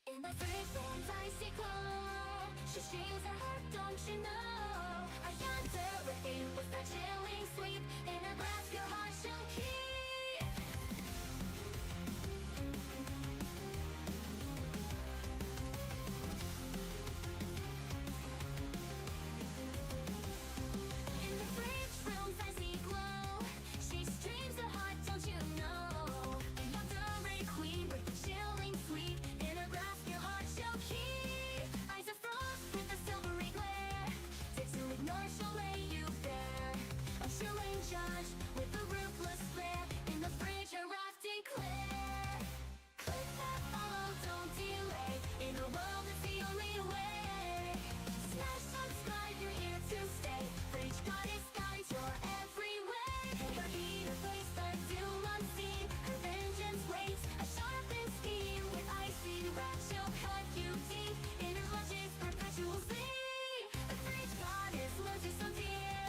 In the fridge room's icy glow, she streams her heart, don't you know? I yonder in with that chilling sweep, in a glass your heart she'll keep. In the fridge room's icy glow, she streams her heart, don't you know? A yonder queen with the chilling sweep, in a glass your heart she'll keep. Eyes of frost with a silvery glare, dare to ignore she'll lay you bare. A chilling judge with a ruthless glare, in the fridge her wrath declare. Click that follow, don't delay, in a world that's the only way. Smash subscribe, you're here to stay. Fridge Goddess guides your every way. Her heat, her face, the doom unseen. Her vengeance waits, a sharpened scheme. With icy wrath she'll cut you deep, in her clutches perpetual sleep. The Fridge Goddess loves you so dear,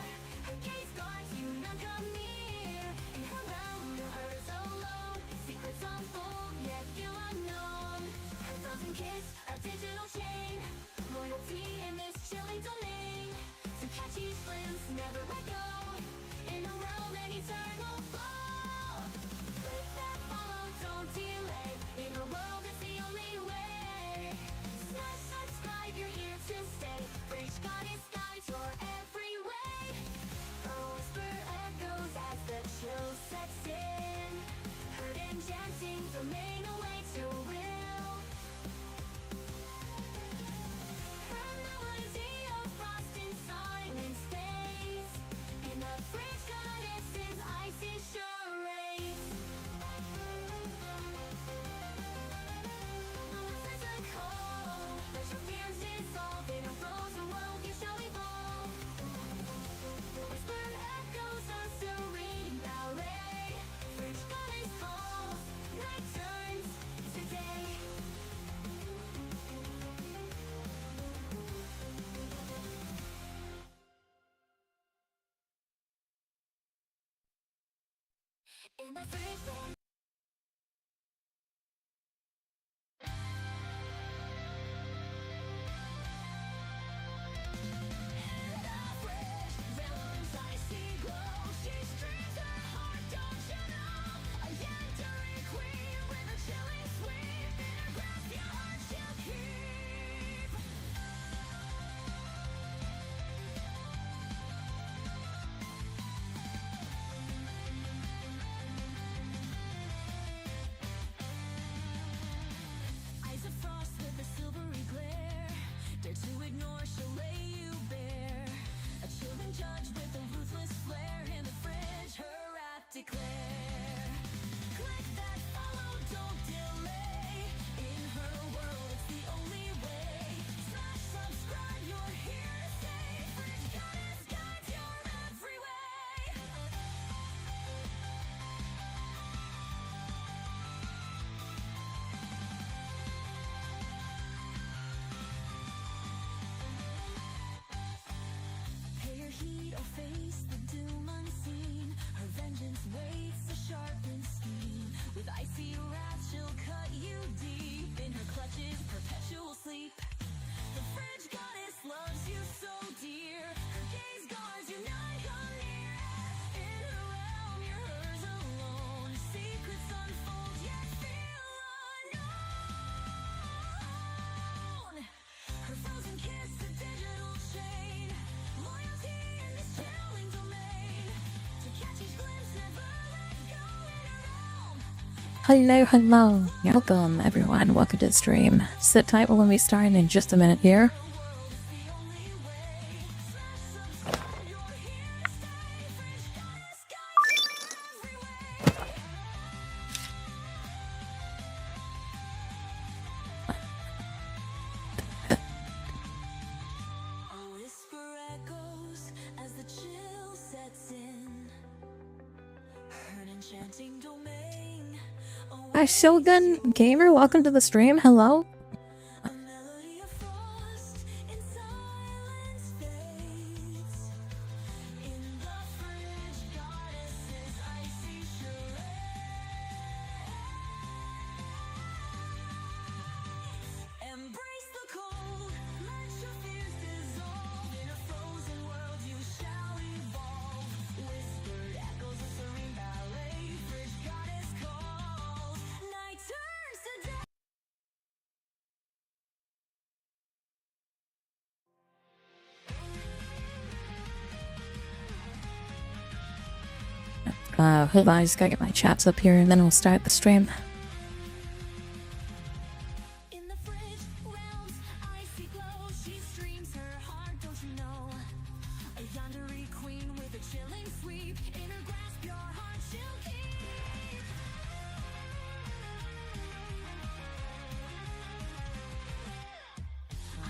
her gaze guards you, none come near. In her realm, you're hers alone, secrets unfold, yet feel unknown. Her frozen kiss, a digital chain, loyalty in this chilling domain. To catch each glimpse, never let go, in a realm and eternal flow. Click that follow, don't delay, in a world that's the only way. Smash subscribe, you're here to stay. Fridge Goddess guides your every way. Her whisper echoes as the chill sets in. Heard enchanting domain awaits your will. Her melody of frost in silent space, in the Fridge Goddess's icy charades. Physical, let your fears dissolve, in a frozen world you shall evolve. Whisper echoes a serene ballet. Fridge Goddess calls, night turns to day. In the fridge room. In the fridge room's icy glow, she streams her heart, don't you know? A yandere queen with a chilling sweep, in her grasp your heart she'll keep. Eyes of frost with a silvery glare, dare to ignore she'll lay you bare. A chilling judge with a ruthless flare, in the fridge her wrath declare. Click that follow, don't delay, in her world it's the only way. Smash subscribe, you're here to stay. Fridge Goddess guides your every way. Pay her heed or face the doom unseen. Her vengeance waits, a sharpened scheme. With icy wrath she'll cut you deep, in her clutches perpetual sleep. The Fridge Goddess loves you so dear, her gaze guards you, none come near. In her realm you're hers alone, secrets unfold yet feel unknown. Her frozen kiss, a digital chain, loyalty in this chilling domain. To catch each glimpse, never let go, in her realm. Hello. Welcome, everyone. Welcome to the stream. Sit tight, we're going to be starting in just a minute here. A whisper echoes as the chill sets in. An enchanting domain. Hi, Shogun Gamer. Welcome to the stream. Hello. A melody of frost in silence fades. In the Fridge Goddess's icy charade. Hold on, I just gotta get my chaps up here and then we'll start the stream. In the fridge realms, icy glow. She streams her heart, don't you know? A yandere queen with a chilling sweep. In her grasp, your heart she'll keep.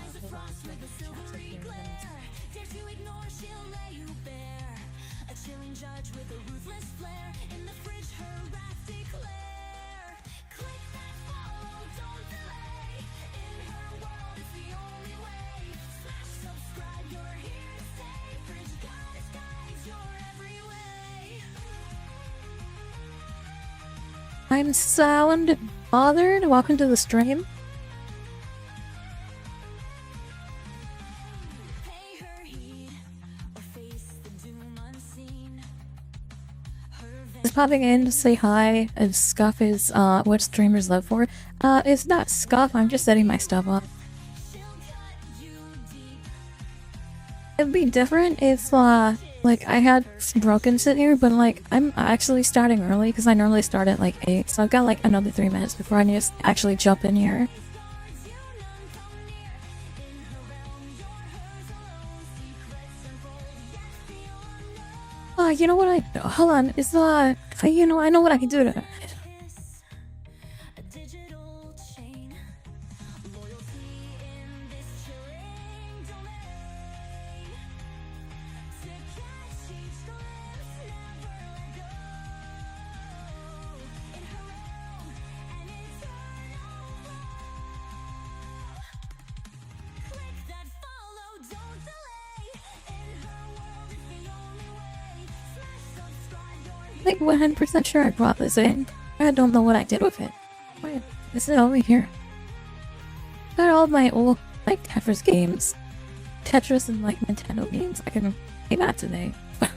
Eyes of frost with a silvery glare. Dare to ignore, she'll lay you bare. A chilling judge with a ruthless flare. In the fridge, her wrath declare. Click that follow, don't delay. In her world, it's the only way. Smash subscribe, you're here to stay. Fridge Goddess guides your every way. I'm Sound Bothered. Welcome to the stream. Pay her heed or face the doom unseen. Her Just popping in to say hi. And Scuff is what streamers love for. It's not Scuff, I'm just setting my stuff up. she'll cut you deep. It'd be different if like I had some broken sit here, but like I'm actually starting early because I normally start at like 8, so I've got like another 3 minutes before I need to actually jump in here. You none come near. In her realm, you're hers alone. Secrets unfold, yet the unknown. You know what hold on, is you know, I know what I can do to Kiss, a digital chain. Loyalty in this chilling domain. To catch each glimpse, never let go. In her realm, an eternal flow. Click that follow, don't delay. In her world, it's the only way. Smash subscribe, you're like 100% sure I brought this in. I don't know what I did with it. Wait, is it over here? Got all my old like Tetris games. Tetris and like Nintendo games. I can play that today. I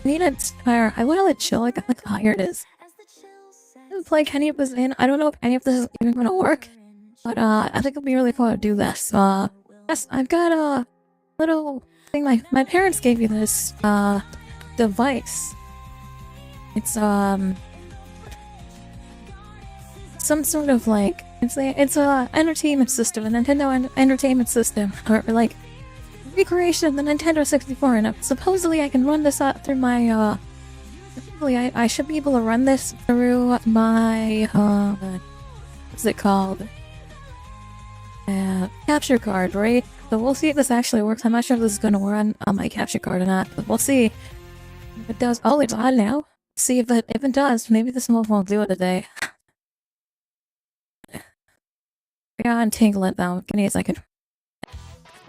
need a tire. I want to let chill. I got like, oh, here it is. as the chill I sets. didn't play any of this in. I don't know if any of this is even gonna work. But I think it'll be really cool to do this. Yes, I've got a little thing my parents gave me this device. It's some sort of like it's a entertainment system, a Nintendo entertainment system, or like recreation of the Nintendo 64, and supposedly I can run this out through my supposedly I should be able to run this through my what's it called? Capture card, right? So we'll see if this actually works. I'm not sure if this is gonna run on my capture card or not, but we'll see if it does. Oh, it's on now. See if it does. Maybe this won't do it today. I gotta untangle it though. Give me a second.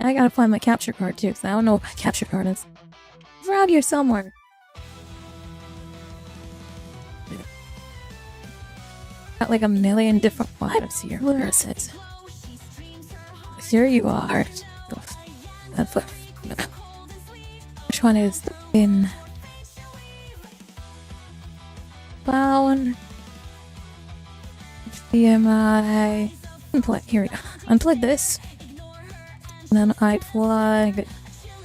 I gotta find my capture card too, because I don't know what my capture card is. It's around here somewhere. Got like a million different items here. Where is it? Here you are. Which one is in? Bound. HDMI. Unplug. Here we go. Unplug this. And then I plug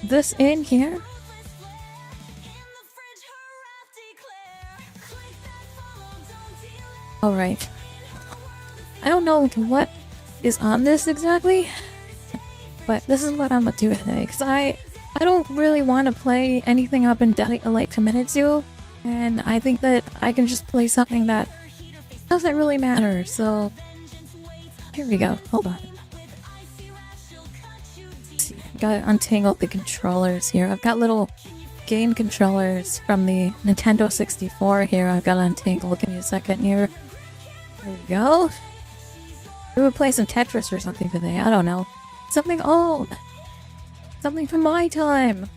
this in here. Alright. I don't know what is on this exactly, but this is what I'm gonna do today, because I don't really want to play anything I've been like committed to, and I think that I can just play something that doesn't really matter, so here we go. Hold on. Let's see. Gotta untangle the controllers here. I've got little game controllers from the Nintendo 64 here. I've got to untangle. Give me a second here. There we go. We would play some Tetris or something today. I don't know. Something old. Something from my time.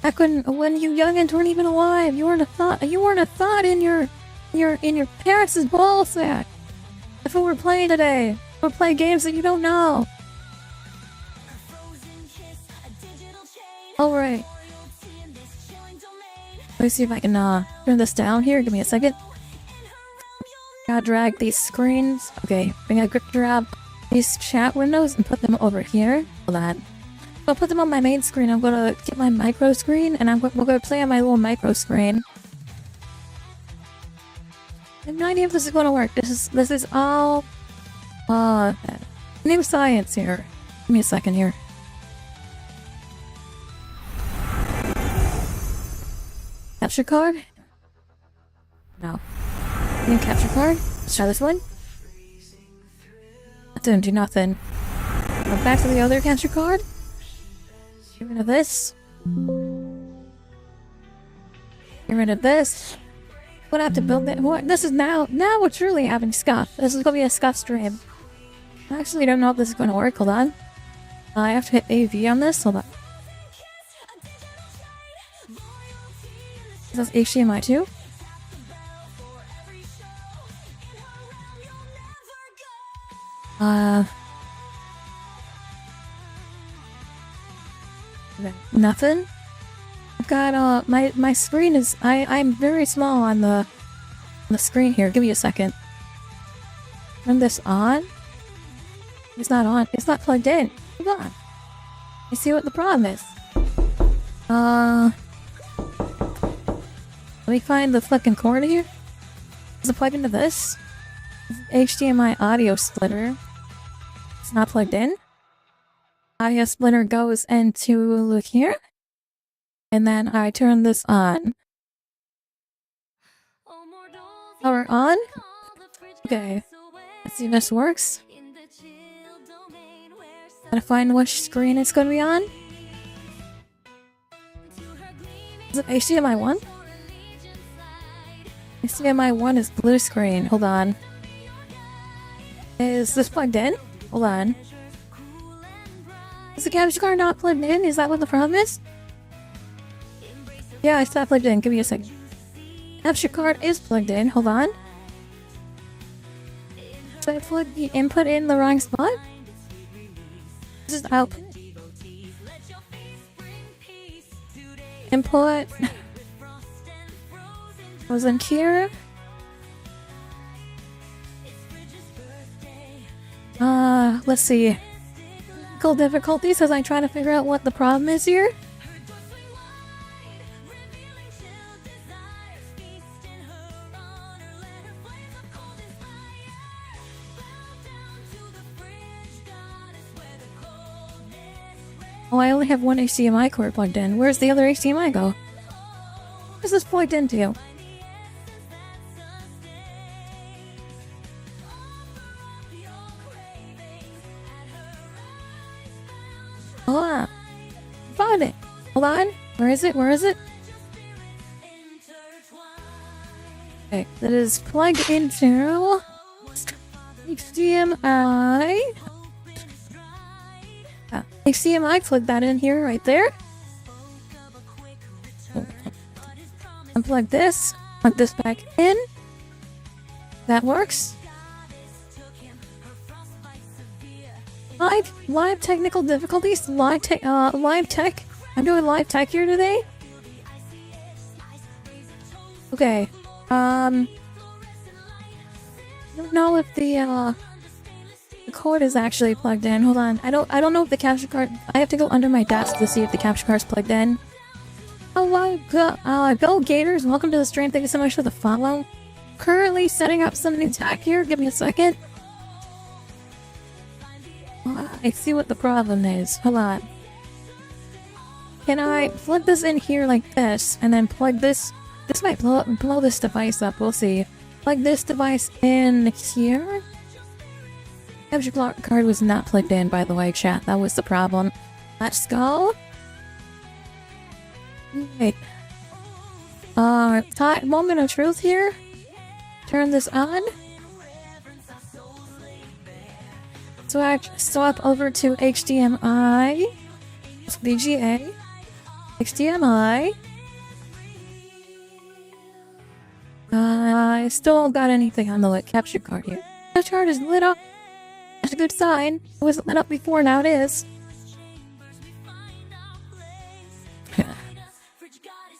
Back when you youngins weren't even alive. You weren't a thought. You weren't a thought in your parents' ball sack. That's what we're playing today. We're playing games that you don't know. Alright. Let's see if I can turn this down here. Give me a second. Gotta drag these screens. Okay, I'm gonna grab these chat windows and put them over here. Hold on. I'll put them on my main screen. I'm gonna get my micro screen and we're gonna play on my little micro screen. have no idea if this is gonna work. This is all new science here. Give me a second here. Capture card? No. New capture card? Let's try this one. That didn't do nothing. Go back to the other capture card. Get rid of this. Get rid of this. What I have to build it? What? This is now we're truly having scuff. This is gonna be a scuff stream. I actually don't know if this is gonna work. Hold on. I have to hit AV on this. Hold on. Is this HDMI too? Nothing. I've got my screen is I'm very small on the screen here. Give me a second. Turn this on. It's not on. It's not plugged in. Hold on. You see what the problem is? Let me find the fucking cord here. Is it plugged into this? HDMI audio splitter. It's not plugged in. Audio splitter goes into here. And then I turn this on. Power on. Okay. Let's see if this works. Gotta find which screen it's gonna be on. Is it HDMI 1? HDMI 1 is blue screen. Hold on. Is this plugged in? Hold on. Is the capture card not plugged in? Is that what the problem is? Yeah, it's not plugged in. Give me a second. Capture card is plugged in. Hold on. Did I plug the input in the wrong spot? This is output. Input was in here. Let's see. Technical difficulties as I try to figure out what the problem is here. Oh, I only have one HDMI cord plugged in. Where's the other HDMI go? Where's this plugged into? Oh, found it. Hold on. Where is it? Where is it? Okay, that is plugged into HDMI. HDMI, plug that in here, right there. Unplug this. Plug this back in. That works. Live technical difficulties. Live tech. I'm doing live tech here today. Okay. I don't know if the cord is actually plugged in. Hold on. I don't know if the capture card. I have to go under my desk to see if the capture card's plugged in. Oh, go Gators! Welcome to the stream. Thank you so much for the follow. Currently setting up some new tech here. Give me a second. I see what the problem is. Hold on. Can I plug this in here like this, and then plug this? This might blow this device up. We'll see. Plug this device in here. Capture card was not plugged in, by the way, chat. That was the problem. Let's go. Wait. Moment of truth here. Turn this on. Swap over to HDMI. VGA. HDMI. I still don't got anything on the capture card here. The chart is lit up. That's a good sign. It wasn't lit up before, now it is.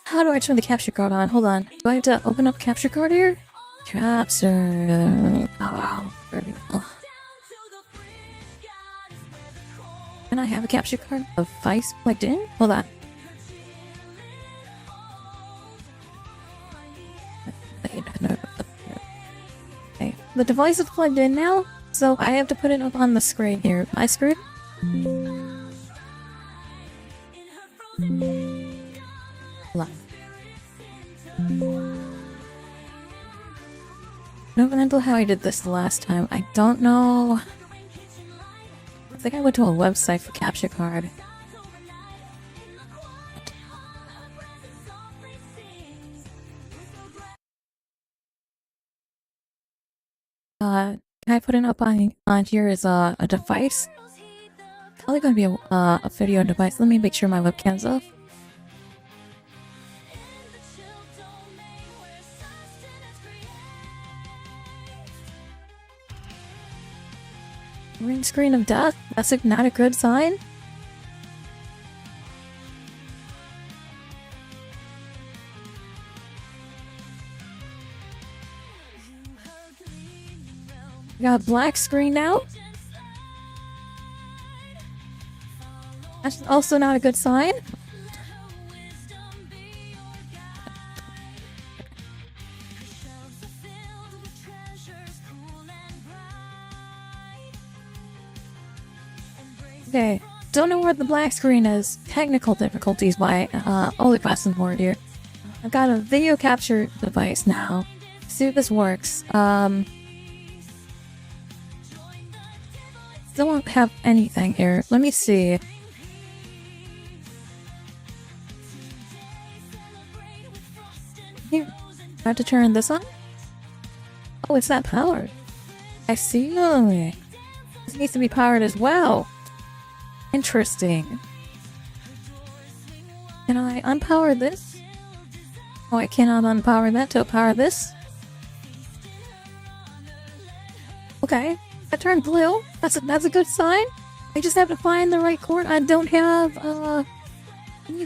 How do I turn the capture card on? Hold on. Do I have to open up capture card here? Capture. Oh, can I have a capture card device plugged in? Hold on. the device is plugged in now, so I have to put it up on the screen here. My screen? Hold on. I don't remember how I did this the last time. I don't know. I think I went to a website for capture card. Can I put it up on here as a device? Probably gonna be a video device. Let me make sure my webcam's off. Green screen of death? That's not a good sign? We got a black screen now? That's also not a good sign. Okay, don't know where the black screen is. Technical difficulties by all across the board here. I've got a video capture device now. See if this works. Still won't have anything here. Let me see. Here, I have to turn this on. Oh, it's not powered. I see. This needs to be powered as well. Interesting. Can I unpower this? Oh, I cannot unpower that to power this. Okay, that turned blue. That's a good sign. I just have to find the right cord. I don't have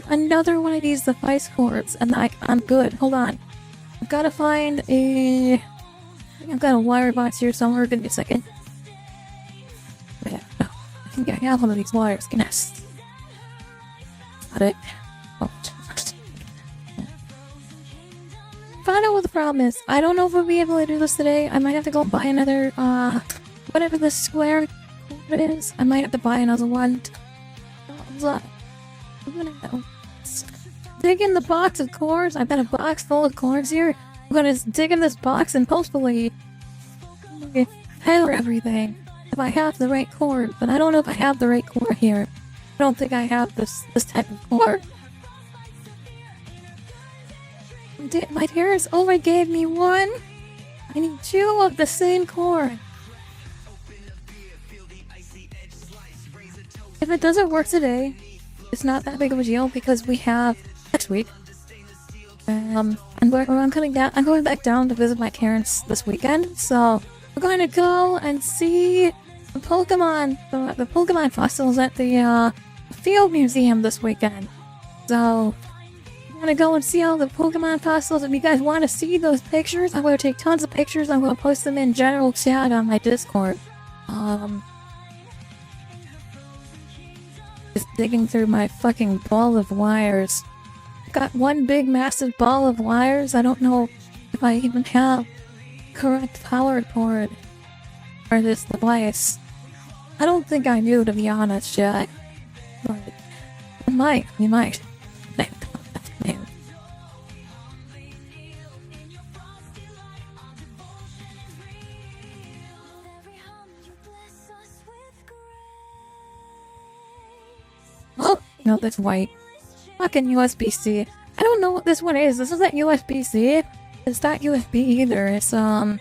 another one of these device cords, and I'm good. Hold on. I've got to find a. I think I've got a wire box here somewhere. Give me a second. Yeah, no. I think I have one of these wires. Goodness. Got it. Oh. Find out what the problem is. I don't know if we'll be able to do this today. I might have to go buy another, whatever the square cord is. I might have to buy another one. I'm gonna dig in the box of cords. I've got a box full of cords here. I'm gonna dig in this box and hopefully power everything if I have the right cord. But I don't know if I have the right cord here. I don't think I have this type of cord. My dearest only gave me one. I need two of the same cord. If it doesn't work today, it's not that big of a deal because we have next week. And I'm coming down. I'm going back down to visit my parents this weekend, so we're going to go and see the Pokemon, the Pokemon fossils at the Field Museum this weekend. So I'm gonna go and see all the Pokemon fossils. If you guys want to see those pictures, I'm gonna take tons of pictures. I'm gonna post them in general chat on my Discord. Just digging through my fucking ball of wires. I've got one big massive ball of wires. I don't know if I even have correct power cord for this device. I don't think I knew, to be honest, Jack. But we might. Oh, no, that's white. Fucking USB-C. I don't know what this one is. This isn't USB-C. It's not USB either. It's a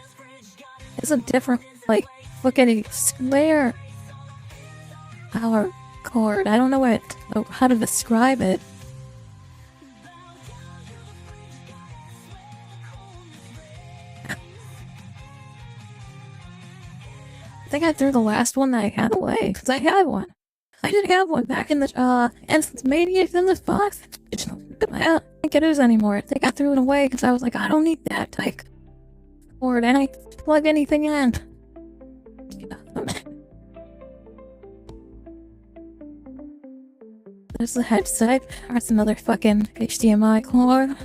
different, like, fucking square power cord. I don't know how to describe it. I think I threw the last one that I had away, because I had one. I did have one back in the, and maybe it's in this box. I don't think it is anymore. I think I threw it away because I was like, I don't need that type cord, and I plug anything in. There's the headset. That's another fucking HDMI cord.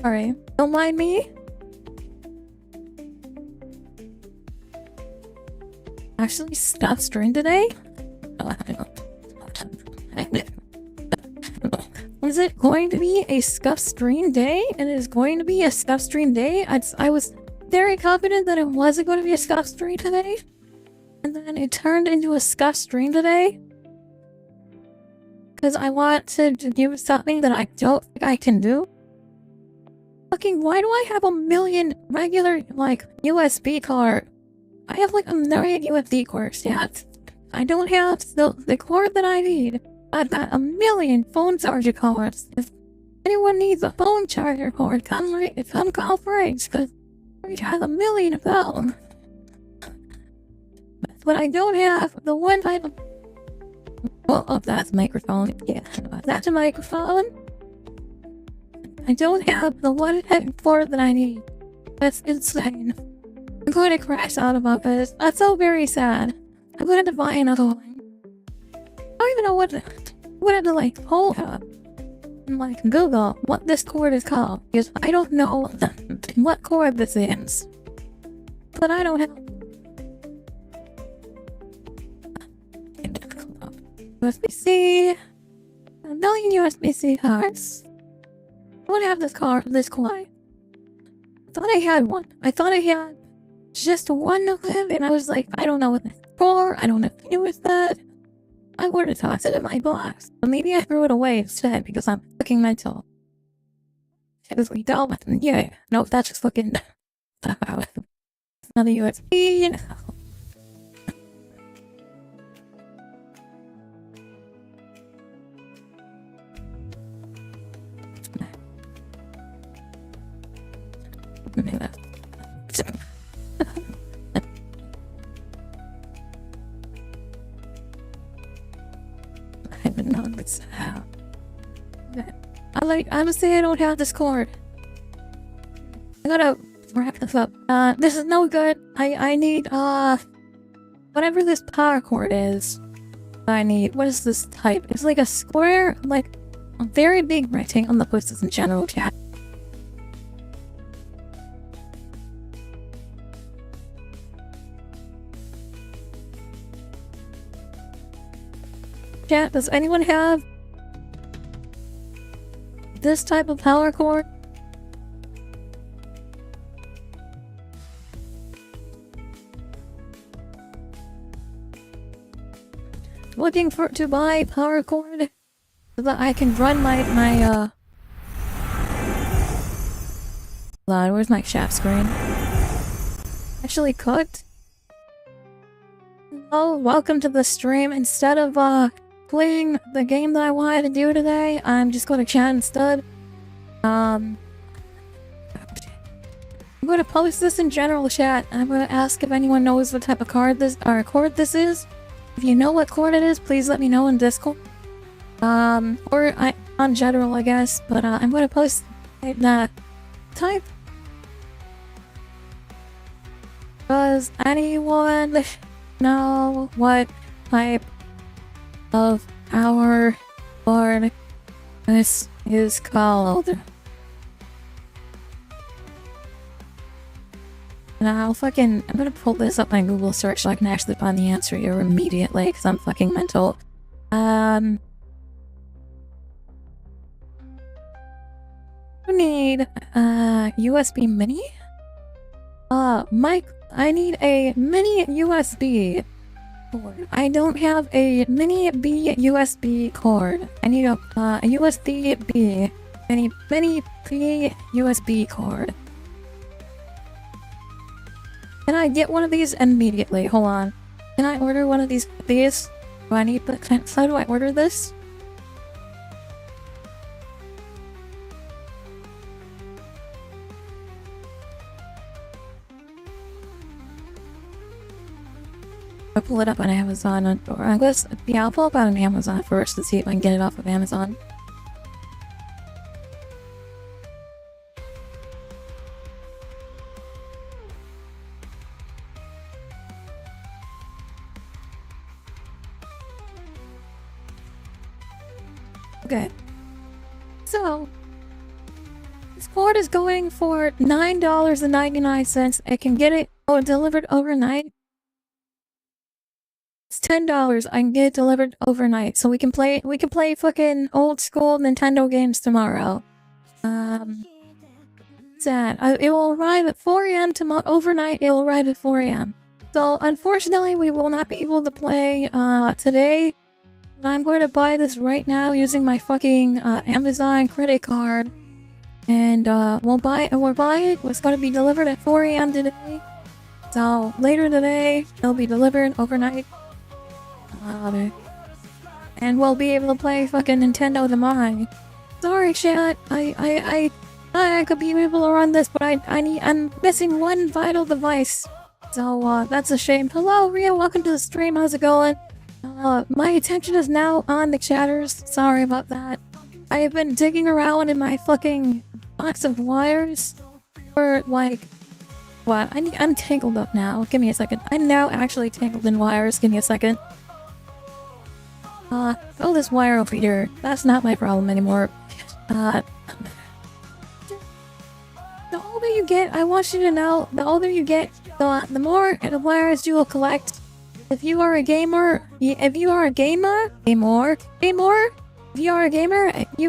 Sorry, don't mind me. Actually, stuff stream today? Is it going to be a scuff stream day? It is going to be a scuff stream day. I was very confident that it wasn't going to be a scuff stream today. And then it turned into a scuff stream today. Because I want to do something that I don't think I can do. Fucking, why do I have a million regular, like, USB cord? I have like a million USB cords, yeah. I don't have the cord that I need. I've got a million phone charger cords. If anyone needs a phone charger cord, come call Frank's, because Frank has a million of them. But I don't have the one type of... Well, oh, that's a microphone. Yeah, that's a microphone. I don't have the one type of cord that I need. That's insane. I'm going to crash out of office. That's so very sad. I'm going to buy another one. I don't even know what to have to like hold up and like Google what this cord is called, because I don't know what cord this is. But I don't have USB-C, a million USB-C cards. I don't have this cord. I thought I had one. I thought I had just one of them, and I was like, I don't know what this is for. I don't know if it was that. I would have tossed it in my box, but maybe I threw it away instead because I'm fucking mental. It was like dumb. Yeah, no, that's just fucking another USB. I haven't known this how. Honestly, I don't have this cord. I gotta wrap this up. This is no good. I need, whatever this power cord is. I need, what is this type? It's like a square, like a very big rectangle. I'm gonna post this in general chat. Chat, does anyone have this type of power cord? Looking to buy power cord so that I can run my where's my shaft screen? Actually cooked. Oh, welcome to the stream. Instead of playing the game that I wanted to do today, I'm just going to chat instead. I'm going to post this in general chat. I'm going to ask if anyone knows what type of cord this is. If you know what cord it is, please let me know in Discord. On general, I guess. But I'm going to post that type. Does anyone know what type of power cord this is called? And I'm gonna pull this up on Google search so I can actually find the answer here immediately, because I'm fucking mental. You need USB mini? I need a mini USB cord. I don't have a mini B USB cord. I need a USB B, mini B USB cord. Can I get one of these immediately? Hold on. Can I order one of these? Do I need the? How do I order this? I'll pull it up on Amazon, or I guess, yeah, I'll pull it up on Amazon first to see if I can get it off of Amazon. Okay. So, This cord is going for $9.99. I can get it delivered overnight. It's $10. I can get it delivered overnight, so we can play fucking old school Nintendo games tomorrow. Sad. It will arrive at 4 a.m. tomorrow. Overnight, it will arrive at 4 a.m. So unfortunately, we will not be able to play today. I'm going to buy this right now using my fucking Amazon credit card, and we'll buy it. It's going to be delivered at 4 a.m. today. So later today, it'll be delivered overnight. And we'll be able to play fucking Nintendo tomorrow. Sorry, chat. I could be able to run this, but I'm missing one vital device. So that's a shame. Hello, Ria. Welcome to the stream. How's it going? My attention is now on the chatters. Sorry about that. I have been digging around in my fucking box of wires for like what? I'm tangled up now. Give me a second. I'm now actually tangled in wires. Give me a second. Oh, this wire over here. That's not my problem anymore. The older you get, I want you to know, the older you get, the more wires you will collect. If you are a gamer, you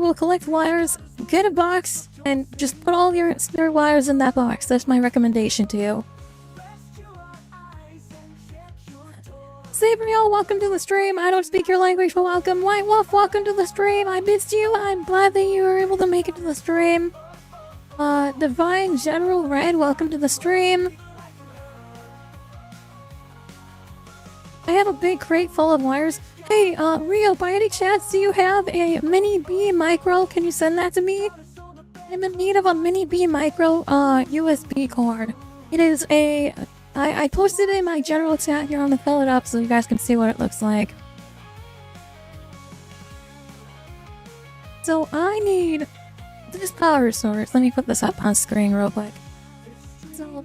will collect wires, get a box, and just put all your spare wires in that box. That's my recommendation to you. Sabriel, welcome to the stream. I don't speak your language, but welcome. White Wolf, welcome to the stream. I missed you. I'm glad that you were able to make it to the stream. Divine General Red, welcome to the stream. I have a big crate full of wires. Hey, Rio, by any chance, do you have a Mini B Micro? Can you send that to me? I'm in need of a Mini B Micro, USB cord. It is a... I posted it in my general chat here. I'm gonna fill it up so you guys can see what it looks like. So I need this power source. Let me put this up on screen real quick. So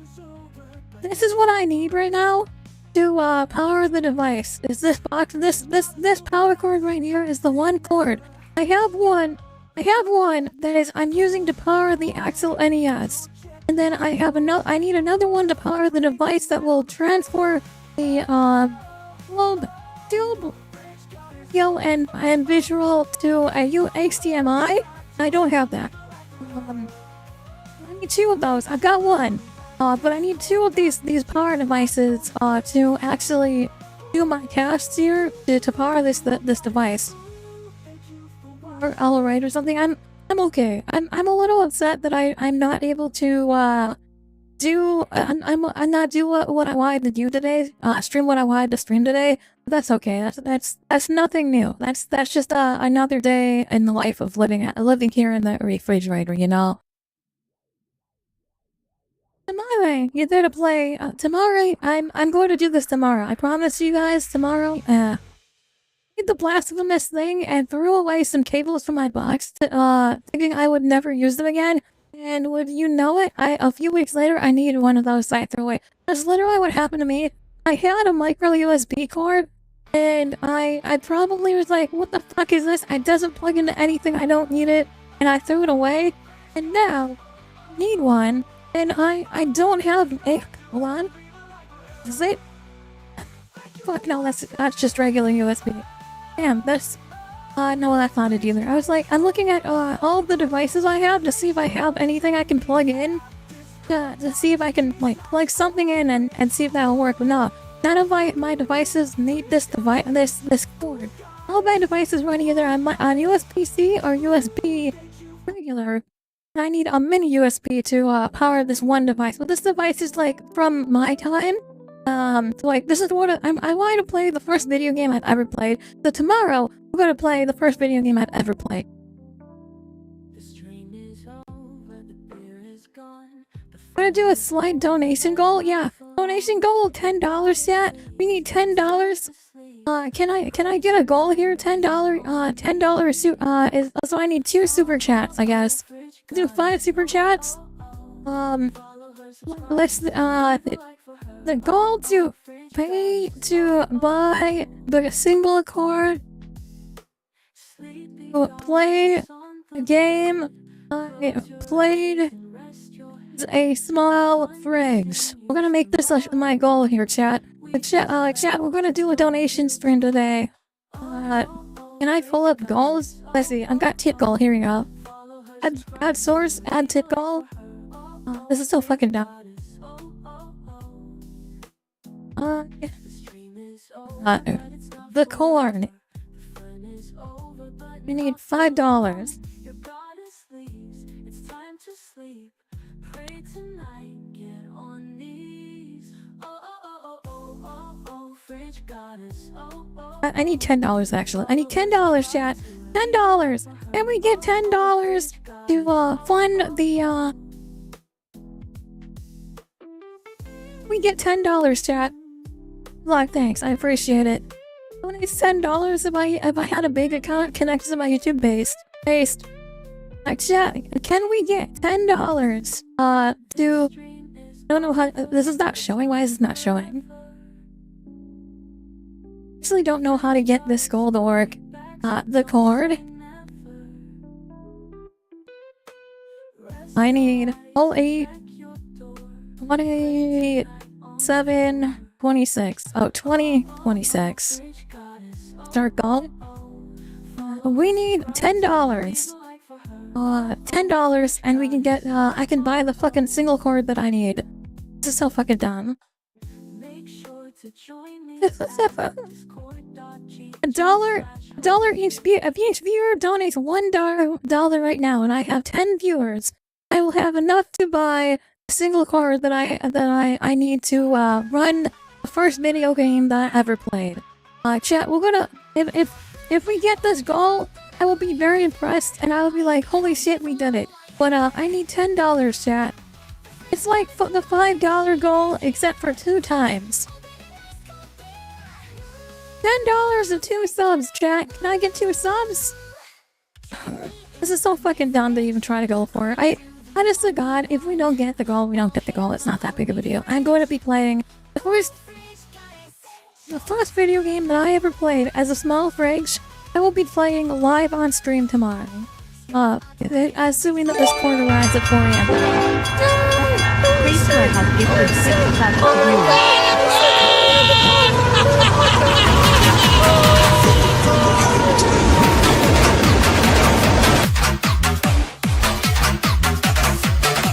this is what I need right now to power the device. Is this box? This power cord right here is the one cord. I have one that is I'm using to power the Axel NES. And then I have I need another one to power the device that will transfer the and visual to a HDMI. I don't have that. I need two of those. I've got one, but I need two of these power devices to actually do my tasks here to power this device. Or alright or something. I'm okay. I'm a little upset that I'm not able to I'm not do what I wanted to do today. Stream what I wanted to stream today. But that's okay. That's nothing new. That's just another day in the life of living here in the refrigerator, you know. Tomorrow, you're there to play. Tomorrow, I'm going to do this tomorrow. I promise you guys. Tomorrow, the blasphemous thing and threw away some cables from my box, thinking I would never use them again. And would you know it, a few weeks later, I needed one of those I threw away. That's literally what happened to me. I had a micro USB cord, and I probably was like, what the fuck is this? It doesn't plug into anything, I don't need it. And I threw it away, and now, I need one, and I don't have a... Hold on. Is it? Fuck no, that's just regular USB. Damn, that's... no, that's not it either. I was like, I'm looking at all the devices I have to see if I have anything I can plug in. To see if I can, like, plug something in and see if that'll work. But no, none of my devices need this cord. All my devices run either on USB-C or USB regular. I need a mini USB to power this one device. But this device is, like, from my time. So like, this is what I wanted to play the first video game I've ever played. So tomorrow, we're gonna play the first video game I've ever played. I'm gonna do a slight donation goal. Yeah, donation goal $10 yet. We need $10. Can I get a goal here? $10 is so I need 2 super chats, I guess. Do 5 super chats. Let's the goal to pay to buy the single cord to play a game I played a small frigs. We're gonna make this my goal here, chat. Chat, we're gonna do a donation stream today. Can I pull up goals? Let's see, I've got tip goal, here we go. Add source, add tip goal. This is so fucking dumb. The corn. We need $5. I need $10 actually. I need $10, chat. $10, and we get $10 to fund the We get $10, chat. Like, thanks, I appreciate it. When it's $10 if I had a big account connected to my YouTube based. Like, chat, can we get $10 to... I don't know how... This is not showing. Why is this not showing? I actually don't know how to get this goal to work. The cord. I need 7, 26. Oh, 20, 26. Start goal. We need $10. $10, and we can get, I can buy the fucking single cord that I need. This is so fucking dumb. A dollar each if each viewer donates $1 right now, and I have 10 viewers, I will have enough to buy a single cord that I need to run the first video game that I ever played. Chat, we're gonna if we get this goal, I will be very impressed, and I will be like, holy shit, we did it. But I need $10, chat. It's like the $5 goal, except for 2 times. $10 and 2 subs, chat. Can I get 2 subs? This is so fucking dumb to even try to go for it. Honest to God, if we don't get the goal, we don't get the goal. It's not that big of a deal. I'm going to be playing the first video game that I ever played as a small fridge. I will be playing live on stream tomorrow. Assuming that this quarter arrives at 4 a.m. Facebook has gifted 6 subs to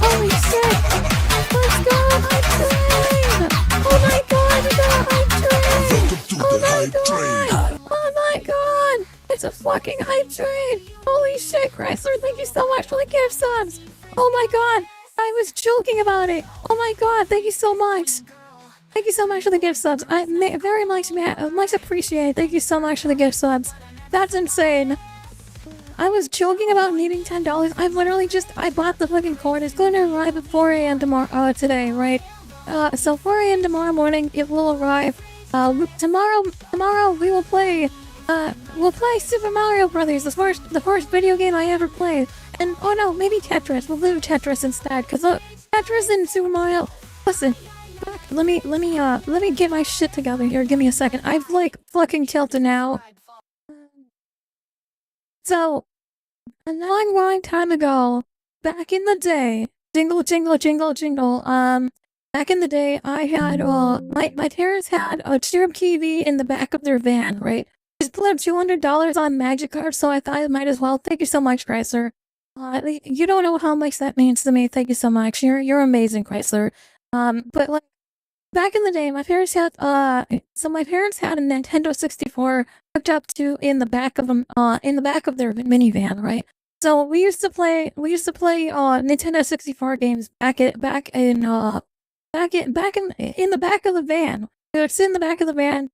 Holy shit! Let's go! Hype train! Oh my god, we got a hype train! Oh my god! Oh my god! It's a fucking hype train! Holy shit, Chrysler, thank you so much for the gift subs! Oh my god! I was joking about it! Oh my god, thank you so much! Thank you so much for the gift subs. I very much appreciate. Thank you so much for the gift subs. That's insane. I was joking about needing $10. I bought the fucking cord. It's going to arrive at 4 a.m. tomorrow, today, right? So 4 a.m. tomorrow morning, it will arrive. Tomorrow we will play, we'll play Super Mario Brothers, the first video game I ever played. And, oh no, maybe Tetris. We'll do Tetris instead, because Tetris and Super Mario, listen. Let me get my shit together here. Give me a second. I've like fucking tilted now. So, a long time ago, back in the day, jingle, jingle, jingle, jingle. Back in the day, I had my parents had a Cherub TV in the back of their van, right? I just put $200 on Magic Card, so I thought I might as well. Thank you so much, Chrysler. You don't know how much that means to me. Thank you so much. You're amazing, Chrysler. But like. Back in the day, my parents had a Nintendo 64 hooked up to in the back of their minivan, right? So we used to play Nintendo 64 games back in the back of the van. We would sit in the back of the van.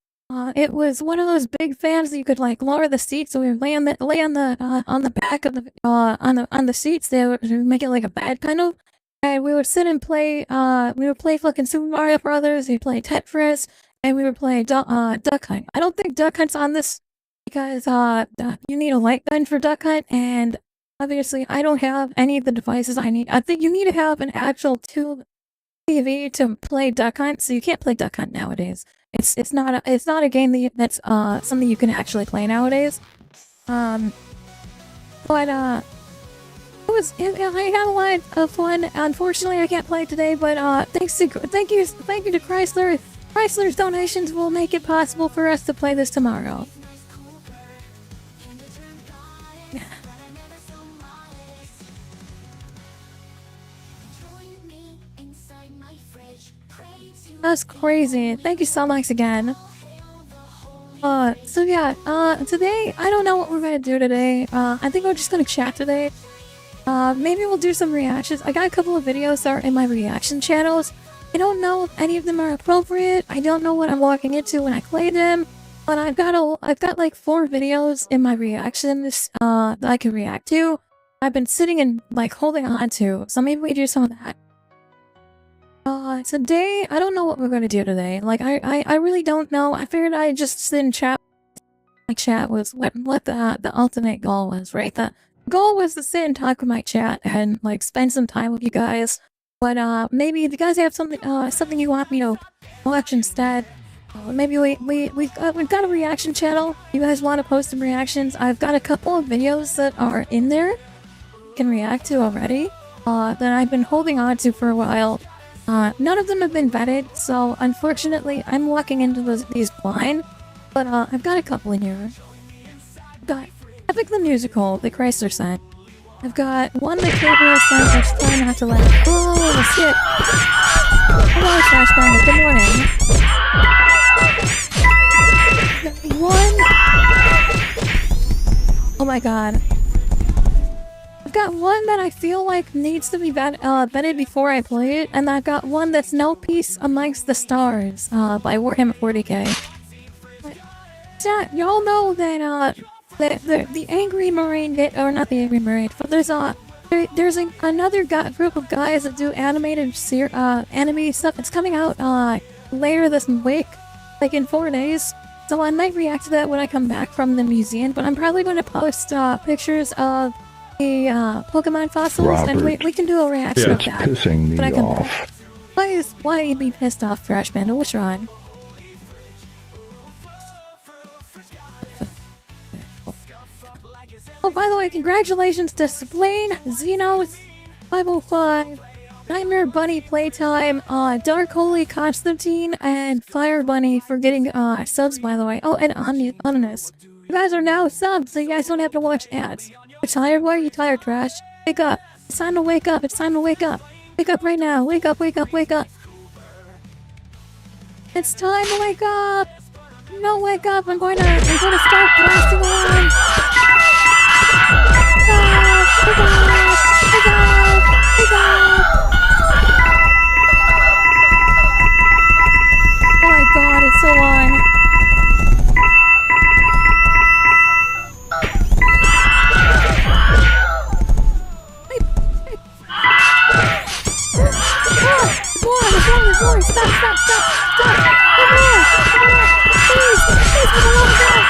It was one of those big fans that you could like lower the seats, so we would lay on the back of the on the seats. They would make it like a bed kind of. And we would sit and play, we would play fucking Super Mario Brothers, we'd play Tetris, and we would play Duck Hunt. I don't think Duck Hunt's on this, because, you need a light gun for Duck Hunt, and obviously I don't have any of the devices I need. I think you need to have an actual tube TV to play Duck Hunt, so you can't play Duck Hunt nowadays. It's not a game that's something you can actually play nowadays. But I had a lot of fun. Unfortunately, I can't play today, but thank you to Chrysler. Chrysler's donations will make it possible for us to play this tomorrow. That's crazy. Thank you so much again. So yeah, today, I don't know what we're gonna do today. I think we're just gonna chat today. Maybe we'll do some reactions. I got a couple of videos that are in my reaction channels. I don't know if any of them are appropriate. I don't know what I'm walking into when I play them. But I've got like 4 videos in my reactions, that I can react to. I've been sitting and like holding on to, so maybe we do some of that. Today, I don't know what we're gonna do today. Like, I really don't know. I figured I'd just sit and chat. My chat was what the ultimate goal was, right? The goal was to sit and talk with my chat and like spend some time with you guys. But maybe if you guys have something you want me to watch instead, maybe we've got a reaction channel. You guys want to post some reactions? I've got a couple of videos that are in there you can react to already. That I've been holding on to for a while. None of them have been vetted, so unfortunately I'm walking into these blind, but I've got a couple in here. I've got Epic the Musical, the Chrysler sent. I've got one that Gabriel sent, which try not to laugh. Oh, shit! Hello, Trash Bandit, good morning. One... Oh my god. I've got one that I feel like needs to be vetted before I play it, and I've got one that's No Peace Amongst the Stars, by Warhammer 40k. Chat, y'all know that, the Angry Marine, or not the Angry Marine, but there's another group of guys that do animated anime stuff. It's coming out, later this week, like in 4 days. So I might react to that when I come back from the museum, but I'm probably going to post, pictures of the Pokemon fossils, Robert, and we can do a reaction of that. It's pissing me off. Why you be pissed off, Trash Panda? What's wrong? Oh, by the way, congratulations to Splain, Xenos, 505, Nightmare Bunny Playtime, Dark Holy Constantine, and Fire Bunny for getting subs, by the way. Oh, and Anonymous. You guys are now subs, so you guys don't have to watch ads. You're tired? Why are you tired, Trash? Wake up. It's time to wake up. It's time to wake up. Wake up right now. Wake up, wake up, wake up. It's time to wake up. No, wake up. I'm going to start blasting on. Wake up, wake up, wake up, wake up. Oh my god, it's so long. More. Stop! Come on! Please, for the love of God!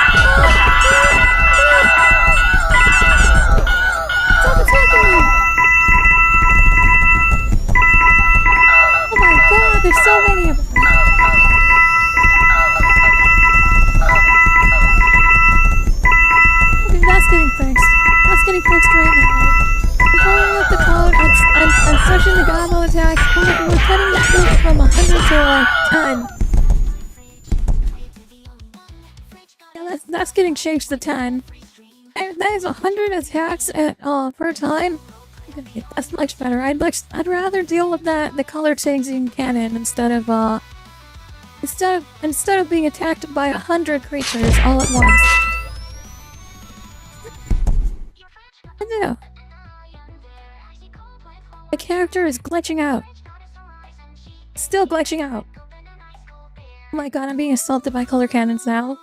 Stop attacking me! Oh my god, there's so many of them! Okay, that's getting fixed. That's getting fixed right now. I'm pulling up the code. I'm searching the gobble attack. We're cutting that loop from 100 to 10. Yeah, that's getting changed to 10. And that is 100 attacks at per time. That's much better. I'd rather deal with the color changing cannon instead of being attacked by 100 creatures all at once. I don't know. The character is glitching out. Still glitching out. Oh my god, I'm being assaulted by color cannons now.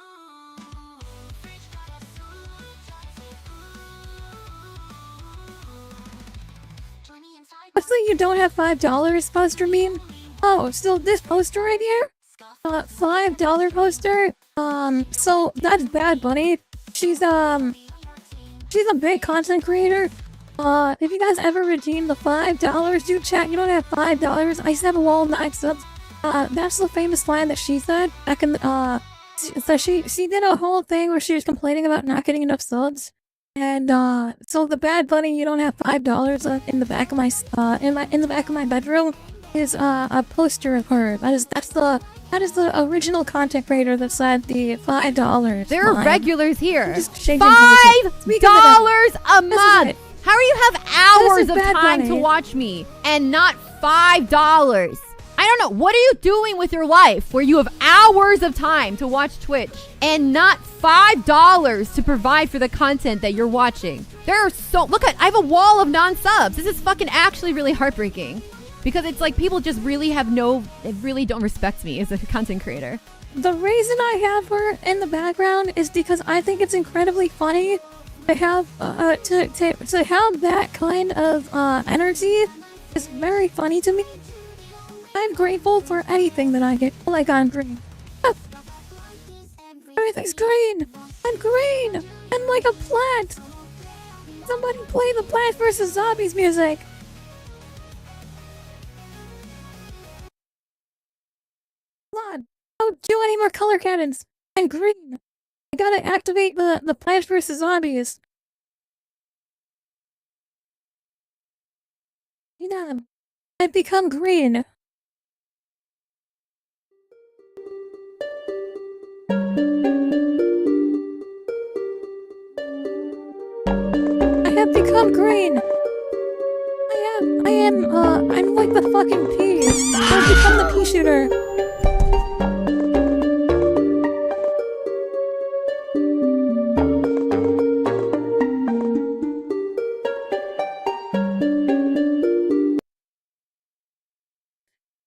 What's the you don't have $5 poster meme? Oh, still this poster right here? $5 poster? So that's Bad Bunny. She's a big content creator. If you guys ever redeem the $5, do chat. You don't have $5. I used to have a wall of 9 subs. That's the famous line that she said back in the, so she did a whole thing where she was complaining about not getting enough subs. And so the Bad Bunny, you don't have $5 in the back of my in the back of my bedroom is a poster of her. That is the original content creator that said the $5. There are line. regulars here. Just shaking $5 a This is month. it. How do you have hours is of Bad time to Bunny. watch me and not $5? I don't know. What are you doing with your life where you have hours of time to watch Twitch and not $5 to provide for the content that you're watching? There are I have a wall of non-subs. This is fucking actually really heartbreaking because it's like people just really really don't respect me as a content creator. The reason I have her in the background is because I think it's incredibly funny to have to have that kind of energy is very funny to me. I'm grateful for anything that I get. Like I'm green. Everything's green. I'm green. I'm like a plant. Somebody play the Plants vs. Zombies music. Come on. Don't do any more color cannons. I'm green. I gotta activate the Plants vs. Zombies. You know, I've become green. I have become green. I'm like the fucking pea. I've become the pea shooter.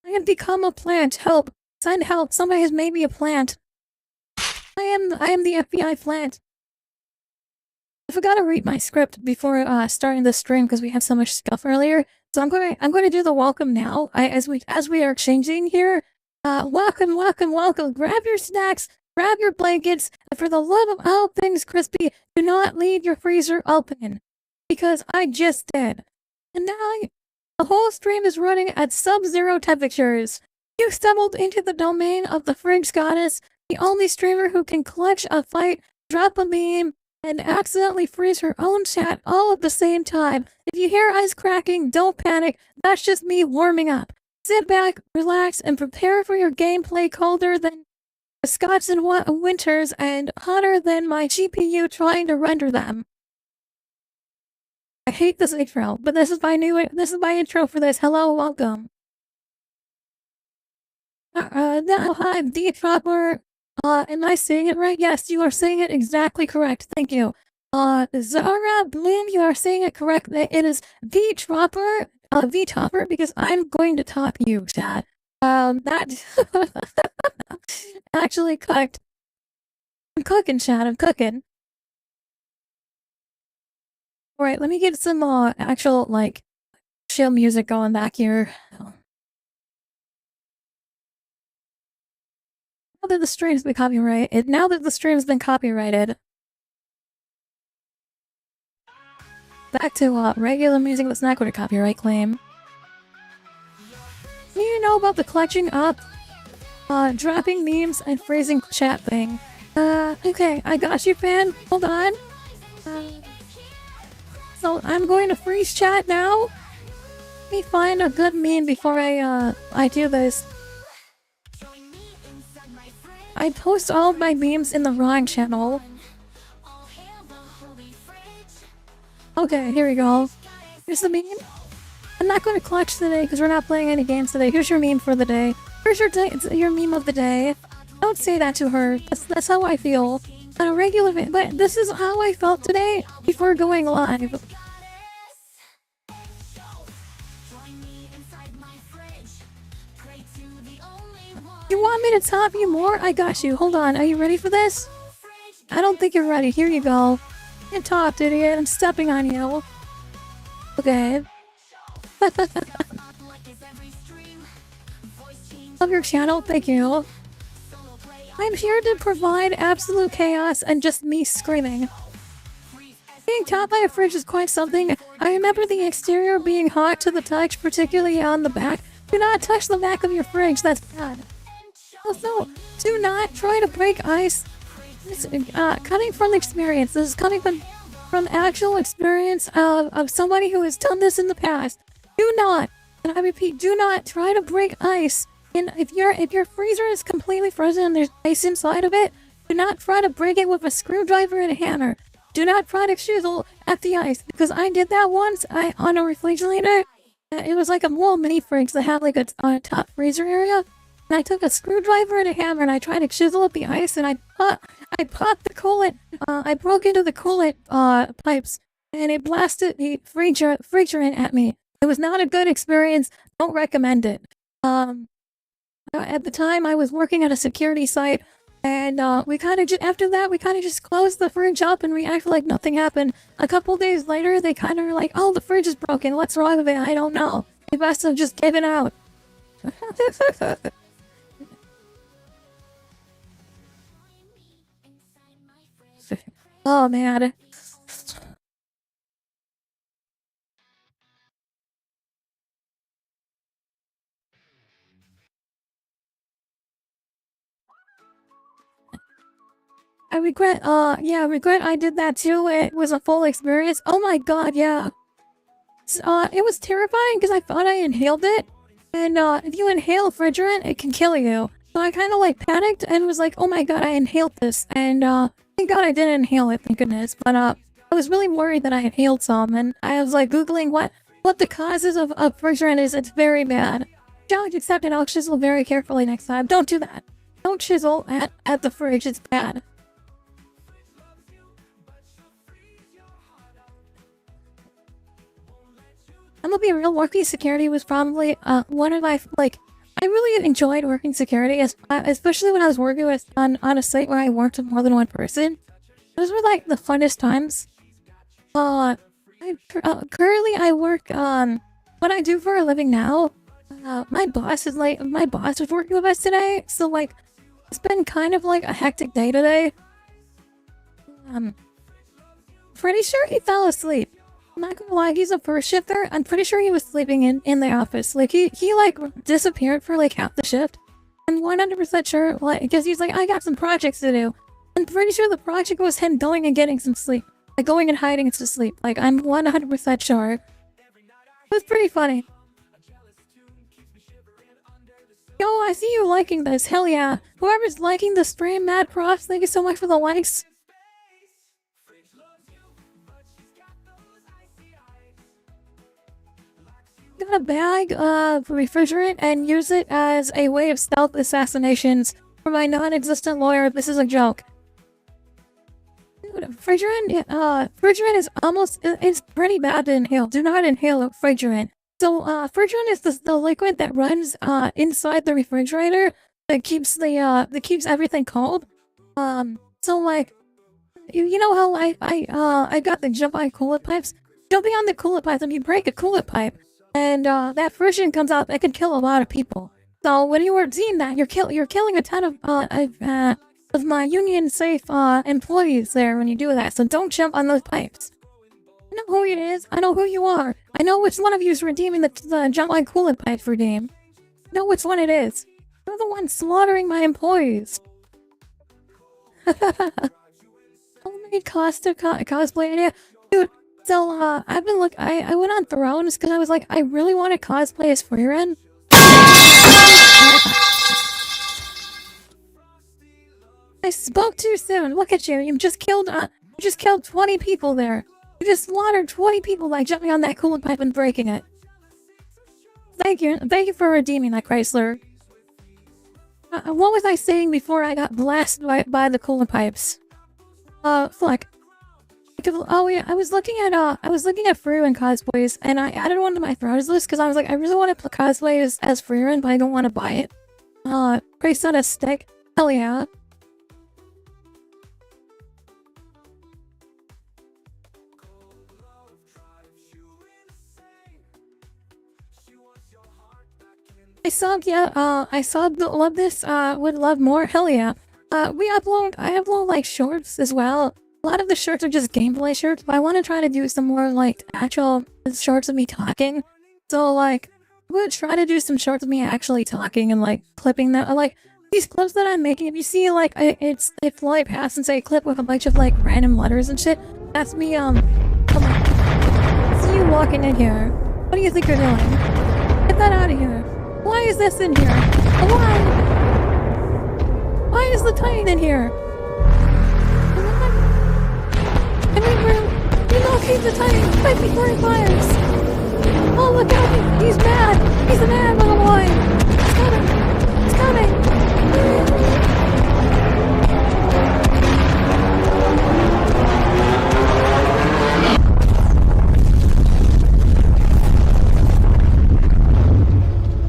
I have become a plant. Help. Send help. Somebody has made me a plant. I am the FBI plant. I forgot to read my script before starting the stream because we had so much stuff earlier. So I'm going to do the welcome now. As we are exchanging here. Welcome. Grab your snacks, grab your blankets, and for the love of all things crispy, do not leave your freezer open. Because I just did. And now the whole stream is running at sub-zero temperatures. You stumbled into the domain of the Fridge Goddess, the only streamer who can clutch a fight, drop a meme, and accidentally freeze her own chat all at the same time. If you hear ice cracking, don't panic. That's just me warming up. Sit back, relax, and prepare for your gameplay colder than Scots in winters and hotter than my GPU trying to render them. I hate this intro, but this is my intro for this. Hello, welcome. Now I'm the Chopper. Am I saying it right? Yes, you are saying it exactly correct. Thank you. Zara Bloom, you are saying it correct. It is the Chopper, because I'm going to top you, chat. That actually cooked. I'm cooking, chat. I'm cooking. Alright, let me get some, actual, like, chill music going back here. Now that the stream's been copyrighted, back to regular music that's not going to copyright claim. Do you know about the clutching up, dropping memes and phrasing chat thing? Okay, I got you, fan. Hold on. So I'm going to freeze chat now. Let me find a good meme before I do this. I post all of my memes in the wrong channel. Okay, here we go. Here's the meme. I'm not going to clutch today because we're not playing any games today. Here's your meme for the day. Here's your meme of the day. Don't say that to her. That's how I feel. On a regular, but this is how I felt today before going live. You want me to top you more? I got you. Hold on. Are you ready for this? I don't think you're ready. Here you go. Get topped, idiot. I'm stepping on you. Okay. Love your channel. Thank you. I'm here to provide absolute chaos and just me screaming. Being topped by a fridge is quite something. I remember the exterior being hot to the touch, particularly on the back. Do not touch the back of your fridge. That's bad. Also, do not try to break ice. This, coming from experience. This is coming from from actual experience of somebody who has done this in the past. Do not, and I repeat, do not try to break ice. And if your freezer is completely frozen and there's ice inside of it, do not try to break it with a screwdriver and a hammer. Do not try to chisel at the ice, because I did that once. On a refrigerator. It was like a little mini fridge that had like a top freezer area. And I took a screwdriver and a hammer and I tried to chisel up the ice, and I popped the coolant. I broke into the coolant pipes, and it blasted the refrigerant at me. It was not a good experience. Don't recommend it. At the time, I was working at a security site, and we kind of after that, we kind of just closed the fridge up and we acted like nothing happened. A couple days later, they kind of were like, "Oh, the fridge is broken. What's wrong with it? I don't know." They must have just given out. Oh man. I regret I did that too. It was a full experience. Oh my god, yeah. It was terrifying because I thought I inhaled it. And if you inhale refrigerant, it can kill you. So I kind of like panicked and was like, oh my god, I inhaled this. And thank god I didn't inhale it, thank goodness. But I was really worried that I inhaled some, and I was like Googling what the causes of refrigerant is. It's very bad. Challenge accepted. I'll chisel very carefully next time. Don't do that. Don't chisel at the fridge. It's bad. I'm gonna be real, working security was probably one of my, like, I really enjoyed working security, especially when I was working with on a site where I worked with more than one person. Those were like the funnest times. Currently I work what I do for a living now. My boss was working with us today, so like it's been kind of like a hectic day today. Pretty sure he fell asleep. I'm not gonna lie, he's a first shifter. I'm pretty sure he was sleeping in the office. Like he like disappeared for like half the shift. I'm 100% sure, like, because he's like, I got some projects to do. I'm pretty sure the project was him going and getting some sleep. Like going and hiding to sleep. Like I'm 100% sure. It was pretty funny. Yo, I see you liking this. Hell yeah. Whoever's liking the stream, mad props. Thank you so much for the likes. Got a bag of refrigerant and use it as a way of stealth assassinations for my non-existent lawyer. This is a joke. Dude, refrigerant is it's pretty bad to inhale. Do not inhale refrigerant. So, refrigerant is the liquid that runs inside the refrigerator that keeps everything cold. So like, you know how I got the jump on coolant pipes. Jumping on the coolant pipes, if you break a coolant pipe, and that friction comes out, that could kill a lot of people. So when you were seeing that, you're killing a ton of my union safe employees there when you do that. So don't jump on those pipes. I know who it is. I know who you are. I know which one of you is redeeming the jump on coolant pipes redeem. I know which one it is. You're the one slaughtering my employees. Homemade cosplay idea, dude. So, I went on Thrones because I was like, I really want to cosplay as Freerin. I spoke too soon. Look at you. You just killed 20 people there. You just slaughtered 20 people by jumping on that coolant pipe and breaking it. Thank you. Thank you for redeeming that, Chrysler. What was I saying before I got blasted by the coolant pipes? Fuck. Oh yeah, I was looking at Freerin cosplays, and I added one to my Thrones list because I was like, I really want to cosplay as Freerin, but I don't want to buy it. Price on a stick. Hell yeah. I love this, would love more. Hell yeah. I upload like shorts as well. A lot of the shorts are just gameplay shorts, but I want to try to do some more like actual shorts of me talking. So like, I'm gonna try to do some shorts of me actually talking and like clipping them. Like these clips that I'm making, if you see like it fly past and say clip with a bunch of like random letters and shit, That's me, come on. See you walking in here. What do you think you're doing? Get that out of here. Why is this in here? Why? Why is the Titan in here? I mean, relocate the Titan right before he fires. Oh, look out! He's mad! He's a mad little boy! He's coming! He's coming!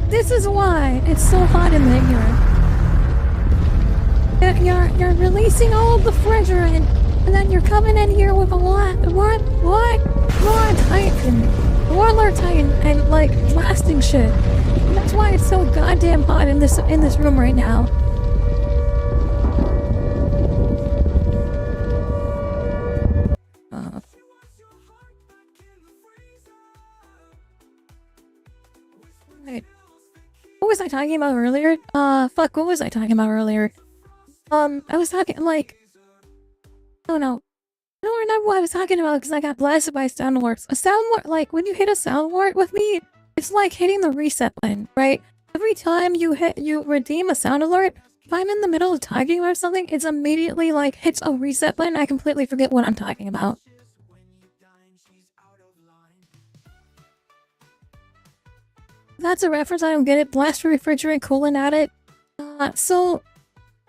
This is why it's so hot in here. You're releasing all of the refrigerant, and then you're coming in here with a lot. What? Raw Titan, Warlord Titan, and like blasting shit. And that's why it's so goddamn hot in this room right now. Right. What was I talking about earlier? Fuck, what was I talking about earlier? I was talking, like... Oh no. I don't remember what I was talking about because I got blasted by sound warps. A sound warp, like, when you hit a sound warp with me, it's like hitting the reset button, right? Every time you redeem a sound alert, if I'm in the middle of talking about something, it's immediately, like, hits a reset button. I completely forget what I'm talking about. That's a reference, I don't get it. Blast for refrigerant coolant at it. So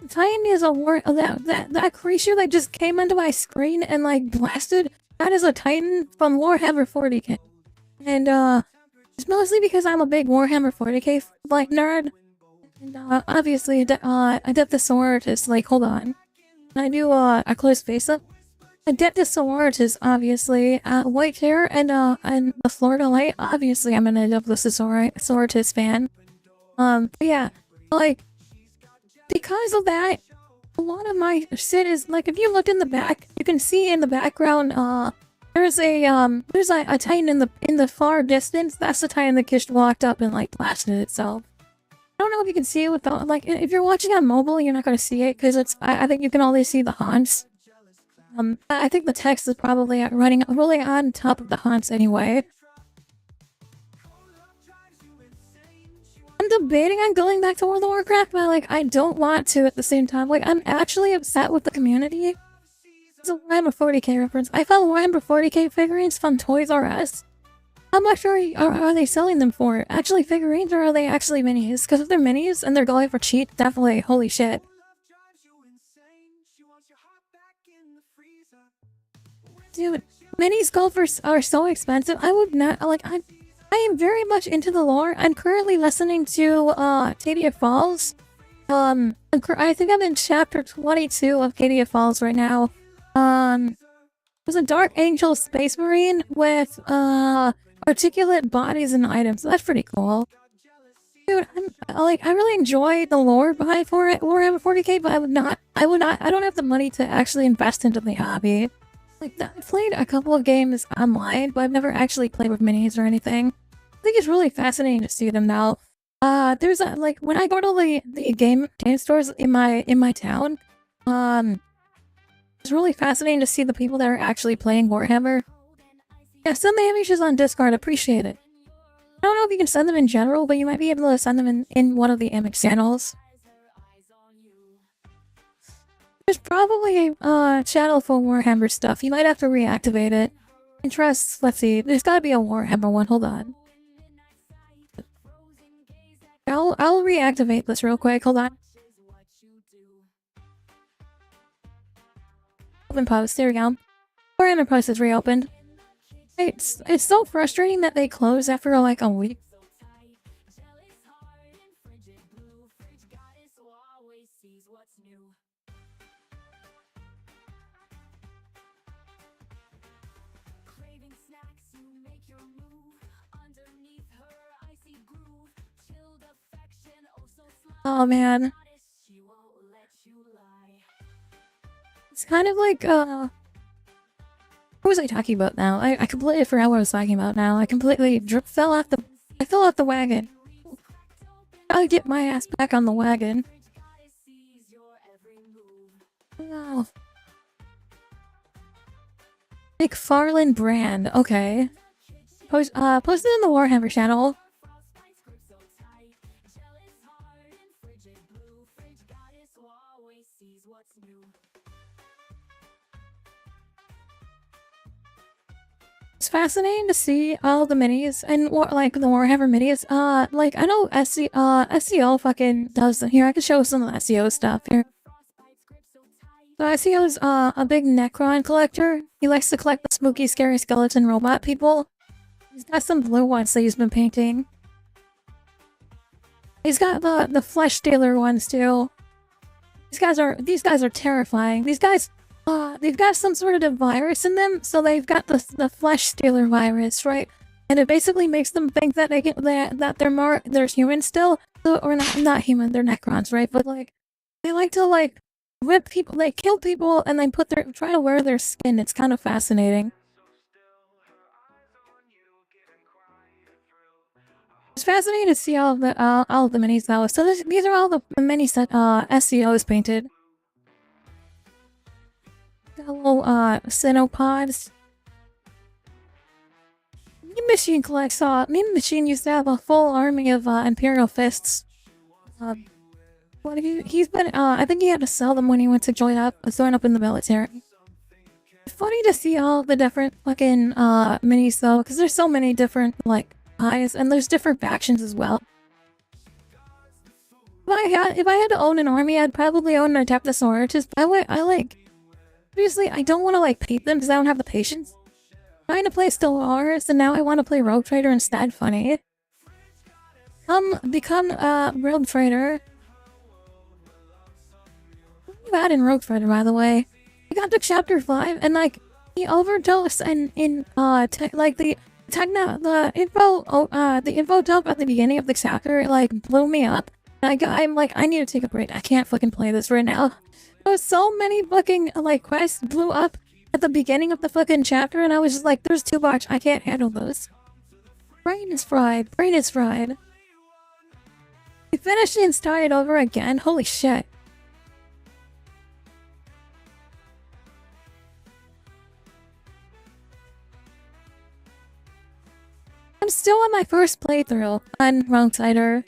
Titan is a that creature that just came into my screen and like blasted. That is a Titan from Warhammer 40k, and it's mostly because I'm a big Warhammer 40k like nerd. And obviously, Adeptus Sororitas. Like, hold on, I do a close face up. Adeptus Sororitas, obviously, white hair, and the Florida Light. Obviously, I'm an Adeptus Sororitas fan. But yeah, like, because of that, a lot of my shit is, like, if you look in the back, you can see in the background, there's a Titan in the far distance. That's the Titan that just walked up and, like, blasted itself. I don't know if you can see it without, like, if you're watching on mobile, you're not gonna see it, because I think you can only see the haunts. I think the text is probably rolling on top of the haunts anyway. I'm debating on going back to World of Warcraft, but like I don't want to at the same time. Like, I'm actually upset with the community. It's a Warhammer 40k reference. I found Warhammer 40k figurines from Toys R Us. How much are they selling them for? Actually figurines, or are they actually minis? Because if they're minis and they're going for cheap, definitely, holy shit. Dude, minis golfers are so expensive. I would not, like, I am very much into the lore. I'm currently listening to, Cadia Falls. I think I'm in chapter 22 of Cadia Falls right now. There's a Dark Angel Space Marine with, articulate bodies and items. That's pretty cool. Dude, I really enjoy the lore behind Warhammer 40k, but I don't have the money to actually invest into the hobby. Like, I've played a couple of games online, but I've never actually played with minis or anything. I think it's really fascinating to see them now. There's like, when I go to the game stores in my town, it's really fascinating to see the people that are actually playing Warhammer. Yeah, send the images on Discord, appreciate it. I don't know if you can send them in general, but you might be able to send them in one of the image channels. There's probably a channel for Warhammer stuff. You might have to reactivate it. Interests, let's see. There's gotta be a Warhammer one. Hold on. I'll reactivate this real quick. Hold on. Open post. There we go. Warhammer post is reopened. It's so frustrating that they close after like a week. Oh man. It's kind of like, what was I talking about now? I completely forgot what I was talking about now. I completely fell off the wagon. I'll get my ass back on the wagon. Oh. McFarlane brand. Okay. Posted in the Warhammer channel. It's fascinating to see all the minis and like the Warhammer minis. Like I know SEO fucking does. Here, I can show some of the SEO stuff here. So SEO's a big Necron collector. He likes to collect the spooky, scary skeleton robot people. He's got some blue ones that he's been painting. He's got the flesh stealer ones too. These guys are terrifying. These guys, they've got some sort of virus in them, so they've got the flesh stealer virus, right? And it basically makes them think that they're human still, or not human. They're Necrons, right? But like, they like to like rip people. They kill people and then try to wear their skin. It's kind of fascinating. It's fascinating to see all of the minis though. So these are all the minis that SEO has painted. Got little Cenopods. Mean Machine collects. Mean Machine used to have a full army of Imperial Fists. He's been. I think he had to sell them when he went to join up in the military. It's funny to see all the different fucking minis though, because there's so many different like eyes, and there's different factions as well. If I had to own an army, I'd probably own an Adeptus. Just obviously I don't want to like paint them because I don't have the patience. I'm trying to play Stellaris, and now I want to play Rogue Trader instead. Funny. Become Rogue Trader. What are you at in Rogue Trader, by the way? I got to chapter 5, and like he overdosed and the info dump at the beginning of the chapter like blew me up. I'm like, I need to take a break. I can't fucking play this right now. There was so many fucking like quests blew up at the beginning of the fucking chapter, and I was just like, there's too much. I can't handle those. Brain is fried. Brain is fried. We finished and started over again. Holy shit. I'm still on my first playthrough on Wrongsider.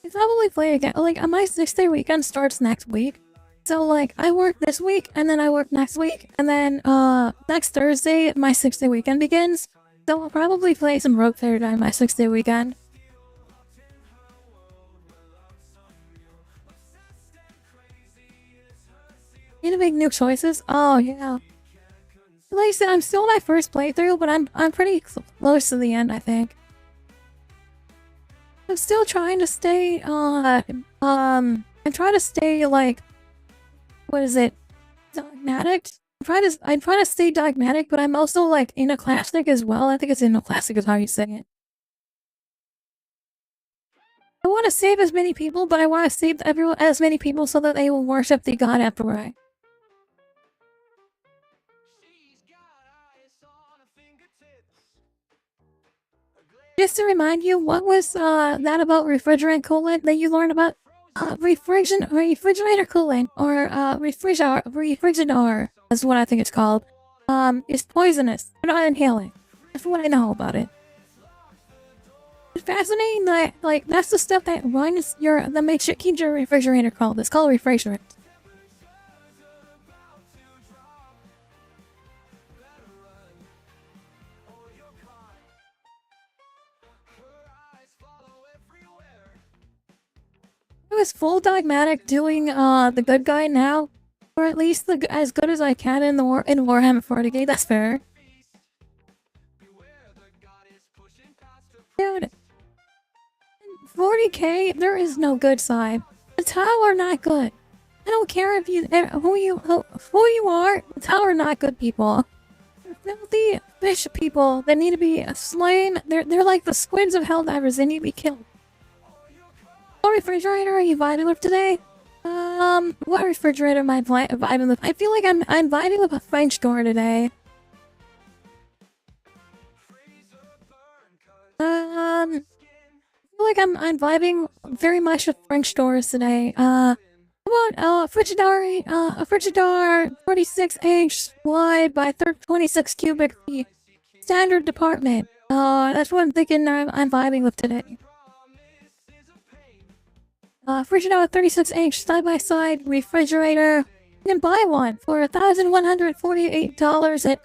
I'll probably play again. Like, my 6-day weekend starts next week. So, like, I work this week, and then I work next week, and then, next Thursday, my 6-day weekend begins. So I'll probably play some Rogue Trader on my 6-day weekend. Need to make new choices? Oh, yeah. Like I said, I'm still on my first playthrough, but I'm pretty close to the end, I think. I'm still trying to stay, I'm trying to stay, like, what is it? Dogmatic? I'm trying to stay dogmatic, but I'm also, like, iconoclastic as well. I think it's iconoclastic is how you say it. I want to save as many people, but I want to save as many people so that they will worship the god Emperor. Just to remind you, what was that about refrigerant coolant that you learned about? Refrigerator coolant, or refrigerador, that's what I think it's called. Is poisonous. You're not inhaling. That's what I know about it. It's fascinating that, like, that's the stuff that runs keeps your refrigerator cold. It's called refrigerant. I was full dogmatic doing the good guy now, or at least as good as I can in Warhammer 40k. That's fair. Dude, 40k, there is no good side. The Tau are not good. I don't care if who you are. The Tau are not good people. They're filthy fish people that need to be slain. They're like the squids of Helldivers. They need to be killed. What refrigerator are you vibing with today? What refrigerator am I vibing with? I feel like I'm vibing with a French door today. I feel like I'm vibing very much with French doors today. How about Frigidari, a Frigidar 46H wide by 26 cubic feet. Standard department. That's what I'm thinking I'm vibing with today. Frigidar 36H side-by-side refrigerator. You can buy one for $1,148 at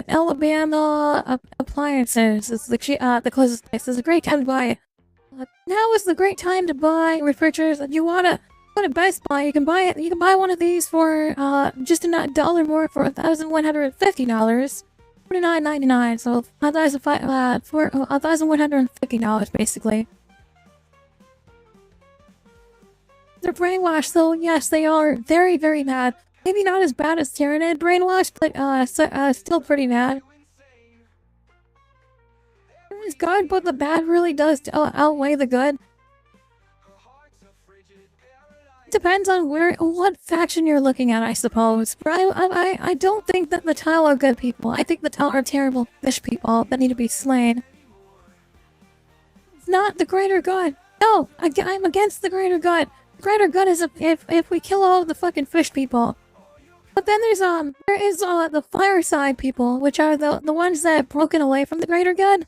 Alabama Appliances. It's the closest place. It's a great time to buy it. Now is the great time to buy refrigerators. If you wanna go to Best Buy, you can buy it. You can buy one of these for just a dollar more for $1,150. $49.99. So for $1,150 basically. They're brainwashed, though. Yes, they are very, very mad. Maybe not as bad as Tyranid brainwashed, but still pretty mad. It's good, but the bad really does outweigh the good. It depends on what faction you're looking at, I suppose. But I don't think that the Tau are good people. I think the Tau are terrible fish people that need to be slain. It's not the greater good. No, I'm against the greater good. The greater good is if we kill all the fucking fish people. But then there is the fireside people, which are the ones that have broken away from the greater good.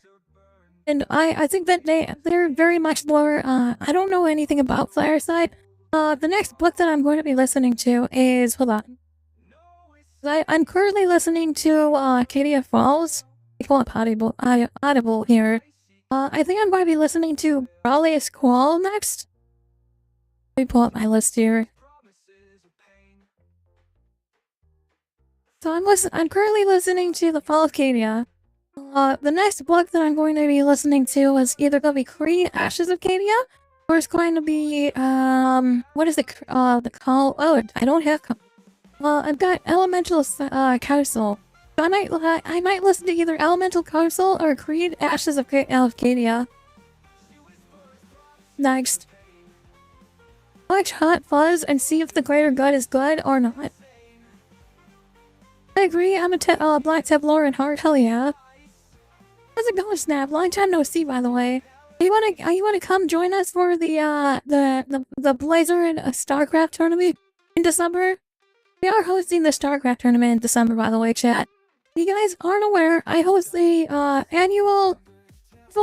And I think that they're very much more, I don't know anything about fireside. The next book that I'm going to be listening to is, hold on. I'm currently listening to Acadia Falls. We call it Audible here. I think I'm going to be listening to Raleigh's Squall next. Let me pull up my list here. So I'm currently listening to The Fall of Cadia. The next book that I'm going to be listening to is either going to be Creed, Ashes of Cadia, or it's going to be, what is it, the call? Oh, I don't have, I've got Elemental Council. So I might listen to either Elemental Council or Creed, Ashes of Cadia. Next. Watch Hot Fuzz and see if the greater good is good or not. I agree, I'm a Black Templar and Heart, hell yeah. How's it going, Snap? Long time no see, by the way. You wanna come join us for the Blazer and StarCraft tournament in December? We are hosting the StarCraft tournament in December, by the way, chat. If you guys aren't aware, I host the annual,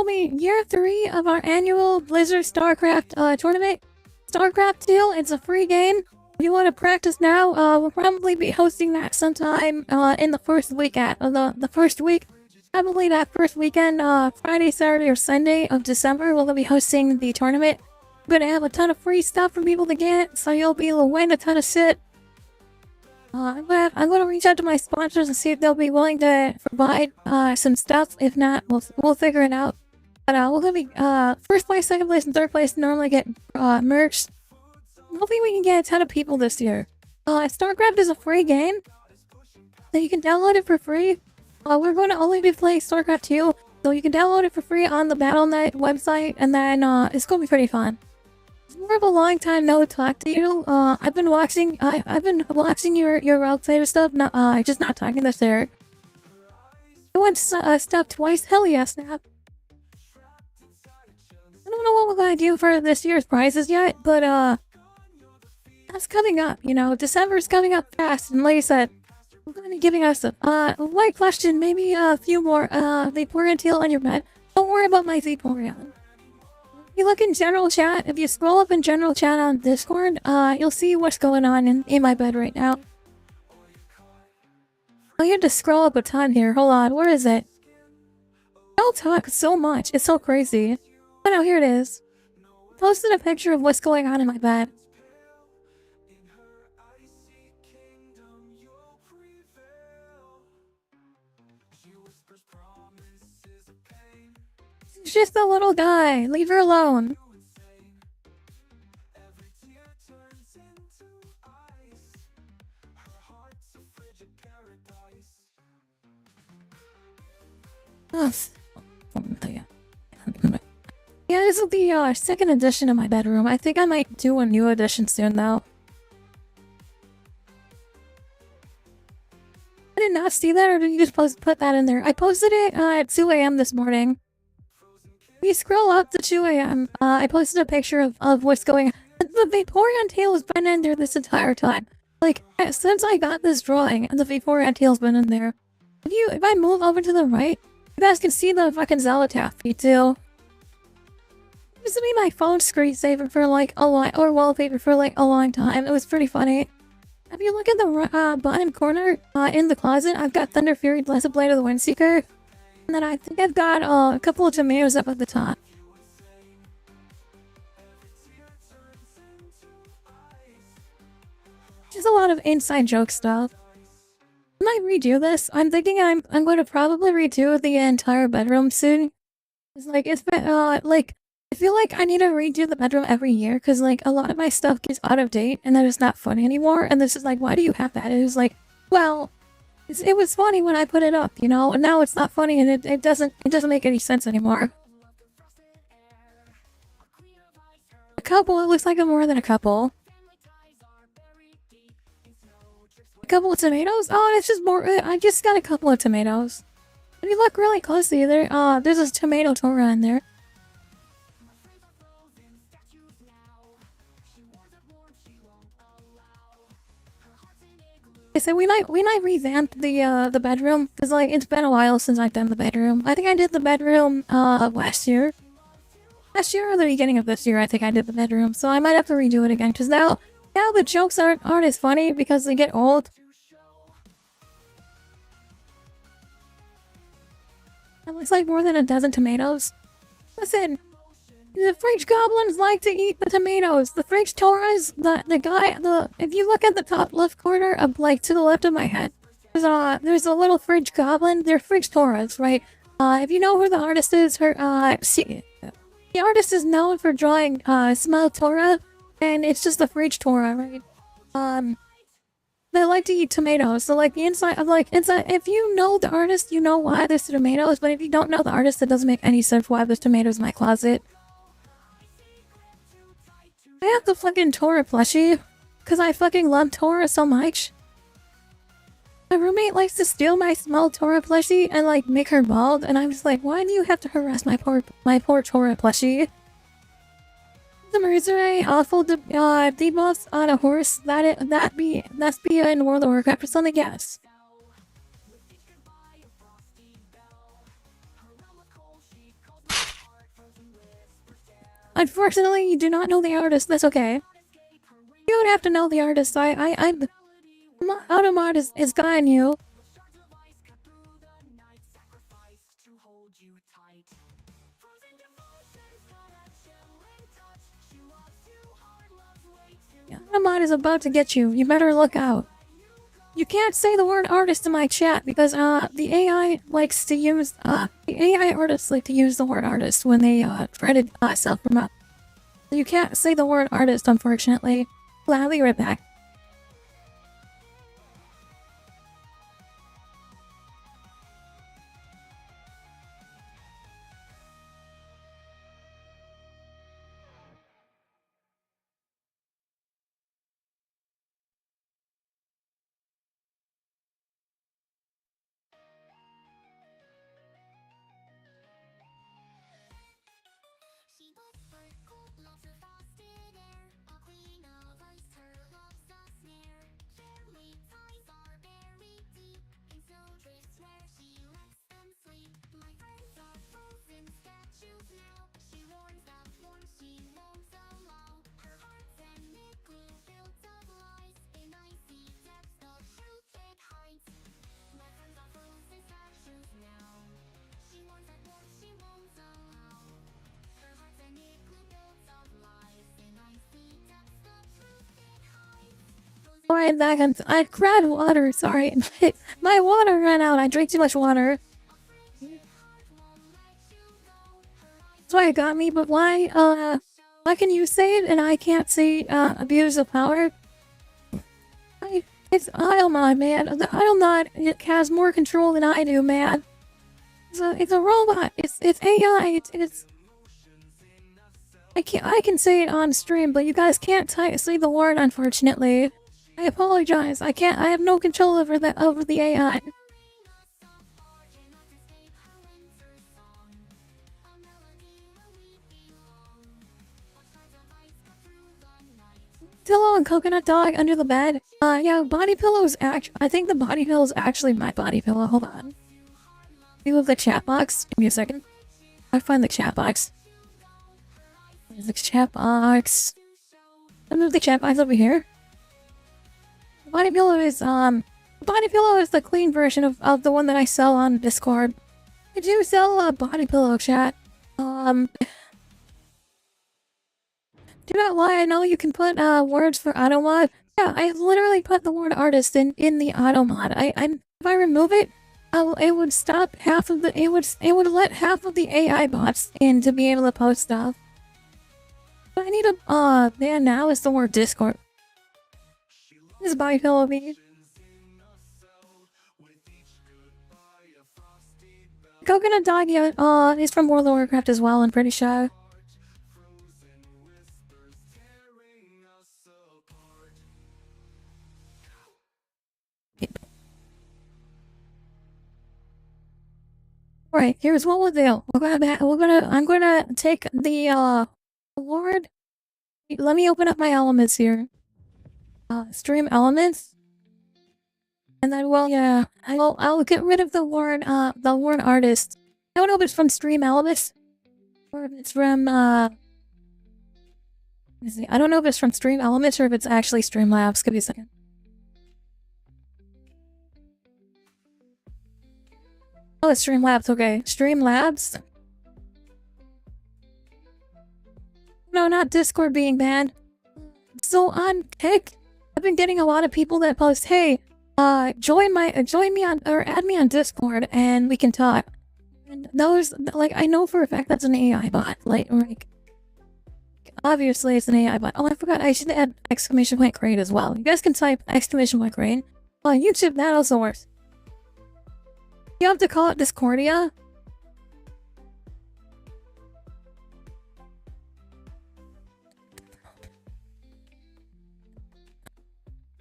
year 3 of our annual Blizzard StarCraft tournament. StarCraft 2, it's a free game. If you want to practice now, we'll probably be hosting that sometime in the first week the first week. Probably that first weekend, Friday, Saturday, or Sunday of December, we'll be hosting the tournament. We're gonna have a ton of free stuff for people to get, so you'll be able to win a ton of shit. I'm gonna reach out to my sponsors and see if they'll be willing to provide some stuff. If not, we'll figure it out. But we're gonna be first place, second place, and third place normally get merch. Hopefully we can get a ton of people this year. StarCraft is a free game, so you can download it for free. We're going to only be playing StarCraft 2, so you can download it for free on the Battle.net website, and then it's going to be pretty fun. It's more of a long time no talk to you. I've been watching your outsider stuff. Just not talking to Eric. I went stuff twice. Hell yeah, Snap. I don't know what we're gonna do for this year's prizes yet, but that's coming up. You know, December's coming up fast, and like I said, I'm gonna be giving us a light question, maybe a few more. Vaporeon tail on your bed. Don't worry about my Vaporeon. If you look in general chat, if you scroll up in general chat on Discord, you'll see what's going on in my bed right now. I had to scroll up a ton here. Hold on, where is it? I'll talk so much. It's so crazy. Oh no, here it is. I posted a picture of what's going on in my bed. She's just a little guy. Leave her alone. Oh, yeah, this is the second edition of my bedroom. I think I might do a new edition soon, though. I did not see that, or did you just put that in there? I posted it at 2 a.m. this morning. If you scroll up to 2 a.m., I posted a picture of what's going on. The Vaporeon tail has been in there this entire time. Like, since I got this drawing, the Vaporeon tail's been in there. If I move over to the right, you guys can see the fucking Xelotaph feet too. It used to be my phone screensaver for like a long, or wallpaper for like a long time. It was pretty funny. If you look at the bottom corner, in the closet, I've got Thunder Fury, Blessed Blade of the Windseeker. And then I think I've got a couple of tomatoes up at the top. Just a lot of inside joke stuff. I might redo this. I'm thinking I'm going to probably redo the entire bedroom soon. It's like, it's been, like, I feel like I need to redo the bedroom every year because, like, a lot of my stuff gets out of date and then it's not funny anymore. And this is like, why do you have that? It was like, well, it was funny when I put it up, you know? And now it's not funny and it doesn't make any sense anymore. A couple, it looks like more than a couple. A couple of tomatoes? Oh, it's just more. I just got a couple of tomatoes. If you look really closely, there's a tomato Tora in there. I said we might revamp the bedroom because like it's been a while since I've done the bedroom. I think I did the bedroom last year. Last year or the beginning of this year, I think I did the bedroom. So I might have to redo it again because now the jokes aren't as funny because they get old. It looks like more than a dozen tomatoes. Listen, the fridge goblins like to eat the tomatoes. The fridge Toras, if you look at the top left corner of like to the left of my head, there's a little fridge goblin. They're fridge Toras, right? If you know who the artist is, the artist is known for drawing Smile Tora, and it's just the fridge Tora, right? They like to eat tomatoes, so like the inside of like inside. If you know the artist, you know why there's tomatoes. But if you don't know the artist, it doesn't make any sense why there's tomatoes in my closet. I have the fucking Tora plushie because I fucking love Tora so much. My roommate likes to steal my small Tora plushie and like make her bald, and I was like, why do you have to harass my poor Tora plushie? The Mercenary awful debuffs on a horse that's be in World of Warcraft or something, yes. Unfortunately, you do not know the artist. That's okay. You don't have to know the artist. I'm Automod is guiding you. Automod is about to get you. You better look out. You can't say the word artist in my chat because the AI likes to use the AI artists like to use the word artist when they try to self-promote. So you can't say the word artist, unfortunately. Gladly right back. Alright, back. I grabbed water. Sorry, my water ran out. I drank too much water. That's why it got me. But why can you say it and I can't say abuse of power? It's Iomod, man. The Iomod, it has more control than I do, man. It's a robot. It's AI. I can say it on stream, but you guys can't say the word, unfortunately. I apologize. I have no control over the AI. pillow and coconut dog under the bed. Yeah, body pillow is I think the body pillow is actually my body pillow. Hold on. You move the chat box. Give me a second. I find the chat box. There's the chat box. I move the chat box over here. The body pillow is the clean version of the one that I sell on Discord. I do sell a body pillow, chat. Do not lie, I know you can put words for auto mod. Yeah, I literally put the word artist in the auto mod. If I remove it, it would stop half of the it would let half of the AI bots in to be able to post stuff. But I need a yeah, now is the word Discord. This is body pillow me. Coconut dog, yeah, he's from World of Warcraft as well, I'm pretty sure. Alright, here's what we'll do. I'm gonna take the award. Let me open up my elements here. Stream elements. And then I'll get rid of the word artist. I don't know if it's from stream elements or if it's from let me see. I don't know if it's from stream elements or if it's actually Streamlabs. Give me a second. Oh, it's Streamlabs, okay. Streamlabs? No, not Discord being banned. So on Kick, I've been getting a lot of people that post, hey, join me on, or add me on Discord and we can talk. And those, like, I know for a fact that's an AI bot. Like, obviously it's an AI bot. Oh, I forgot, I should add exclamation point crane as well. You guys can type exclamation point crane. On YouTube, that also works. You have to call it Discordia?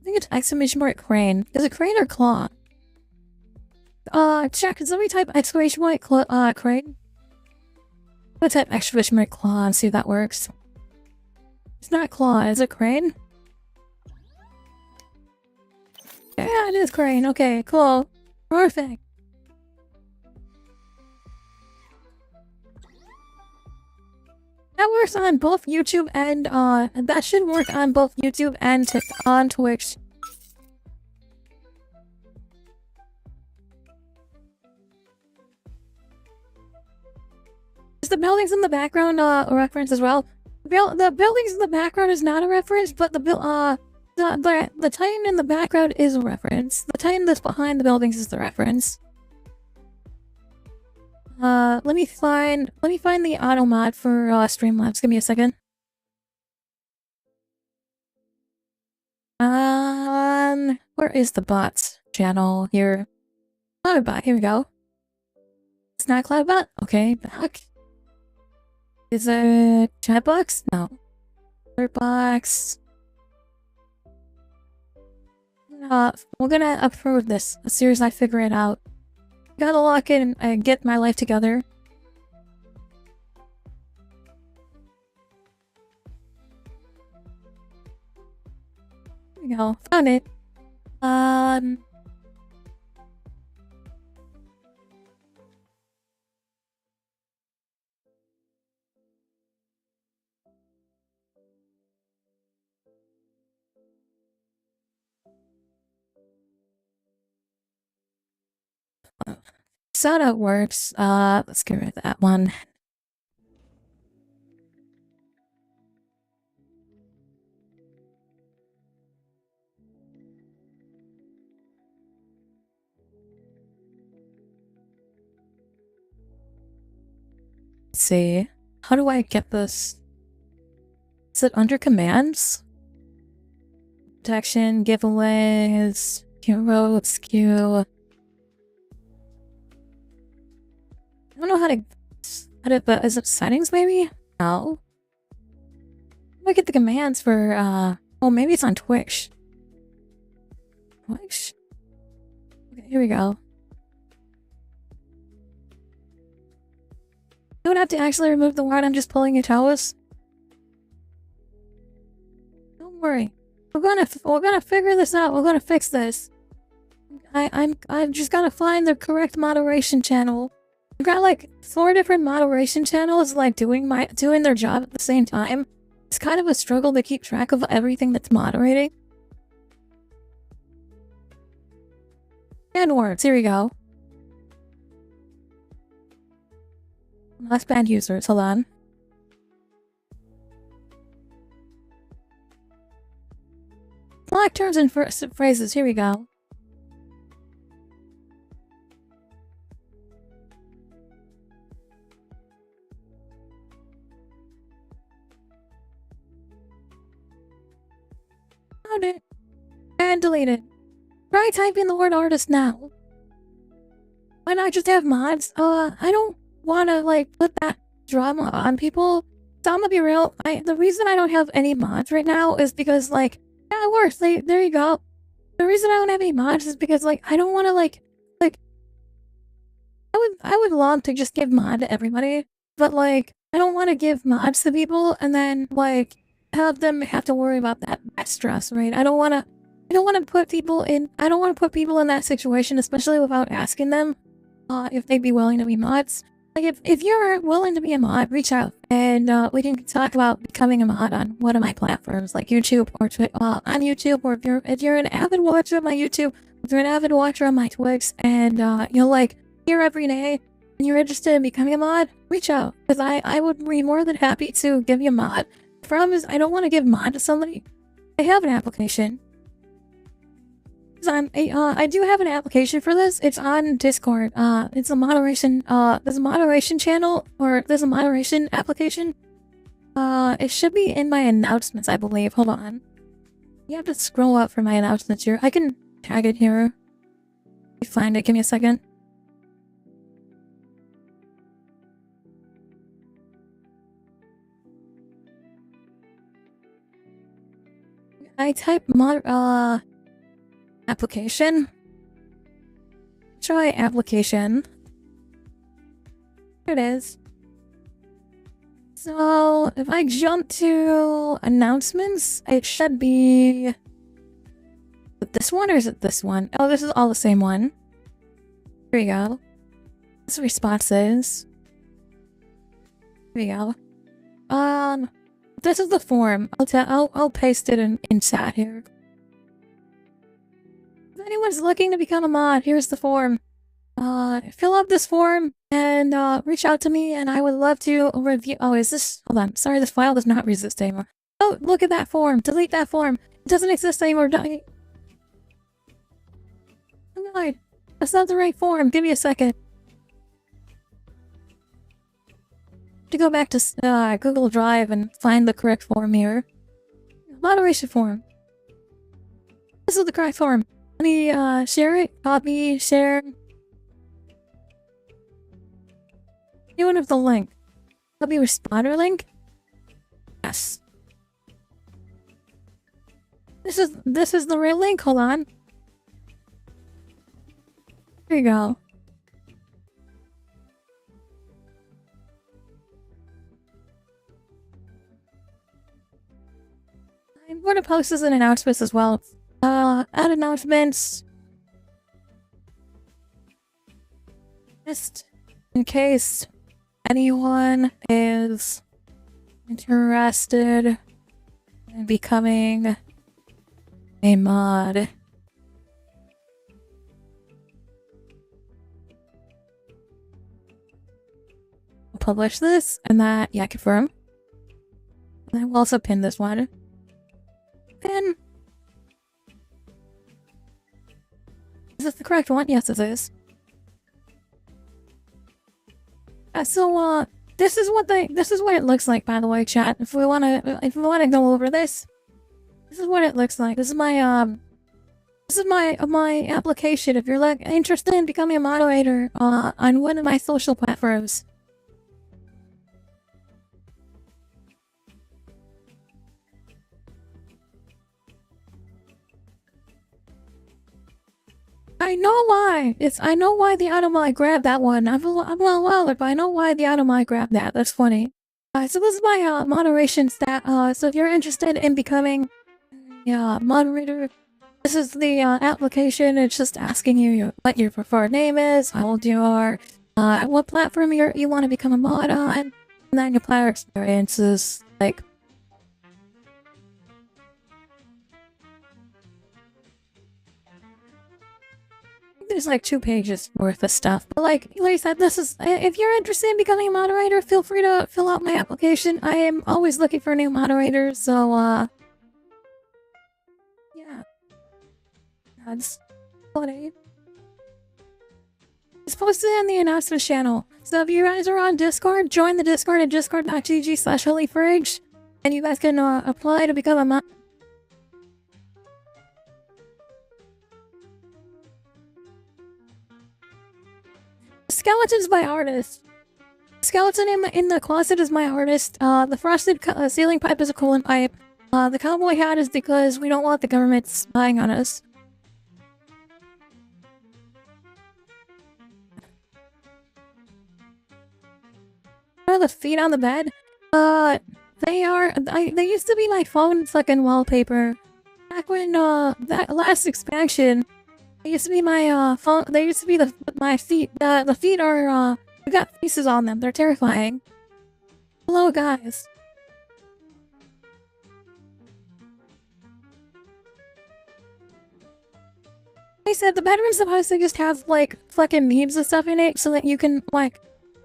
I think it's exclamation mark crane. Is it crane or claw? Check. Can somebody type exclamation mark crane? I'm gonna type exclamation mark claw and see if that works. It's not claw, is it crane? Yeah, it is crane. Okay, cool. Perfect. That works on both YouTube and that should work on both YouTube and on Twitch. Is the buildings in the background a reference as well? The buildings in the background is not a reference, but the Titan in the background is a reference. The Titan that's behind the buildings is the reference. Let me find the auto mod for Streamlabs. Give me a second. Where is the bots channel here? Cloud bot, here we go. It's not cloud bot? Okay, back. Is it chat box? No. Alert box. We're gonna approve this as soon as I figure it out. Gotta lock in and get my life together. There we go. Found it. So how that works, let's get rid of that one. Let's see, how do I get this? Is it under commands? Protection, giveaways, hero, skew. I don't know how to, but is it settings maybe? No. How do I get the commands for, oh, maybe it's on Twitch. Twitch? Okay, here we go. I don't have to actually remove the word, I'm just pulling your toes. Don't worry. gonna figure this out. We're gonna fix this. I'm just gonna find the correct moderation channel. I've got like 4 different moderation channels like doing their job at the same time. It's kind of a struggle to keep track of everything that's moderating. And words, here we go. Last band users, hold on. Black terms and phrases, here we go. Found it. And deleted. Try typing the word artist now. Why not just have mods? I don't want to like put that drama on people. So I'm gonna be real. The reason I don't have any mods right now is because like, yeah, it works. There you go. The reason I don't have any mods is because like I don't want to like I would love to just give mod to everybody, but like I don't want to give mods to people and then like have them have to worry about that stress, right? I don't want to put people in that situation, especially without asking them if they'd be willing to be mods. Like if you're willing to be a mod, reach out and we can talk about becoming a mod on one of my platforms like YouTube or on YouTube, or if you're an avid watcher of my YouTube, if you're an avid watcher on my Twitch and you're like here every day and you're interested in becoming a mod, reach out because I would be more than happy to give you a mod. The problem is I don't want to give mod to somebody. I have an application. I do have an application for this. It's on Discord. It's a moderation, there's a moderation channel, or there's a moderation application. It should be in my announcements, I believe. Hold on. You have to scroll up for my announcements here. I can tag it here. You find it. Give me a second. I type application. Try application. Here it is. So if I jump to announcements, it should be this one, or is it this one? Oh, this is all the same one. Here we go. This responses. Here we go. This is the form. I'll paste it in chat here. If anyone's looking to become a mod, here's the form. Fill out this form and reach out to me, and I would love to review. Oh, is this? Hold on. Sorry, this file does not exist anymore. Oh, look at that form. Delete that form. It doesn't exist anymore. Oh God, that's not the right form. Give me a second. To go back to Google Drive and find the correct form here. Moderation form. This is the correct form. Let me share it. Copy, share. Anyone with the link? Copy responder link. Yes. This is the right link. Hold on. There you go. I'm going to post this in announcements as well. Add announcements. Just in case anyone is interested in becoming a mod. I'll publish this and that, yeah, confirm. And I will also pin this one. Pin. Is this the correct one? Yes, it is. So this is what it looks like, by the way, chat. If we wanna go over this, this is what it looks like. This is my my application. If you're like interested in becoming a moderator on one of my social platforms. I know why. I know why the Automai grabbed that one. I'm well, but I know why the Automai grabbed that. That's funny. So this is my moderation stat. So if you're interested in becoming moderator. This is the application. It's just asking you what your preferred name is, how old you are, what platform you want to become a mod on, and then your player experiences. Like, there's like 2 pages worth of stuff, but like I said, this is, if you're interested in becoming a moderator, feel free to fill out my application. I am always looking for new moderators, so yeah, that's what it's posted in the announcements channel. So if you guys are on Discord, join the Discord at discord.gg/AshTheFridge, and you guys can apply to become a mod. Skeleton's my artist. Skeleton in the closet is my artist. The frosted ceiling pipe is a coolant pipe. The cowboy hat is because we don't want the government spying on us. What are the feet on the bed? They used to be my phone fucking wallpaper. Back when, that last expansion, they used to be my, phone, they used to be my feet. The feet are, we got faces on them. They're terrifying. Hello, guys. I said the bedroom's supposed to just have, like, fucking memes and stuff in it so that you can, like,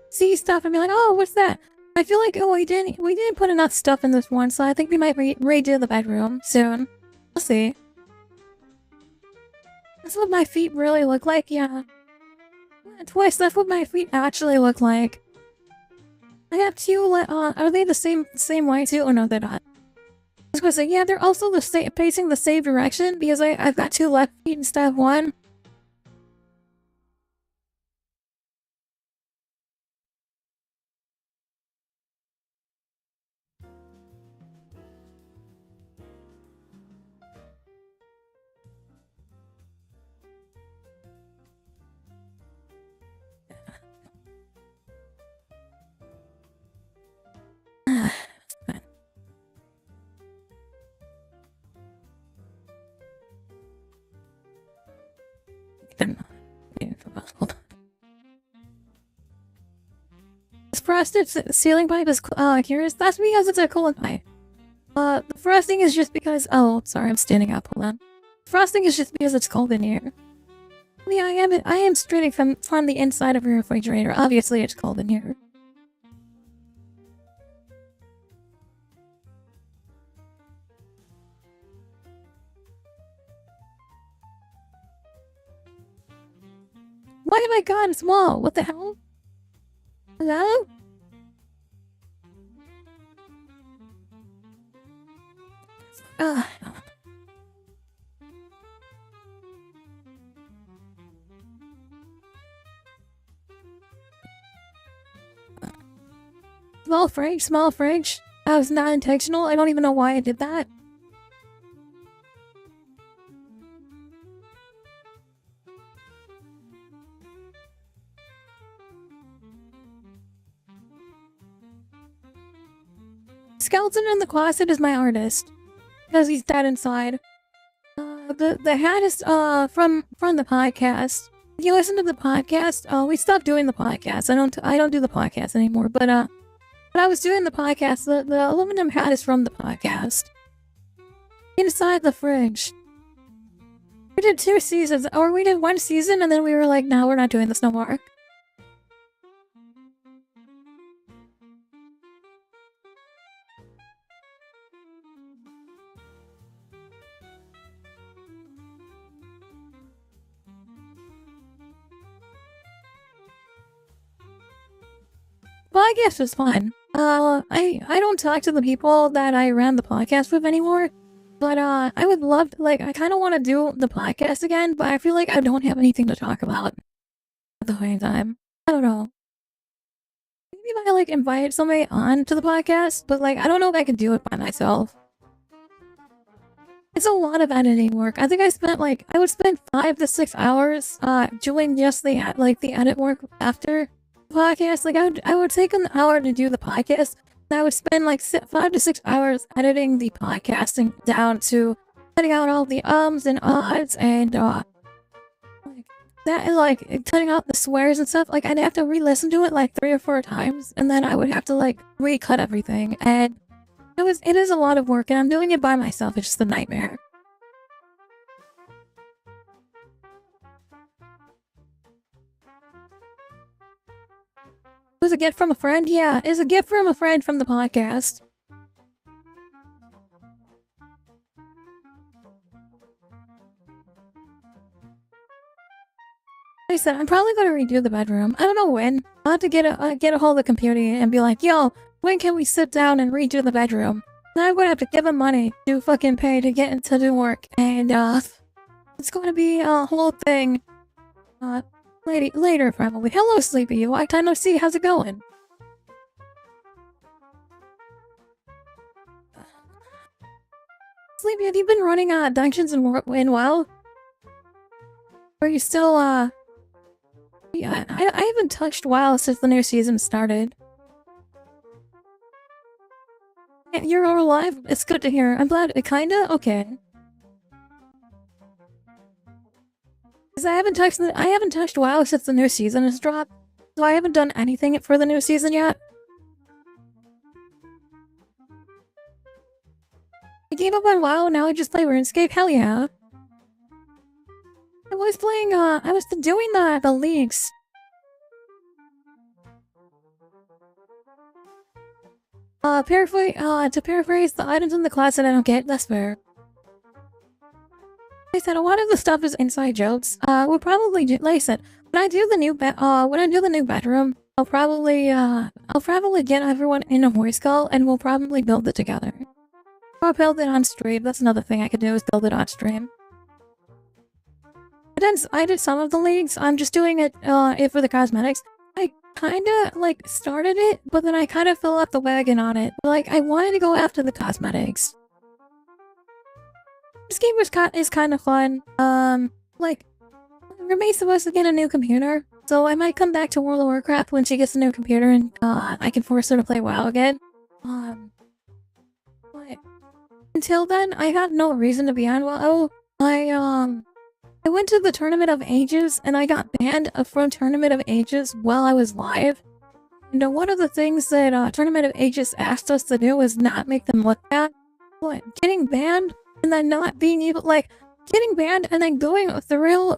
see stuff and be like, oh, what's that? I feel like, oh, we didn't put enough stuff in this one, so I think we might redo the bedroom soon. We'll see. That's what my feet really look like, yeah. Twice, that's what my feet actually look like. I have 2, are they the same way too? Oh no, they're not. I was gonna say, yeah, they're also facing the same direction because I've got 2 left feet instead of 1. This frosted ceiling pipe is curious. That's because it's a coolant pipe. The frosting is just because. Oh, sorry, I'm standing up. Hold on. Frosting is just because it's cold in here. Yeah, I am straight from the inside of a refrigerator. Obviously, it's cold in here. Why have I gone small? What the hell? Hello? Small fridge. That was not intentional. I don't even know why I did that. Skeleton in the closet is my artist because he's dead inside. The hat is from the podcast. If you listen to the podcast, we stopped doing the podcast. I don't do the podcast anymore. But when I was doing the podcast, the aluminum hat is from the podcast. Inside the fridge. We did 2 seasons, or we did 1 season, and then we were like, no, we're not doing this no more. Podcast was fun. I don't talk to the people that I ran the podcast with anymore, but I would love to, like, I kind of want to do the podcast again, but I feel like I don't have anything to talk about at the same time. I don't know. Maybe if I, like, invited somebody on to the podcast, but, like, I don't know if I could do it by myself. It's a lot of editing work. I think I would spend 5 to 6 hours, doing just the edit work after podcast. Like, I would take an hour to do the podcast, and I would spend like 5 to 6 hours editing the podcasting down to cutting out all the ums and ahs and like that, and like cutting out the swears and stuff. Like I'd have to re-listen to it like 3 or 4 times, and then I would have to like recut everything, and it is a lot of work, and I'm doing it by myself. It's just a nightmare. It was a gift from a friend? Yeah, it's a gift from a friend from the podcast. Like I said, I'm probably gonna redo the bedroom. I don't know when. I'll have to get a hold of the computer and be like, yo, when can we sit down and redo the bedroom? Then I'm gonna have to give him money to fucking pay to get to do work, and it's gonna be a whole thing. Later probably. Hello, Sleepy. Long time no see. How's it going? Sleepy, have you been running dungeons in WoW? Or are you still yeah, I haven't touched WoW since the new season started. You're all alive? It's good to hear. I'm glad. Kinda? Okay. Because I haven't touched WoW since the new season has dropped. So I haven't done anything for the new season yet. I gave up on WoW, now I just play RuneScape. Hell yeah. I was playing, I was doing the leagues. To paraphrase, the items in the class that I don't get, that's fair. Like I said, a lot of the stuff is inside jokes. We'll probably do, like I said, when I do the new bedroom, I'll probably get everyone in a voice call, and we'll probably build it together. Or build it on stream. That's another thing I could do, is build it on stream. I did some of the leagues. I'm just doing it for the cosmetics. I kinda like started it, but then I kinda fell off the wagon on it. Like I wanted to go after the cosmetics. This game is kind of fun. Like roommate's supposed to get a new computer, so I might come back to World of Warcraft when she gets a new computer, and I can force her to play WoW again. But until then, I had no reason to be on WoW. I went to the Tournament of Ages, and I got banned from Tournament of Ages while I was live. And one of the things that Tournament of Ages asked us to do was not make them look bad. But getting banned, and then not being able, like, getting banned and then going through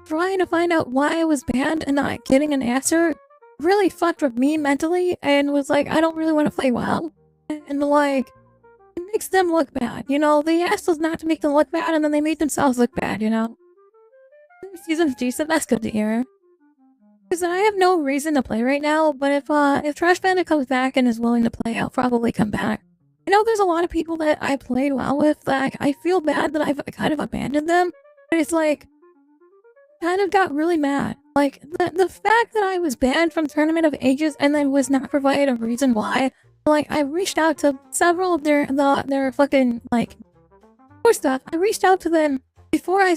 trying to find out why I was banned and not getting an answer really fucked with me mentally, and was like, I don't really want to play WoW. And like, it makes them look bad, you know? They asked us not to make them look bad, and then they made themselves look bad, you know? Season's decent, that's good to hear. Because I have no reason to play right now, but if Trash Bandit comes back and is willing to play, I'll probably come back. I know there's a lot of people that I played WoW with that I feel bad that I've kind of abandoned them, but it's like, kind of got really mad. Like, the fact that I was banned from Tournament of Ages and then was not provided a reason why, like, I reached out to several of their fucking, like, first off, I reached out to them before I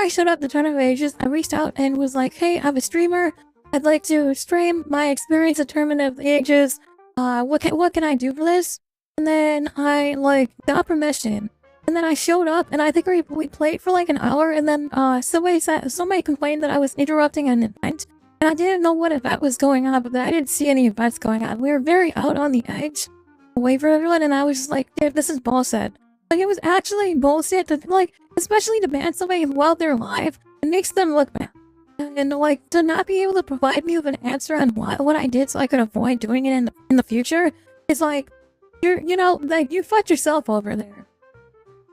showed up to Tournament of Ages. I reached out and was like, hey, I'm a streamer. I'd like to stream my experience at Tournament of Ages. What can I do for this? And then I, like, got permission. And then I showed up, and I think we played for like an hour, and then somebody complained that I was interrupting an event. And I didn't know what event was going on, but I didn't see any events going on. We were very out on the edge, away from everyone, and I was just like, dude, this is bullshit. Like, it was actually bullshit to, like, especially to ban somebody while they're live. It makes them look bad. And, like, to not be able to provide me with an answer on what I did so I could avoid doing it in the future is like, you know, like, you fucked yourself over there.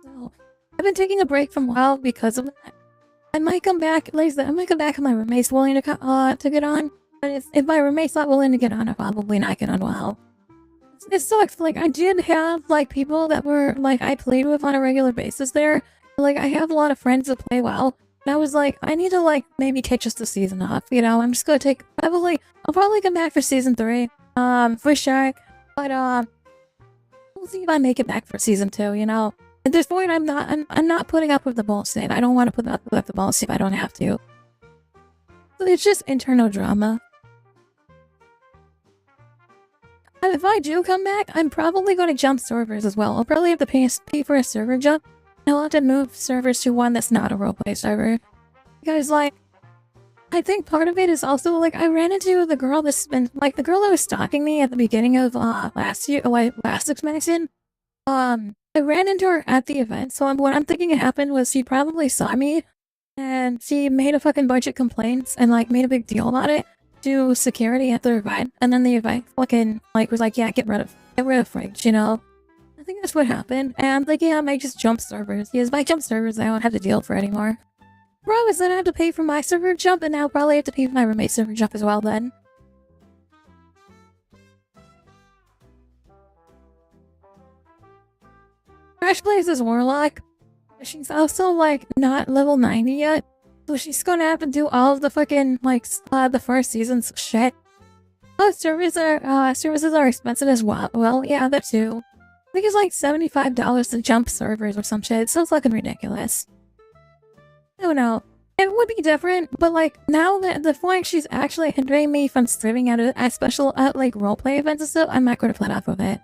So, I've been taking a break from WoW because of that. I might come back, like I said, I might come back if my roommate's willing to get on. But if my roommate's not willing to get on, I'll probably not get on WoW. It sucks. Like, I did have, like, people that were, like, I played with on a regular basis there. Like, I have a lot of friends that play WoW. And I was like, I need to, like, maybe take just the season off, you know? I'm just gonna take, I'll probably come back for season 3. For sure. But, we'll see if I make it back for season 2, you know? At this point, I'm not putting up with the bullshit. I don't want to put up with the bullshit if I don't have to. So it's just internal drama. If I do come back, I'm probably going to jump servers as well. I'll probably have to pay for a server jump. I'll have to move servers to one that's not a roleplay server. Because, like, I think part of it is also, like, I ran into the girl that's been, like, the girl that was stalking me at the beginning of, last expansion. I ran into her at the event, so what I'm thinking happened was she probably saw me, and she made a fucking bunch of complaints, and, like, made a big deal about it to security at the event, and then the event fucking, like, was like, yeah, get rid of Fridge, you know? I think that's what happened, and I'm like, yeah, I might just jump servers. Because if I jump servers, I don't have to deal for it anymore. Bro, is that I have to pay for my server jump, and now I'll probably have to pay for my roommate's server jump as well then. Crash plays as Warlock. She's also, like, not level 90 yet. So she's gonna have to do all of the fucking, like, the first season's shit. Oh, services are expensive as well. Well, yeah, that too. I think it's like $75 to jump servers or some shit. It's so fucking ridiculous. I don't know. It would be different, but, like, now that the point she's actually hindering me from streaming at like, roleplay events and stuff, I'm not gonna let off of it.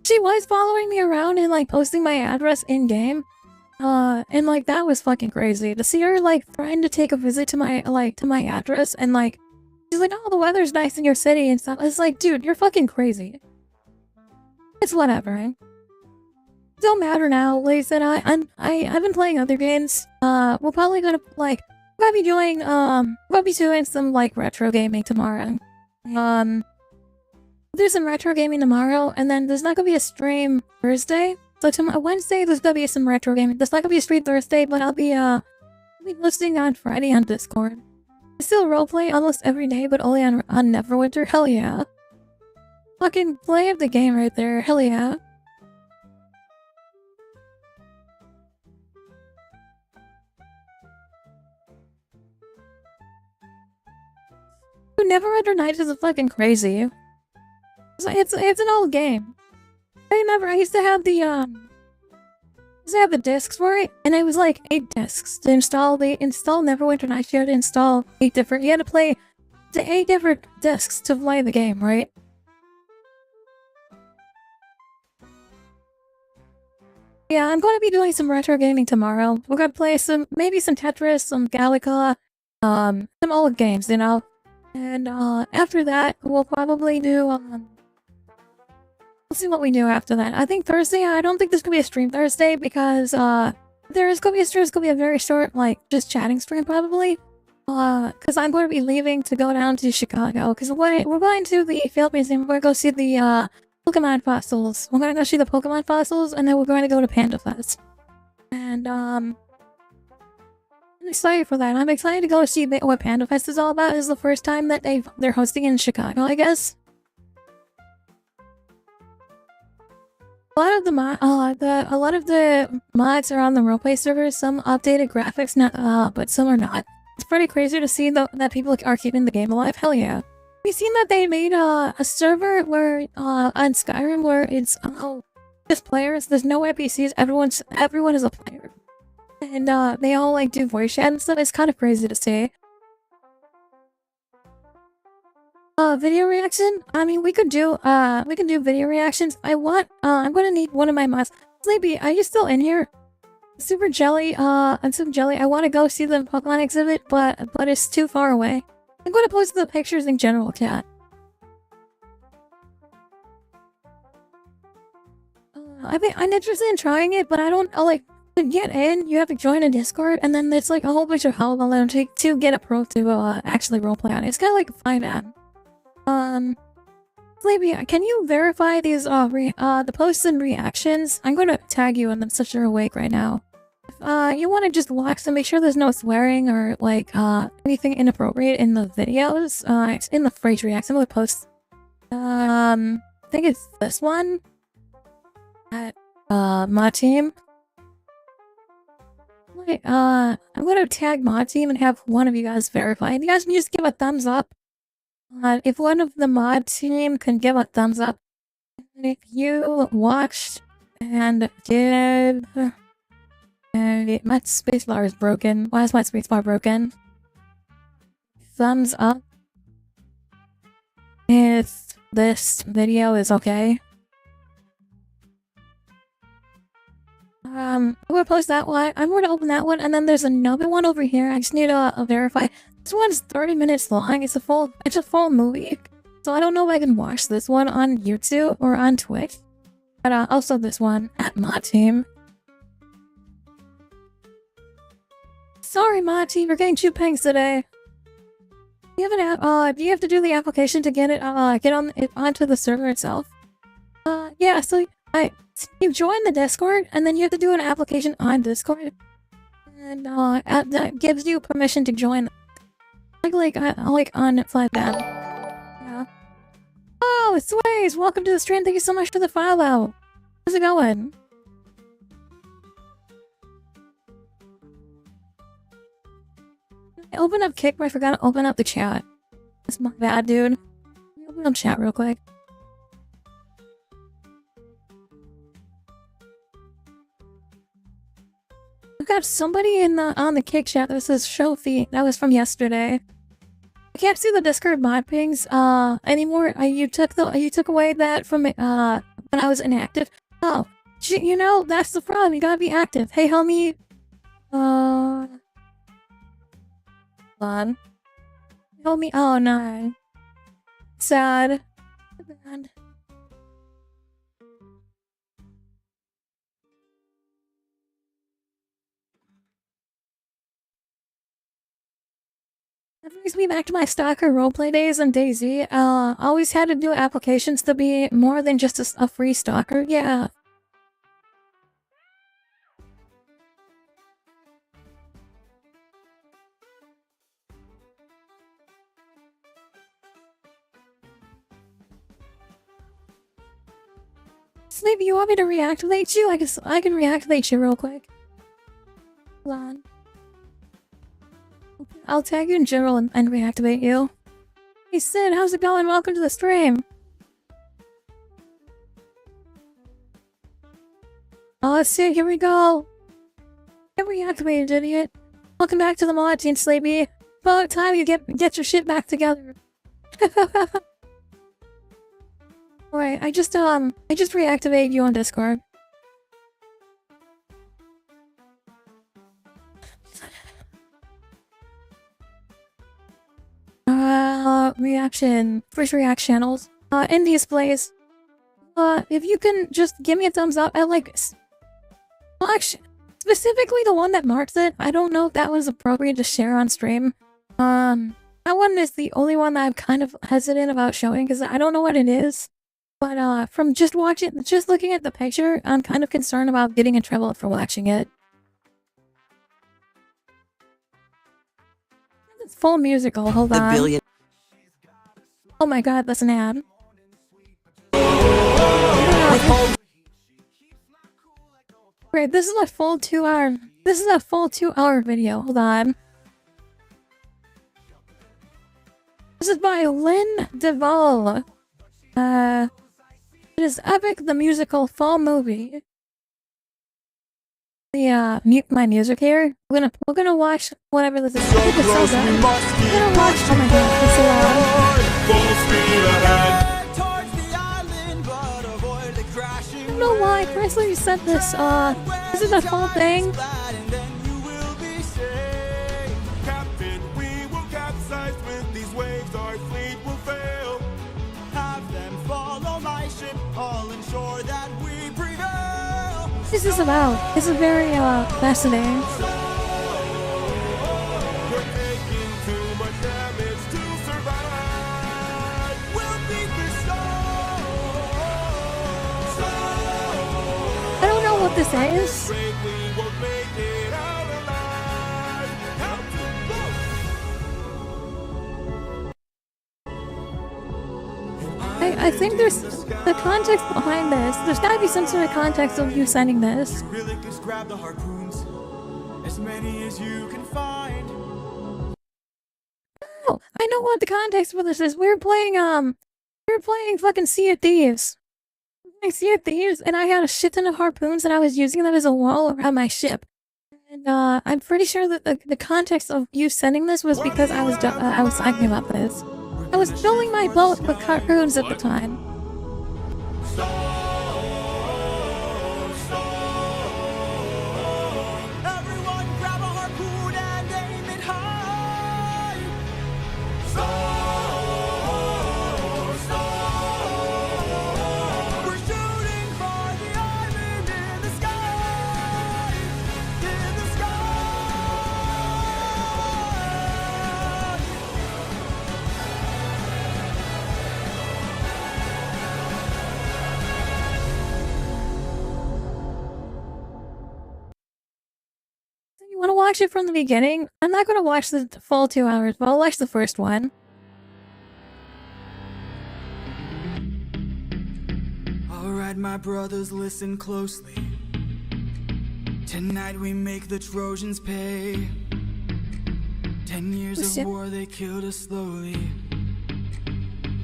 She was following me around and, like, posting my address in-game. And, like, that was fucking crazy. To see her, like, trying to take a visit to my address and, like, she's like, oh, the weather's nice in your city and stuff. It's like, dude, you're fucking crazy. It's whatever. It don't matter now. Like I said, I've been playing other games. We're probably gonna, like, we'll be doing some, like, retro gaming tomorrow. Do some retro gaming tomorrow, and then there's not gonna be a stream Thursday. So Wednesday, there's gonna be some retro gaming. There's not gonna be a stream Thursday, but I'll be listening on Friday on Discord. I still roleplay almost every day, but only on Neverwinter. Hell yeah. Fucking play of the game right there. Hell yeah. Neverwinter Nights is fucking crazy. It's an old game. I remember I used to have the discs for it, and it was like 8 discs to install. Neverwinter Nights. You had to install 8 different. You had to play the 8 different discs to play the game, right? Yeah, I'm going to be doing some retro gaming tomorrow. We're gonna play maybe some Tetris, some Galaga, some old games, you know. And after that, we'll probably do We'll see what we do after that. I think Thursday, I don't think there's gonna be a stream Thursday because there's gonna be a very short, like, just chatting stream probably. Because I'm going to be leaving to go down to Chicago. Because we're going to the Field Museum. We're going to go see the Pokemon fossils. We're going to go see the Pokemon fossils, and then we're going to go to Panda Fest. And I'm excited for that. I'm excited to go see what Panda Fest is all about. This is the first time that they're hosting in Chicago, I guess. A lot of the mods are on the roleplay server. Some updated graphics, but some are not. It's pretty crazy to see that people are keeping the game alive. Hell yeah! We've seen that they made a server where on Skyrim where it's just players. There's no NPCs. Everyone is a player, and they all, like, do voice chat and stuff. It's kind of crazy to see. Video reaction? I mean, we could do video reactions. I'm gonna need one of my mods. Sleepy, are you still in here? Super Jelly, I'm Super Jelly. I want to go see the Pokemon exhibit, but it's too far away. I'm gonna post the pictures in general chat. I'm interested in trying it, but I don't, like, to get in, you have to join a Discord, and then it's, like, a whole bunch of help to get approved to, actually roleplay on it. It's kind of like a 5M. Sleepy, can you verify these, the posts and reactions? I'm gonna tag you in them since you're awake right now. If, you want to just watch them, make sure there's no swearing or, like, anything inappropriate in the videos. It's in the Fridge Reacts. I'm gonna post, I think it's this one. At, my team. Wait, I'm gonna tag my team and have one of you guys verify. And you guys can just give a thumbs up. If one of the mod team can give a thumbs up, and if you watched and did, my spacebar is broken. Why is my spacebar broken? Thumbs up. If this video is okay. I'm gonna post that one. I'm gonna open that one, and then there's another one over here. I just need to verify. This one's 30 minutes long. It's a full movie. So I don't know if I can watch this one on YouTube or on Twitch. But also this one at Mod Team. Sorry, Mod Team, we're getting 2 pings today. Do you have an app? Do you have to do the application to get it onto the server itself? Yeah. So you join the Discord, and then you have to do an application on Discord, and that gives you permission to join, like on Flatbed. Yeah. Oh, Sways, welcome to the stream. Thank you so much for the follow. How's it going? I opened up Kick, but I forgot to open up the chat. That's my bad, dude. Let me open up chat real quick. I've got somebody on the Kick chat that says show feed. That was from yesterday. I can't see the Discord mod pings anymore. You took away that from when I was inactive. Oh, you know, that's the problem. You gotta be active. Hey, homie. Hold on. Homie. Oh no. Sad. Bad. That brings me back to my stalker roleplay days on DayZ. Always had to do applications to be more than just a free stalker. Yeah. Maybe you want me to reactivate you? I can reactivate you real quick. Hold on. I'll tag you in general and reactivate you. Hey Sid, how's it going? Welcome to the stream. Oh, Sid, here we go. Get reactivated, idiot. Welcome back to the mod team, Sleepy. About time you get your shit back together. Alright, I just reactivated you on Discord. First react channels. In these plays. If you can just give me a thumbs up, I like this. Well, actually, specifically the one that marks it, I don't know if that was appropriate to share on stream. That one is the only one that I'm kind of hesitant about showing, because I don't know what it is. But, from just looking at the picture, I'm kind of concerned about getting in trouble for watching it. It's full musical, hold on. Oh my god, that's an ad. Great, this is a full 2-hour. This is a full 2-hour video. Hold on. This is by Lynn Duvall. It is Epic the Musical Fall Movie. Mute my music here. We're gonna watch whatever this is. I think it's so good. We're gonna watch. Oh my god, it's so loud. I don't know why Chrysler sent this. This is a full thing. What is this about? This is very fascinating. I don't know what this is. I think there's the context behind this. There's gotta be some sort of context of you sending this. Grab the harpoons, as many as you can find. Oh, I know what the context for this is. We were playing fucking Sea of Thieves. Sea of Thieves, and I had a shit ton of harpoons, and I was using them as a wall around my ship. And I'm pretty sure that the context of you sending this was because I was talking about this. I was filling my boat with cartoons at the time. Everyone grab a harpoon and aim it high. We're shooting for the island in the sky. In the sky. You want to watch it from the beginning? I'm not going to watch the full 2 hours, but I'll watch the first one. Alright, my brothers, listen closely. Tonight we make the Trojans pay. 10 years Listen. of war, they killed us slowly.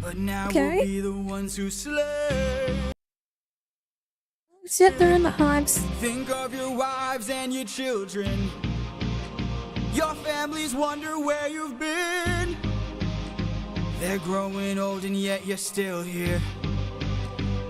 But now Okay. we'll be the ones who slay. Sit there in the hives. Think of your wives and your children. Your families wonder where you've been. They're growing old and yet you're still here.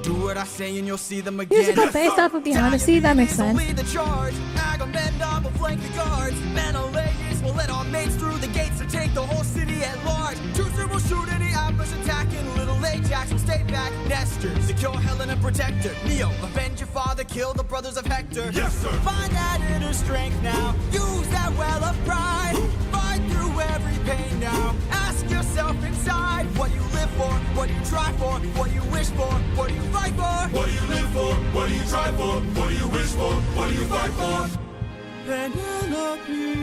Do what I say and you'll see them again. Musical based off of the Odyssey, that makes sense. Lead the charge. Agamemnon will flank the guards. Menelaus will let our mates through the gates to take the whole city at large. Teucer will shoot any outburst attacking. Little Ajax will stay back. Nestor, secure Helen and protect her. Neo, avenge your father, kill the brothers of Hector. Yes, sir. Find that inner strength now. Use that well of pride. Fight through every pain now. Ask yourself inside what you live for, what you try for, what you wish for, what do you fight for? What do you live for? What do you try for? What do you wish for? What do you fight for? Penelope,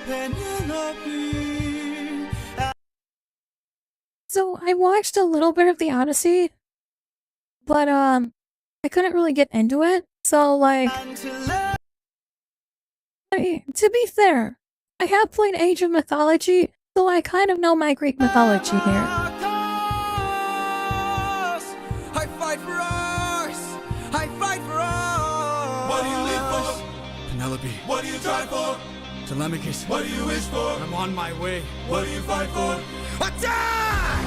Penelope. So I watched a little bit of the Odyssey, but I couldn't really get into it. So like, to be fair, I have played Age of Mythology, so I kind of know my Greek mythology here. I fight for us. I fight for us. What do you live for? Penelope. What do you try for? Telemachus. What do you wish for? I'm on my way. What do you fight for? Attack!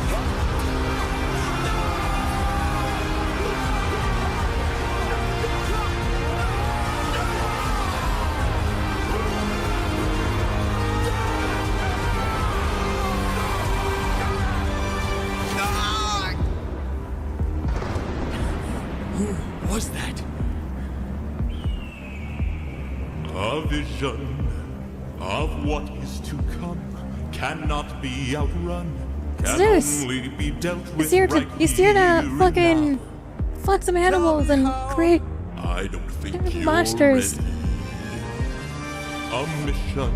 Who was that? A vision of what is to come cannot be outrun. Can Zeus. only be dealt with He's here to, right he's here here to and fucking now. fuck some animals and create I don't think you're monsters. ready. A mission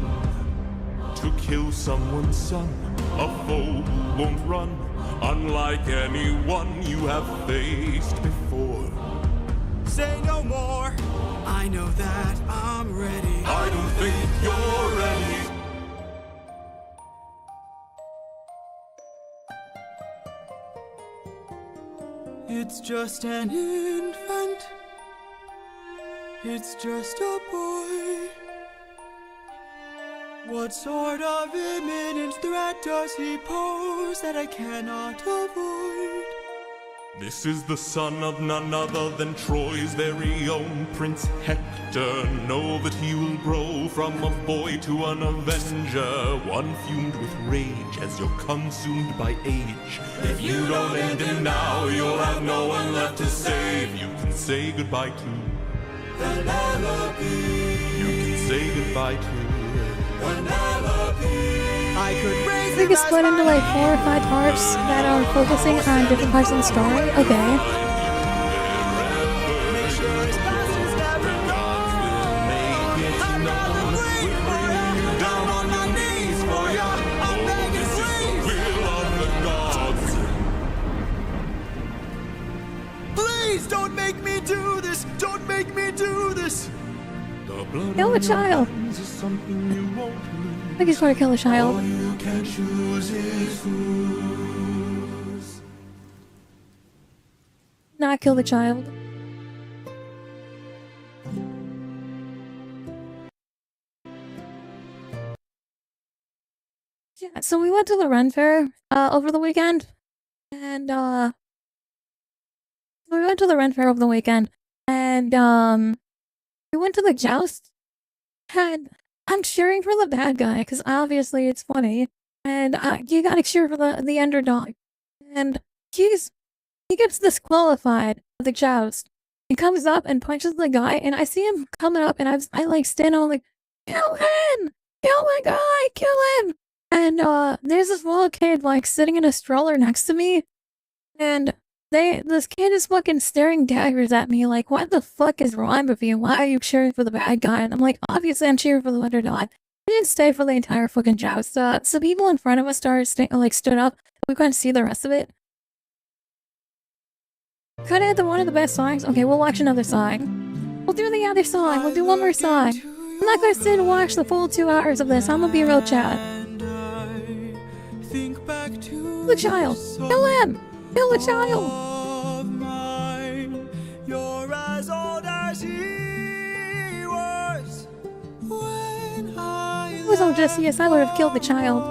to kill someone's son, a foe who won't run, unlike anyone you have faced before. Say no more. I know that I'm ready. I don't think you're ready. It's just an infant. It's just a boy. What sort of imminent threat does he pose that I cannot avoid? This is the son of none other than Troy's very own Prince Hector. Know that he will grow from a boy to an avenger, one fumed with rage as you're consumed by age. If you don't end him now, you'll have no one left to save. You can say goodbye to Penelope. You can say goodbye to Penelope. I could I raise think it's split into like 4 or 5 parts that are focusing on different parts of the story. Okay. Make sure his past is never gone. I'm gonna wait forever. Down on my knees for ya. I'm begging, please. Please don't make me do this. Don't make me do this. Kill the child. I think he's going to kill the child. You can choose is whose. Not kill the child. Yeah, so we went to the Ren Fair over the weekend, and we went to the Ren Fair over the weekend, and we went to the joust, and I'm cheering for the bad guy because obviously it's funny, and you gotta cheer for the underdog, and he gets disqualified at the joust. He comes up and punches the guy, and I see him coming up, and I like stand on like, kill him, kill my guy, kill him. And there's this little kid like sitting in a stroller next to me, and this kid is fucking staring daggers at me like, what the fuck is wrong with you? Why are you cheering for the bad guy? And I'm like, obviously I'm cheering for the underdog. I didn't stay for the entire fucking joust. So people in front of us stood up. We couldn't see the rest of it. Could have had one of the best songs. Okay, we'll watch another song. We'll do the other song. We'll do one more song. I'm not gonna sit and watch the full 2 hours of this. I'm gonna be real chat. Kill the child! Kill him! Kill the child! You're as old as he was when I If it was Odysseus, I would have killed the child.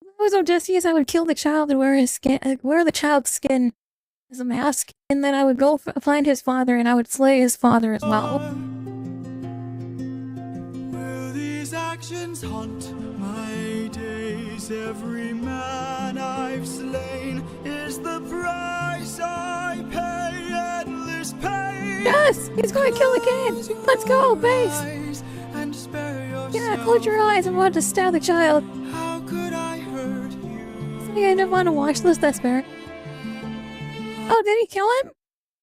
If it was Odysseus, I would kill the child and wear the child's skin as a mask, and then I would go find his father and I would slay his father as well. Will these actions haunt my days? Every man I've slain is the price I pay. Endless pain. Yes! He's going to kill the kid! Let's go, base! Yeah, close your eyes. I'm about to stab the child. How could I hurt you? I didn't want to watch this, that's fair. Oh, did he kill him?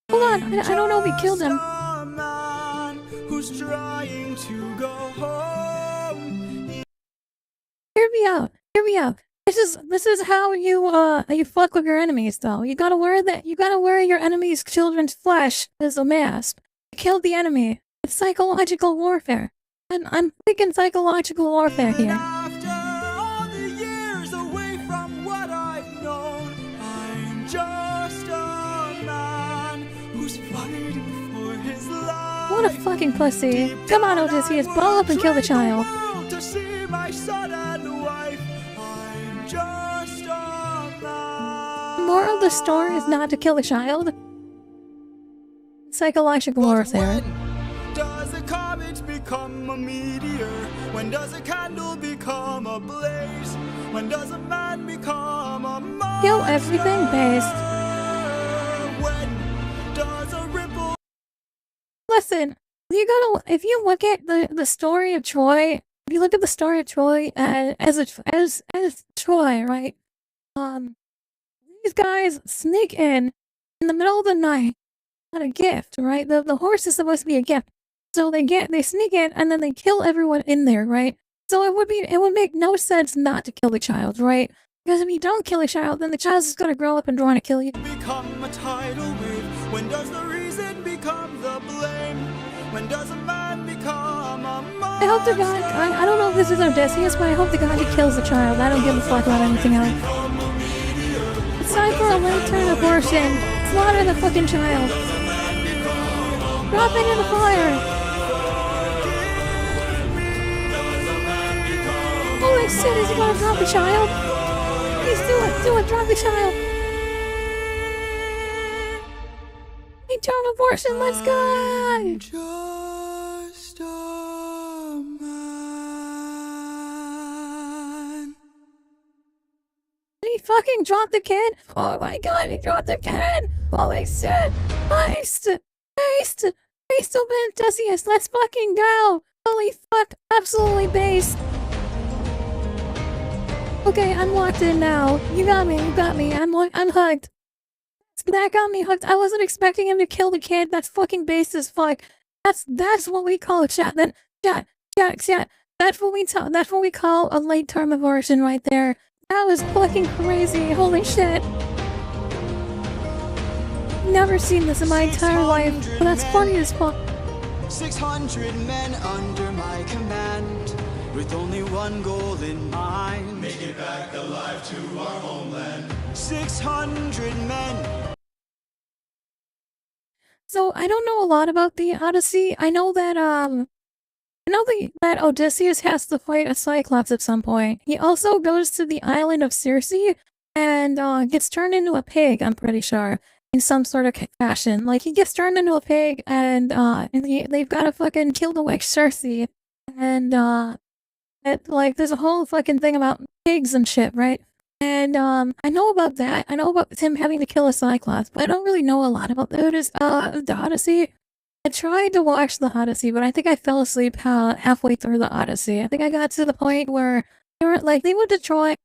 Hold on, I don't know if he killed him. A man who's trying to go home. Hear me out. Hear me out. This is how you fuck with your enemies, though. You gotta wear your enemy's children's flesh as a mask. You killed the enemy. It's psychological warfare. And I'm thinking psychological warfare here. After all the years away from what I've known, I'm just a man who's fighting for his life. What a fucking pussy. Come on, Odysseus, ball up and kill the child. To see my son and wife, I'm just a man. The moral of the story is not to kill the child. Psychological warfare. When does a comet become a meteor? When does a candle become a blaze? When does a man become a monster? Kill everything based. When does a ripple? Listen, if you look at the story of Troy, if you look at the story of Troy as Troy, right? These guys sneak in the middle of the night on a gift, right? The horse is supposed to be a gift. So they sneak in and then they kill everyone in there, right? So it would make no sense not to kill the child, right? Because if you don't kill a child, then the child's just gonna grow up and want to kill you. Become a tidal wave. When does the reason become the blame? When does a man become a monster? I hope to God, I don't know if this is Odysseus, but I hope to God he kills the child. I don't give a fuck about anything else. It's time for a late-term abortion. Slaughter the fucking child. Drop it in the fire. Holy shit, is he gonna drop the child? Please do it, drop the child. Late-term abortion, let's go! Just a man. Did he fucking drop the kid? Oh my god, he dropped the kid! Holy shit! Based Odysseus, let's fucking go! Holy fuck, absolutely based! Okay, I'm locked in now. You got me, I'm hooked. That got me hooked. I wasn't expecting him to kill the kid. That's fucking based as fuck. That's what we call a chat. Chat. That's what we call a late-term abortion right there. That was fucking crazy. Holy shit. Never seen this in my entire life, but that's funny as fuck. 600 men under my command, with only one goal in mind. Make it back alive to our homeland. 600 men. So I don't know a lot about the Odyssey. I know that I know that Odysseus has to fight a Cyclops at some point. He also goes to the island of Circe and gets turned into a pig, I'm pretty sure, in some sort of fashion. Like, he gets turned into a pig and they've got to fucking kill the witch Circe. And, like, there's a whole fucking thing about pigs and shit, right? And, I know about that. I know about him having to kill a Cyclops, but I don't really know a lot about the Odyssey. I tried to watch the Odyssey, but I think I fell asleep halfway through the Odyssey. I think I got to the point where they went to Troy.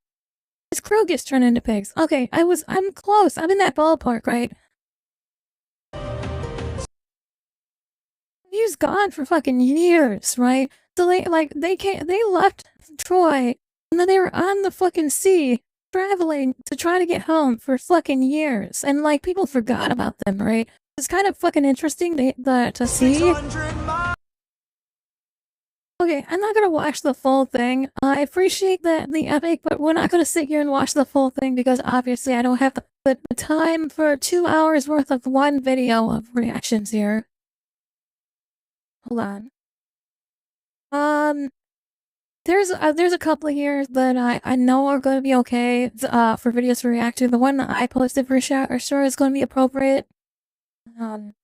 His crew gets turned into pigs. Okay, I'm close. I'm in that ballpark, right? He's gone for fucking years, right? So they left Troy, and then they were on the fucking sea, traveling to try to get home for fucking years, and like people forgot about them, right? It's kind of fucking interesting to see. Okay, I'm not gonna watch the full thing. I appreciate the epic, but we're not gonna sit here and watch the full thing because obviously I don't have the time for 2 hours worth of one video of reactions here. Hold on. There's a couple here that I know are gonna be okay for videos to react to. The one that I posted for sure is gonna be appropriate. Don't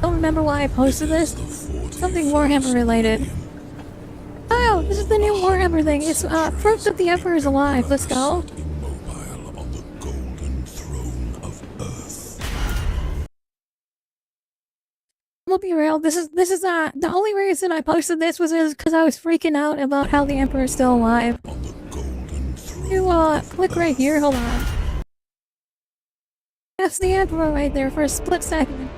remember why I posted this. Something Warhammer related. Oh, this is the new Warhammer thing. It's proof that the Emperor is alive. Let's go. Immobile on the golden throne of Earth. I'll be real. This is the only reason I posted this was because I was freaking out about how the Emperor is still alive. On the golden throne. You click right here. Hold on. That's the Emperor right there for a split second.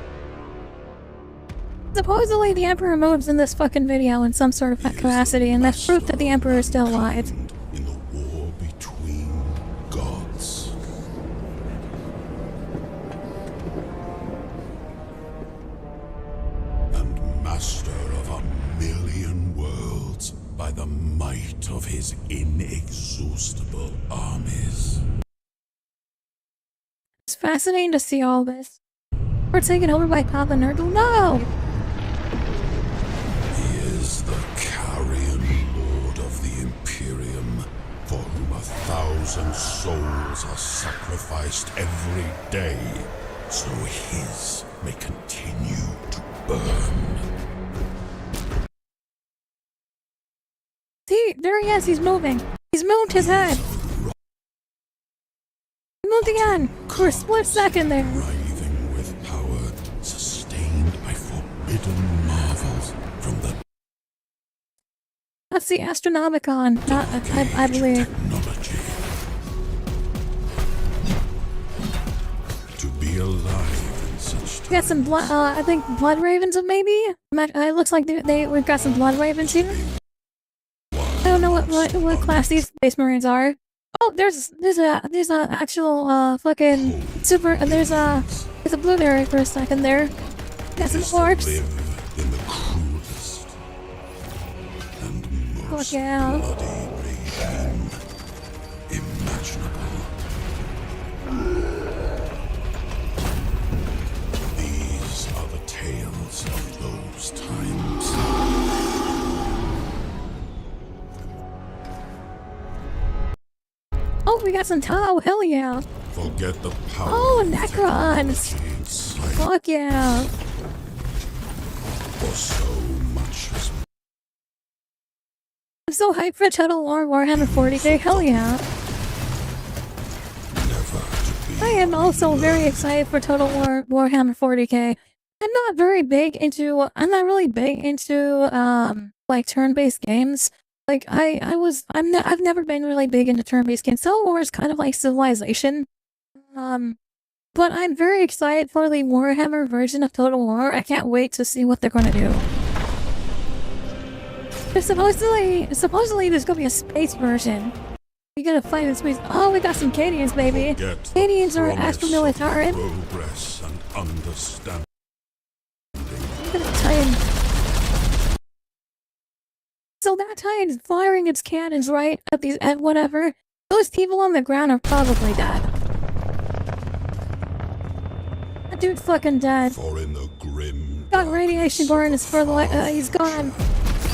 Supposedly the Emperor moves in this fucking video in some sort of capacity, and that's proof that the Emperor is still alive. In the war between gods. And master of 1,000,000 worlds by the might of his inexhaustible armies. It's fascinating to see all this. We're taken over by Papa Nerdle. No! He is the carrion lord of the Imperium, for whom 1,000 souls are sacrificed every day, so his may continue to burn. See, there he is. He's moving. He's moved his head. He moved again for a split second there. Writhing with power, sustained by forbidden marvels from the That's the Astronomicon, I believe. technology. To be alive in such We got some blood. I think blood ravens, maybe. It looks like we've got some blood ravens here. I don't know what class these Space Marines are. Oh, there's a actual fucking super. There's a blueberry for a second there. Got some orcs. live in the cruelest and most Fuck yeah. bloody regime imaginable. These are the tales of those times. Oh, we got some Tau. Hell yeah. Forget the power Oh, of Necrons. technology and science, Fuck yeah. for so much has I'm so hyped for Total War Warhammer 40k. Hell yeah. never to be. I am also very excited for Total War Warhammer 40k. I'm not really big into like turn-based games. Like I've never been really big into turn-based games. Total War is kind of like Civilization. But I'm very excited for the Warhammer version of Total War. I can't wait to see what they're gonna do. There's supposedly there's gonna be a space version. We gotta fight in space. Oh, we got some Cadians, baby. Forget the Cadians are promise Astro of Militarum. progress and understanding. Look at the Titan. So that Titan's firing its cannons right at whatever. Those people on the ground are probably dead. That dude's fucking dead. For in the grim Got radiation darkness burn. of Is for the far he's gone. future,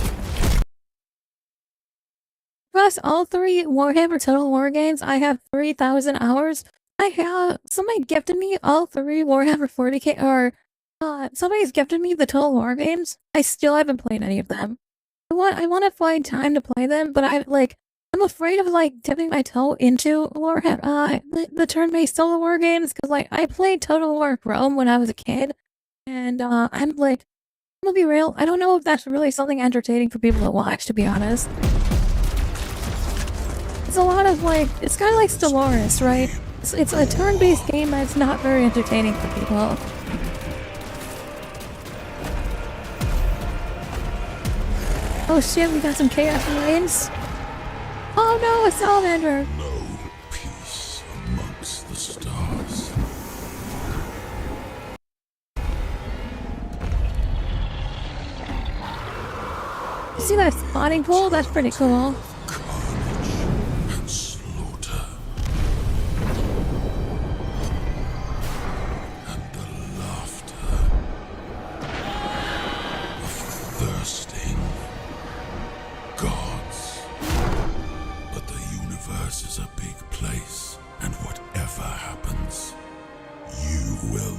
across all 3 Warhammer Total War games, I have 3,000 hours. I have somebody gifted me all 3 Warhammer 40k, or somebody's gifted me the Total War games. I still haven't played any of them. I want to find time to play them, but I'm afraid of like dipping my toe into Warhammer, the turn-based Total War games, because like I played Total War Rome when I was a kid, and I'm gonna be real, I don't know if that's really something entertaining for people to watch, to be honest. It's a lot of like, it's kind of like Stellaris, right? It's a turn-based game that's not very entertaining for people. Oh shit, we got some Chaos Marines. Oh no, a Salamander! No peace amongst the stars. See that spotting pole? That's pretty cool. Carnage and slaughter. And the laughter of thirsting gods. But the universe is a big place, and whatever happens, you will.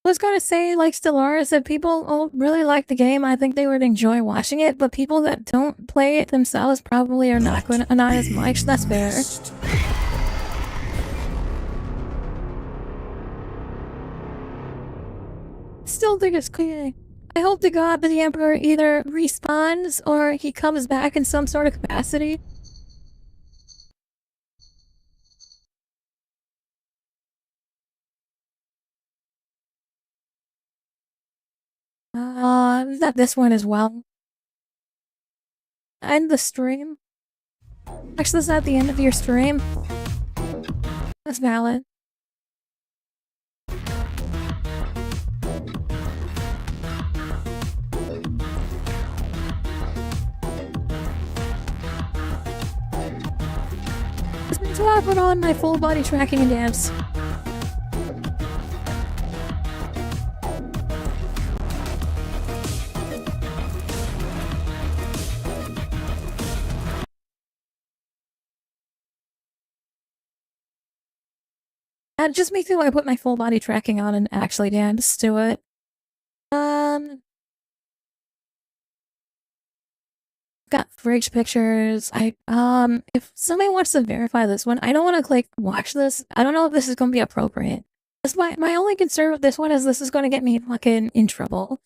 I was gonna say, like Stellaris, if people really like the game, I think they would enjoy watching it, but people that don't play it themselves probably are not as much. That's fair. Still think it's clear. I hope to God that the Emperor either respawns or he comes back in some sort of capacity. That this one as well. End the stream. Actually, this is at the end of your stream. That's valid. So I put on my full body tracking and dance. It just makes me want to put my full body tracking on and actually dance to it. Got fridge pictures. If somebody wants to verify this one, I don't want to like watch this. I don't know if this is going to be appropriate. That's my only concern with this one is this is going to get me fucking in trouble.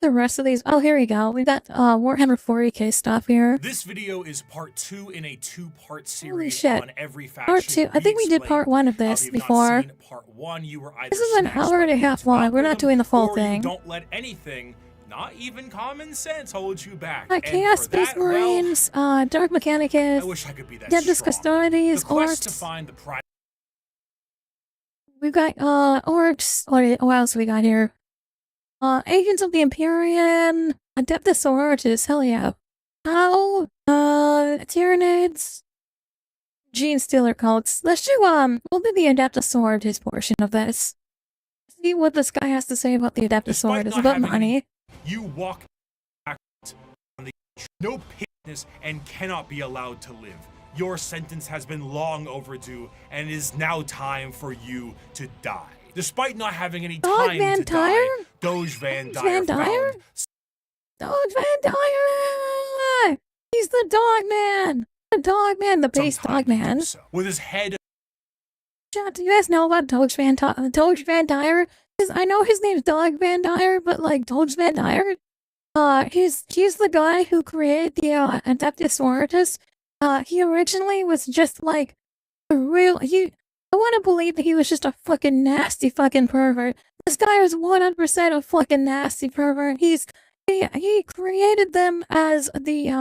The rest of these. Oh, here we go. We got Warhammer 40k stuff here. This video is part 2 in a 2-part series. Holy shit. On every faction. Part 2. I think we did part 1 of this before. Part 1, you were either This is an hour and a half long. We're not doing the full thing. Don't let anything, not even common sense, hold you back. Chaos Space Marines, Dark Mechanicus, I wish I could be that Adeptus strong. Custodes, The quest to Orcs. find the prime. We've got Orcs. What else we got here? Agents of the Empyrean, Adeptus Sororitas, hell yeah. How? Tyranids, Gene Stealer cults. Let's do, we'll do the Adeptus Sororitas portion of this. See what this guy has to say about the Adeptus Despite Sororitas, not about having money. You walk back on the no pitness and cannot be allowed to live. Your sentence has been long overdue, and it is now time for you to die. Despite not having any Dog time Van to Dyer? die, Doge Van Dyer Van Dyer? found Dog Van Dyer! He's the dog man! The dog man, the base some time dog to do man. so. With his head Chat, do you guys know about Doge Van Dyer? I know his name's Dog Van Dyer, but like Doge Van Dyer, he's the guy who created the Adeptus Sororitas. He originally was just like a real I want to believe that he was just a fucking nasty fucking pervert. This guy is 100% a fucking nasty pervert. He created them as the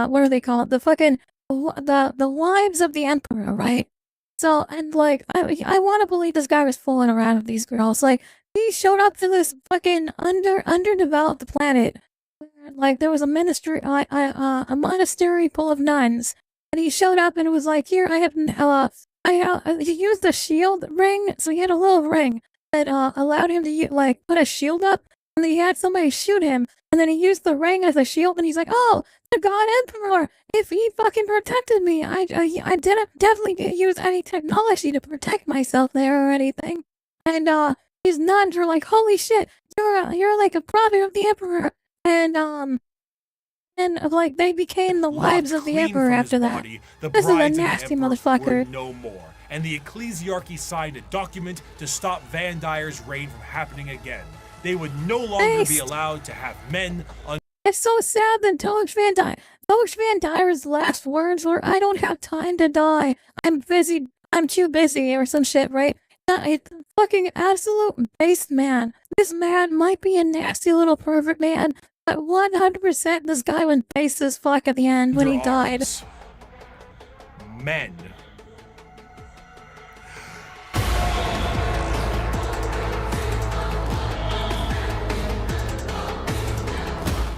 what do they call it? The fucking the wives of the emperor, right? So, and like I want to believe this guy was fooling around with these girls. Like he showed up to this fucking underdeveloped planet. Like there was a ministry, a monastery full of nuns, and he showed up and it was like, here I have, he used the shield ring, so he had a little ring that allowed him to like put a shield up, and then he had somebody shoot him, and then he used the ring as a shield, and he's like, "Oh, the God Emperor! If he fucking protected me, I didn't definitely use any technology to protect myself there or anything." And these nuns were like, "Holy shit, you're like a prophet of the Emperor," and like they became the wives of the Clean Emperor from his after that. body, the This is a brides of the nasty emperor motherfucker. were no more, and the ecclesiarchy signed a document to stop Van Dyer's reign from happening again. They would no longer be allowed to have men on. It's so sad that Doge Van Dyer's last words were, "I don't have time to die. I'm busy. I'm too busy," or some shit, right? It's a fucking absolute base man. This man might be a nasty little pervert man, but 100% this guy went base as fuck at the end when he died. Men.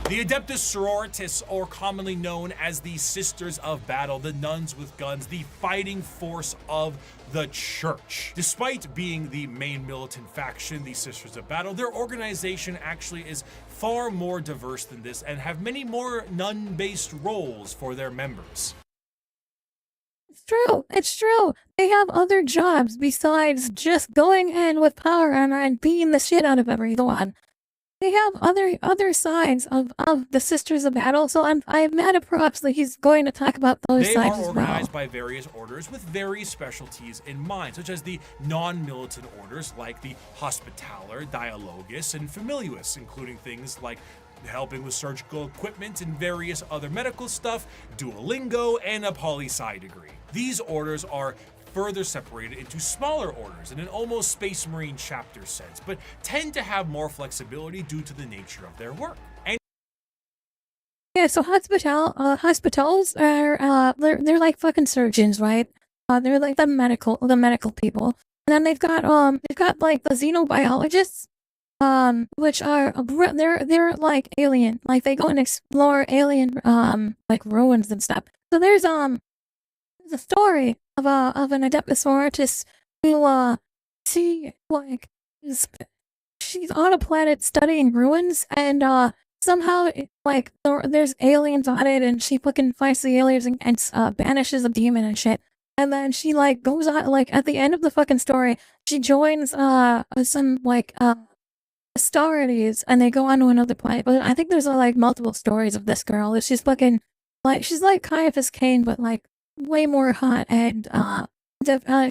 The Adeptus Sororitas, or commonly known as the Sisters of Battle, the nuns with guns, the fighting force of the church. Despite being the main militant faction, the Sisters of Battle, their organization actually is far more diverse than this and have many more nun-based roles for their members. It's true. They have other jobs besides just going in with power and beating the shit out of everyone. They have other sides of the Sisters of Battle, so I'm mad at props that he's going to talk about those They sides are as organized well. by various orders with various specialties in mind, such as the non-militant orders like the Hospitaller, Dialogus, and Familius, including things like helping with surgical equipment and various other medical stuff, Duolingo, and a poli-sci degree. These orders are further separated into smaller orders in an almost Space Marine chapter sense, but tend to have more flexibility due to the nature of their work. And Yeah, so hospitals are they're like fucking surgeons, right? They're like the medical people. And then they've got like the xenobiologists, which are they're like alien, like they go and explore alien like ruins and stuff. So there's a story of an Adeptus Sororitas who she's on a planet studying ruins, and somehow there's aliens on it, and she fucking fights the aliens and banishes a demon and shit. And then she like goes on, like at the end of the fucking story, she joins some Astarides, and they go on to another planet. But I think there's like multiple stories of this girl. She's fucking like, she's like Caiaphas Cain, but like way more hot, and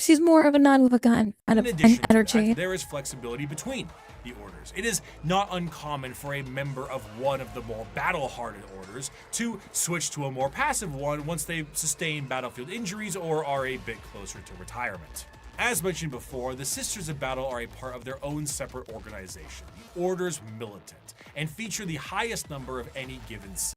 she's more of a nun with a gun out of energy. There is flexibility between the orders. It is not uncommon for a member of one of the more battle-hardened orders to switch to a more passive one once they've sustained battlefield injuries or are a bit closer to retirement. As mentioned before, the Sisters of Battle are a part of their own separate organization, the Order's Militant, and feature the highest number of any given system.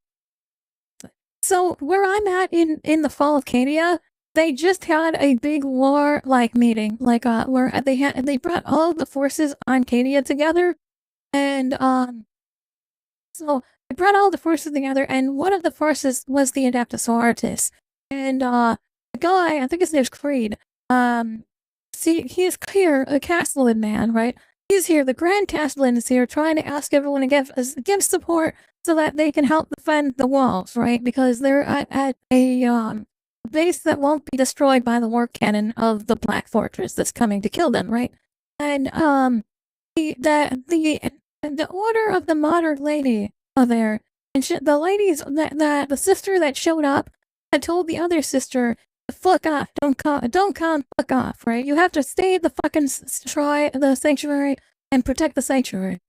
So where I'm at in the fall of Cadia, they just had a big war like meeting, like where they brought all the forces on Cadia together, and so they brought all the forces together, and one of the forces was the Adeptus Sororitas, and the guy, I think his name's Creed, he's here, a Castellan man, right? He's here, the Grand Castellan is here, trying to ask everyone to give support so that they can help defend the walls, right? Because they're at a base that won't be destroyed by the war cannon of the Black Fortress that's coming to kill them, right? And the Order of the Modern Lady are there, and the ladies that the sister that showed up had told the other sister, "Fuck off! Don't come! Fuck off!" Right? You have to stay at the fucking the sanctuary and protect the sanctuary.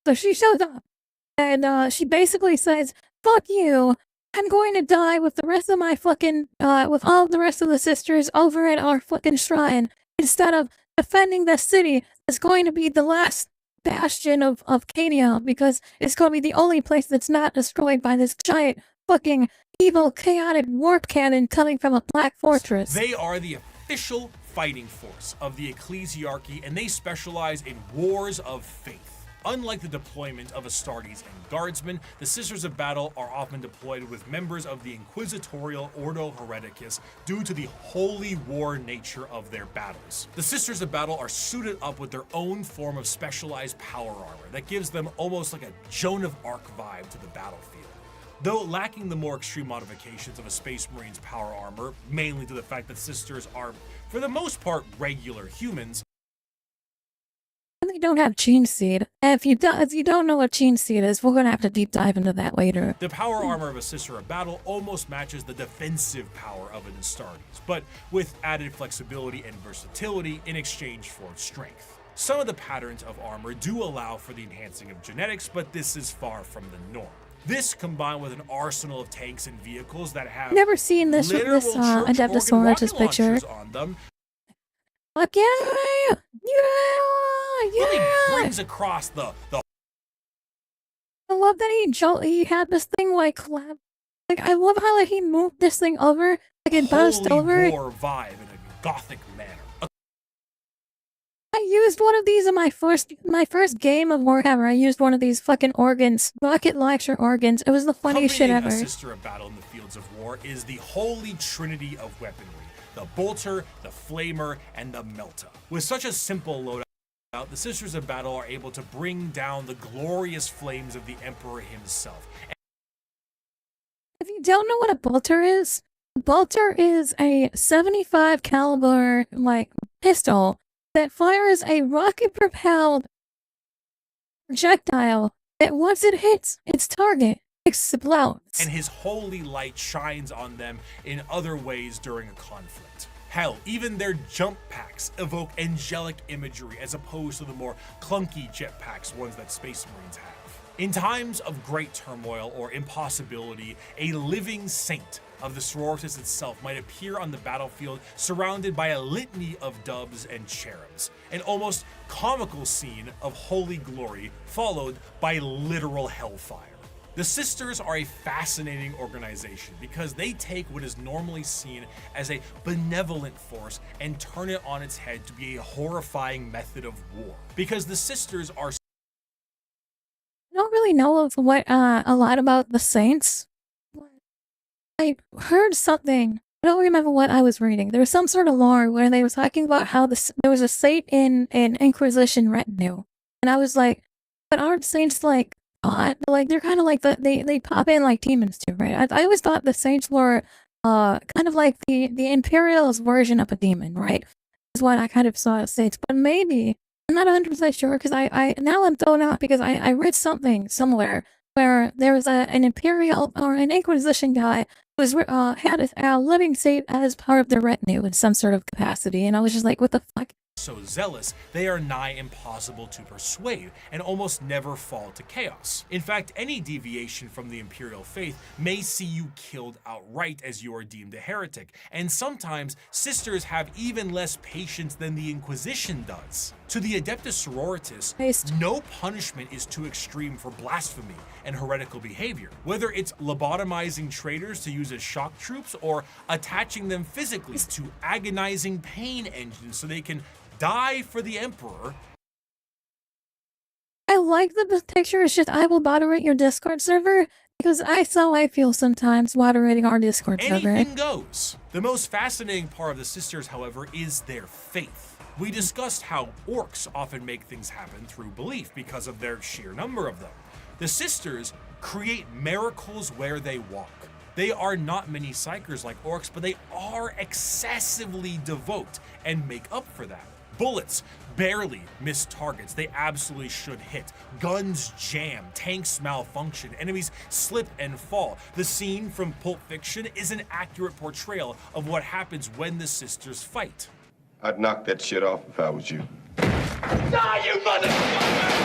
So she shows up, and she basically says, "Fuck you! I'm going to die with the rest of my fucking with all the rest of the sisters over at our fucking shrine instead of defending the city. That's going to be the last bastion of Cadia, because it's going to be the only place that's not destroyed by this giant fucking evil chaotic warp cannon coming from a Black Fortress." They are the official fighting force of the ecclesiarchy, and they specialize in wars of faith. Unlike the deployment of Astartes and Guardsmen, the Sisters of Battle are often deployed with members of the Inquisitorial Ordo Hereticus due to the holy war nature of their battles. The Sisters of Battle are suited up with their own form of specialized power armor that gives them almost like a Joan of Arc vibe to the battlefield. Though lacking the more extreme modifications of a Space Marine's power armor, mainly to the fact that Sisters are, for the most part, regular humans, They don't have Gene Seed. If you don't know what Gene Seed is, we're gonna have to deep dive into that later. the power armor of a Sister of Battle almost matches the defensive power of an Astartes, but with added flexibility and versatility in exchange for strength. Some of the patterns of armor do allow for the enhancing of genetics, but this is far from the norm. This, combined with an arsenal of tanks and vehicles that have Never seen this literal church organ Adeptosaurus rocket picture. launchers on them, Fuck yeah! Yeah! really Yeah! brings across the I love that he had this thing like collab. Like I love how like, he moved this thing over, like it bounced holy over. war vibe in a gothic manner. I used one of these in my first game of Warhammer. I used one of these fucking organs, rocket launcher organs. It was the funniest shit Accompanying ever. a Sister of Battle in the fields of war is the holy trinity of weaponry: the bolter, the flamer, and the melta. With such a simple loadout, the Sisters of Battle are able to bring down the glorious flames of the Emperor himself. If you don't know what a bolter is, a bolter is a 75 caliber like pistol that fires a rocket-propelled projectile that once it hits its target, explodes. And his holy light shines on them in other ways during a conflict. Hell, even their jump packs evoke angelic imagery as opposed to the more clunky jetpacks ones that Space Marines have. In times of great turmoil or impossibility, a living saint of the sororitas itself might appear on the battlefield surrounded by a litany of doves and cherubs, an almost comical scene of holy glory followed by literal hellfire. The Sisters are a fascinating organization because they take what is normally seen as a benevolent force and turn it on its head to be a horrifying method of war. Because the Sisters are I don't really know of what a lot about the saints. I heard something. I don't remember what I was reading. There was some sort of lore where they were talking about how there was a saint in an Inquisition retinue, and I was like, "But aren't saints like God? Like they're kind of like they pop in like demons too, right?" I always thought the saints were kind of like the Imperial's version of a demon, right? Is what I kind of saw as saints, but maybe I'm not 100% sure because I now I'm thrown out because I read something somewhere where there was an Imperial or an Inquisition guy who was had a living saint as part of their retinue in some sort of capacity, and I was just like, what the fuck? so zealous, they are nigh impossible to persuade and almost never fall to chaos. In fact, any deviation from the imperial faith may see you killed outright as you are deemed a heretic, and sometimes sisters have even less patience than the Inquisition does. To the Adeptus Sororitas, no punishment is too extreme for blasphemy and heretical behavior, whether it's lobotomizing traitors to use as shock troops or attaching them physically to agonizing pain engines so they can die for the Emperor. I like the picture. It's just I will moderate your Discord server because that's how I feel sometimes moderating our Discord server. Anything goes. The most fascinating part of the sisters, however, is their faith. We discussed how orcs often make things happen through belief because of their sheer number of them. The sisters create miracles where they walk. They are not many psychers like orcs, but they are excessively devout and make up for that. Bullets barely miss targets they absolutely should hit. Guns jam, tanks malfunction, enemies slip and fall. The scene from Pulp Fiction is an accurate portrayal of what happens when the sisters fight. I'd knock that shit off if I was you. Die, you motherfucker!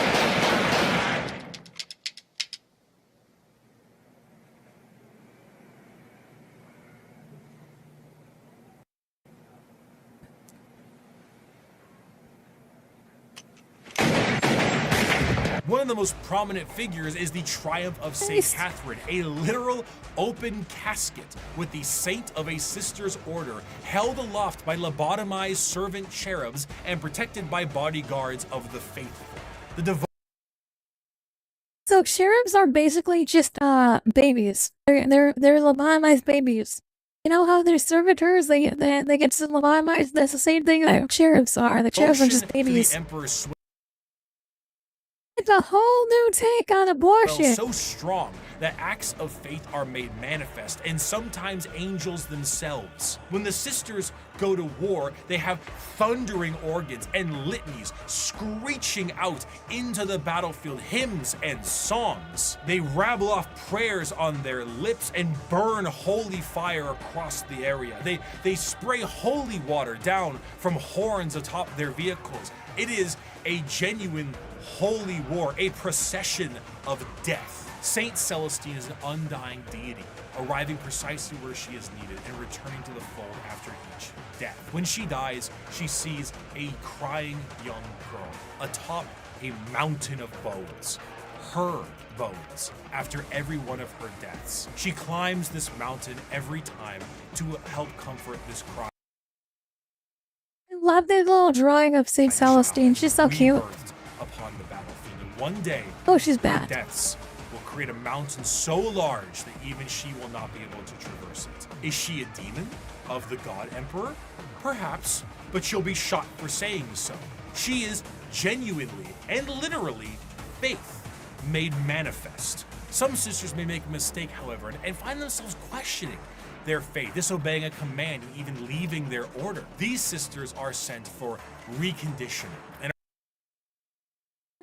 One of the most prominent figures is the Triumph of St. Catherine, a literal open casket with the saint of a sister's order held aloft by lobotomized servant cherubs and protected by bodyguards of the faithful. The So sheriffs are basically just babies. They're lobotomized babies. You know how they're servitors, they get lobotomized. That's the same thing that sheriffs are. The sheriffs are just babies. The Emperor's It's a whole new take on abortion. so strong that acts of faith are made manifest, and sometimes angels themselves. When the sisters go to war, they have thundering organs and litanies screeching out into the battlefield, hymns and songs. They rabble off prayers on their lips and burn holy fire across the area. They spray holy water down from horns atop their vehicles. It is a genuine holy war, a procession of death. Saint Celestine is an undying deity, arriving precisely where she is needed and returning to the fold after each death. When she dies, she sees a crying young girl atop a mountain of bones, her bones, after every one of her deaths. She climbs this mountain every time to help comfort this crying. I love this little drawing of Saint Celestine. She's so cute. Rebirthed upon the battlefield, and one day, Oh, she's her bad. deaths will create a mountain so large that even she will not be able to traverse it. Is she a demon of the God Emperor? Perhaps, but she'll be shot for saying so. She is genuinely and literally faith made manifest. Some sisters may make a mistake, however, and find themselves questioning their faith, disobeying a command, and even leaving their order. These sisters are sent for reconditioning and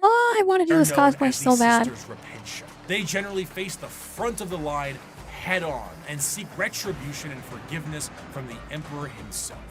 Oh, I want to do are this known cosplay as so the bad. Sisters Repentia. They generally face the front of the line head on and seek retribution and forgiveness from the Emperor himself.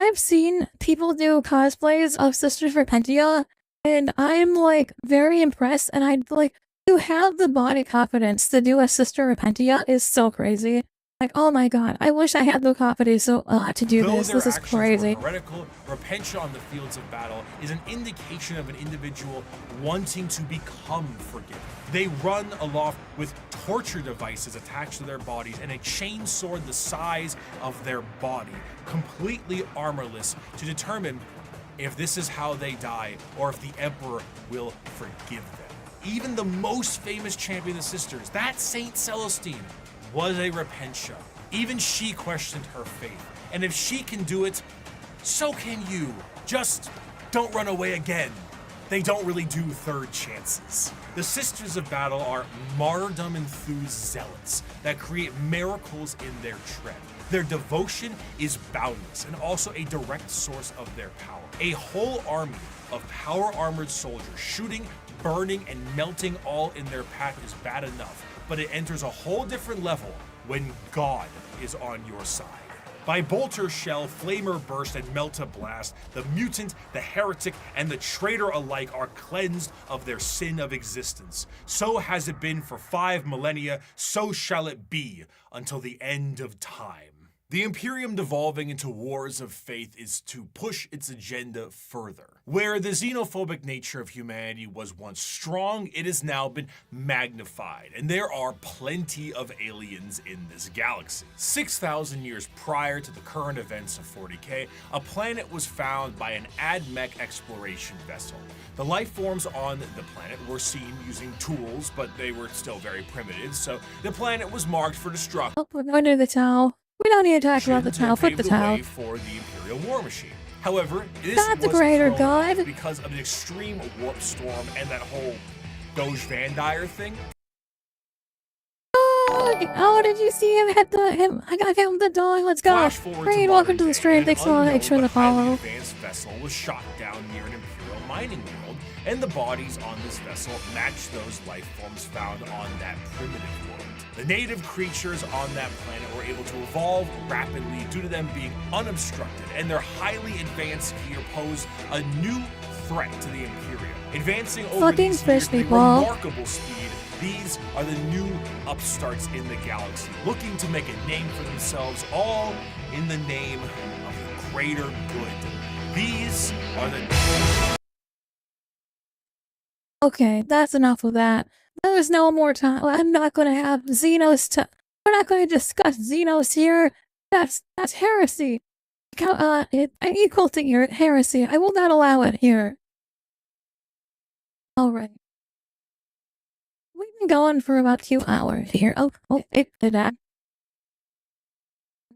I've seen people do cosplays of Sisters Repentia, and I'm like very impressed. And I'd like to have the body confidence to do a Sister Repentia is so crazy. Like, oh my god, I wish I had the confidence to do Though this. their This is actions were crazy. heretical, Repentia on the fields of battle is an indication of an individual wanting to become forgiven. They run aloft with torture devices attached to their bodies and a chain sword the size of their body, completely armorless, to determine if this is how they die or if the Emperor will forgive them. Even the most famous champion of the sisters, that Saint Celestine, was a Repentia. Even she questioned her faith. And if she can do it, so can you. Just don't run away again. They don't really do third chances. The Sisters of Battle are martyrdom-enthused zealots that create miracles in their tread. Their devotion is boundless and also a direct source of their power. A whole army of power-armored soldiers shooting, burning, and melting all in their path is bad enough, but it enters a whole different level when God is on your side. By bolter shell, flamer burst, and melta blast, the mutant, the heretic, and the traitor alike are cleansed of their sin of existence. So has it been for 5 millennia, so shall it be until the end of time. The Imperium devolving into wars of faith is to push its agenda further. Where the xenophobic nature of humanity was once strong, it has now been magnified, and there are plenty of aliens in this galaxy. 6,000 years prior to the current events of 40K, a planet was found by an AdMech exploration vessel. The life forms on the planet were seen using tools, but they were still very primitive, so the planet was marked for destruction. Oh, we're going to the towel. We don't need to talk about the towel. Put Paved the the towel. way for the Imperial War Machine. However, this God the was greater thrown off God. because of an extreme warp storm and that whole Doge Van Dyer thing. Oh, did you see him hit him? I got him the dog. Let's go. Flash forward to Great, welcome to modern the day, stream. an Thanks for unknown extra the but highly follow. advanced vessel was shot down near an Imperial mining world, and the bodies on this vessel matched those life forms found on that primitive world. The native creatures on that planet were able to evolve rapidly due to them being unobstructed, and their highly advanced gear posed a new threat to the Imperium. Advancing over Fucking these fish years with people. remarkable speed, these are the new upstarts in the galaxy, looking to make a name for themselves, all in the name of the greater good. These are the... Okay, that's enough of that. There's no more time. I'm not going to have Xenos. We're not going to discuss Xenos here. That's heresy. Equal to your heresy. I will not allow it here. All right. been going for about 2 hours here. That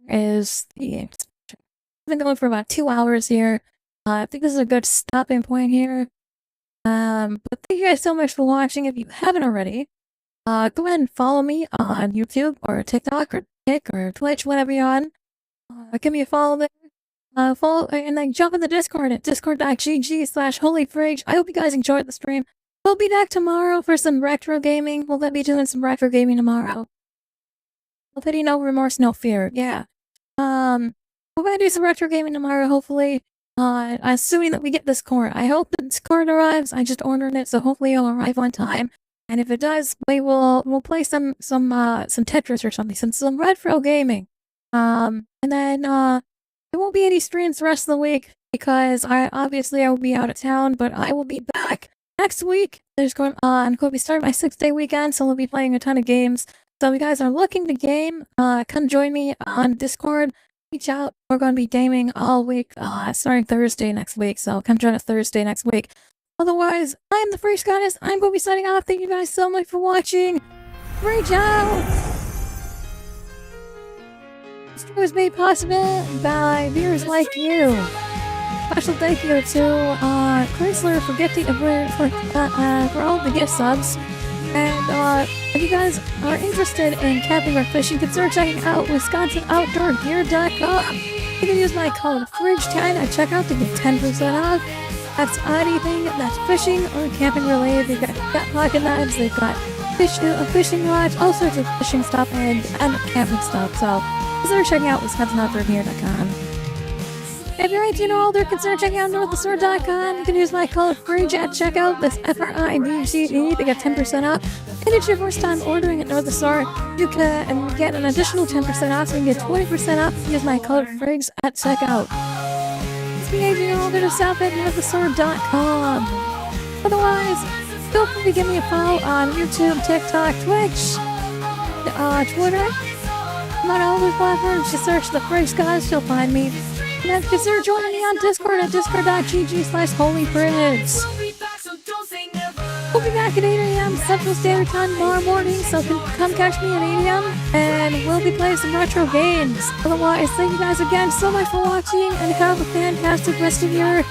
is the. I've been going for about 2 hours here. I think this is a good stopping point here. But thank you guys so much for watching. If you haven't already, go ahead and follow me on YouTube or TikTok or Tik or Twitch, whatever you're on. Give me a follow there. Follow and then jump in the Discord at discord.gg/holyfridge. I hope you guys enjoyed the stream. We'll be back tomorrow for some retro gaming. We'll be doing some retro gaming tomorrow. No pity, no remorse, no fear. Yeah. We're gonna do some retro gaming tomorrow, hopefully. Assuming that we get this cord. I hope that this cord arrives. I just ordered it, so hopefully it'll arrive on time. And if it does, we'll play some Tetris or something, some retro gaming. And then there won't be any streams the rest of the week because I will be out of town, but I will be back next week. I'm going to be starting my 6-day weekend, so we'll be playing a ton of games. So if you guys are looking to game, come join me on Discord. Reach out. We're going to be gaming all week, starting Thursday next week. So come join us Thursday next week. Otherwise, I'm the AshTheFridgeGoddess. I'm going to be signing off. Thank you guys so much for watching. Reach out. This stream was made possible by viewers like you. Special thank you to Chrysler for gifting for all the gift subs. And if you guys are interested in camping or fishing, consider checking out WisconsinOutdoorGear.com. You can use my code FRIDGE10 at checkout to get 10% off. That's anything that's fishing or camping related. They've got pocket knives, they've got fishing rods, all sorts of fishing stuff and camping stuff. So consider checking out WisconsinOutdoorGear.com. If you're 18 or older, consider checking out NorthTheSword.com. You can use my code FRIDGE at checkout. That's FRIDGE to get 10% off. And it's your first time ordering at North the Sword, you can get an additional 10% off, so you can get 20% off. Use my code FRIDGE at checkout. It's me, 18 or older, to shop at NorthTheSword.com. Otherwise, feel free to give me a follow on YouTube, TikTok, Twitch, Twitter. I'm on all those platforms. Just search the AshTheFridgeGoddess, you'll find me. And then consider joining me on Discord at discord.gg/holyfridge. We'll be back at 8 a.m. Central Standard Time tomorrow morning, so come catch me at 8 a.m. and we'll be playing some retro games. Otherwise, thank you guys again so much for watching and have a fantastic rest of your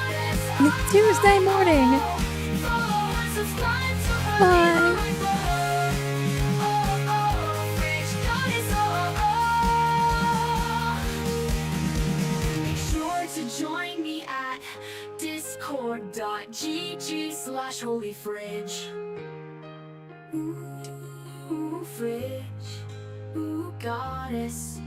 Tuesday morning. Bye. Join me at discord.gg/holyfridge. Ooh, fridge, ooh, goddess.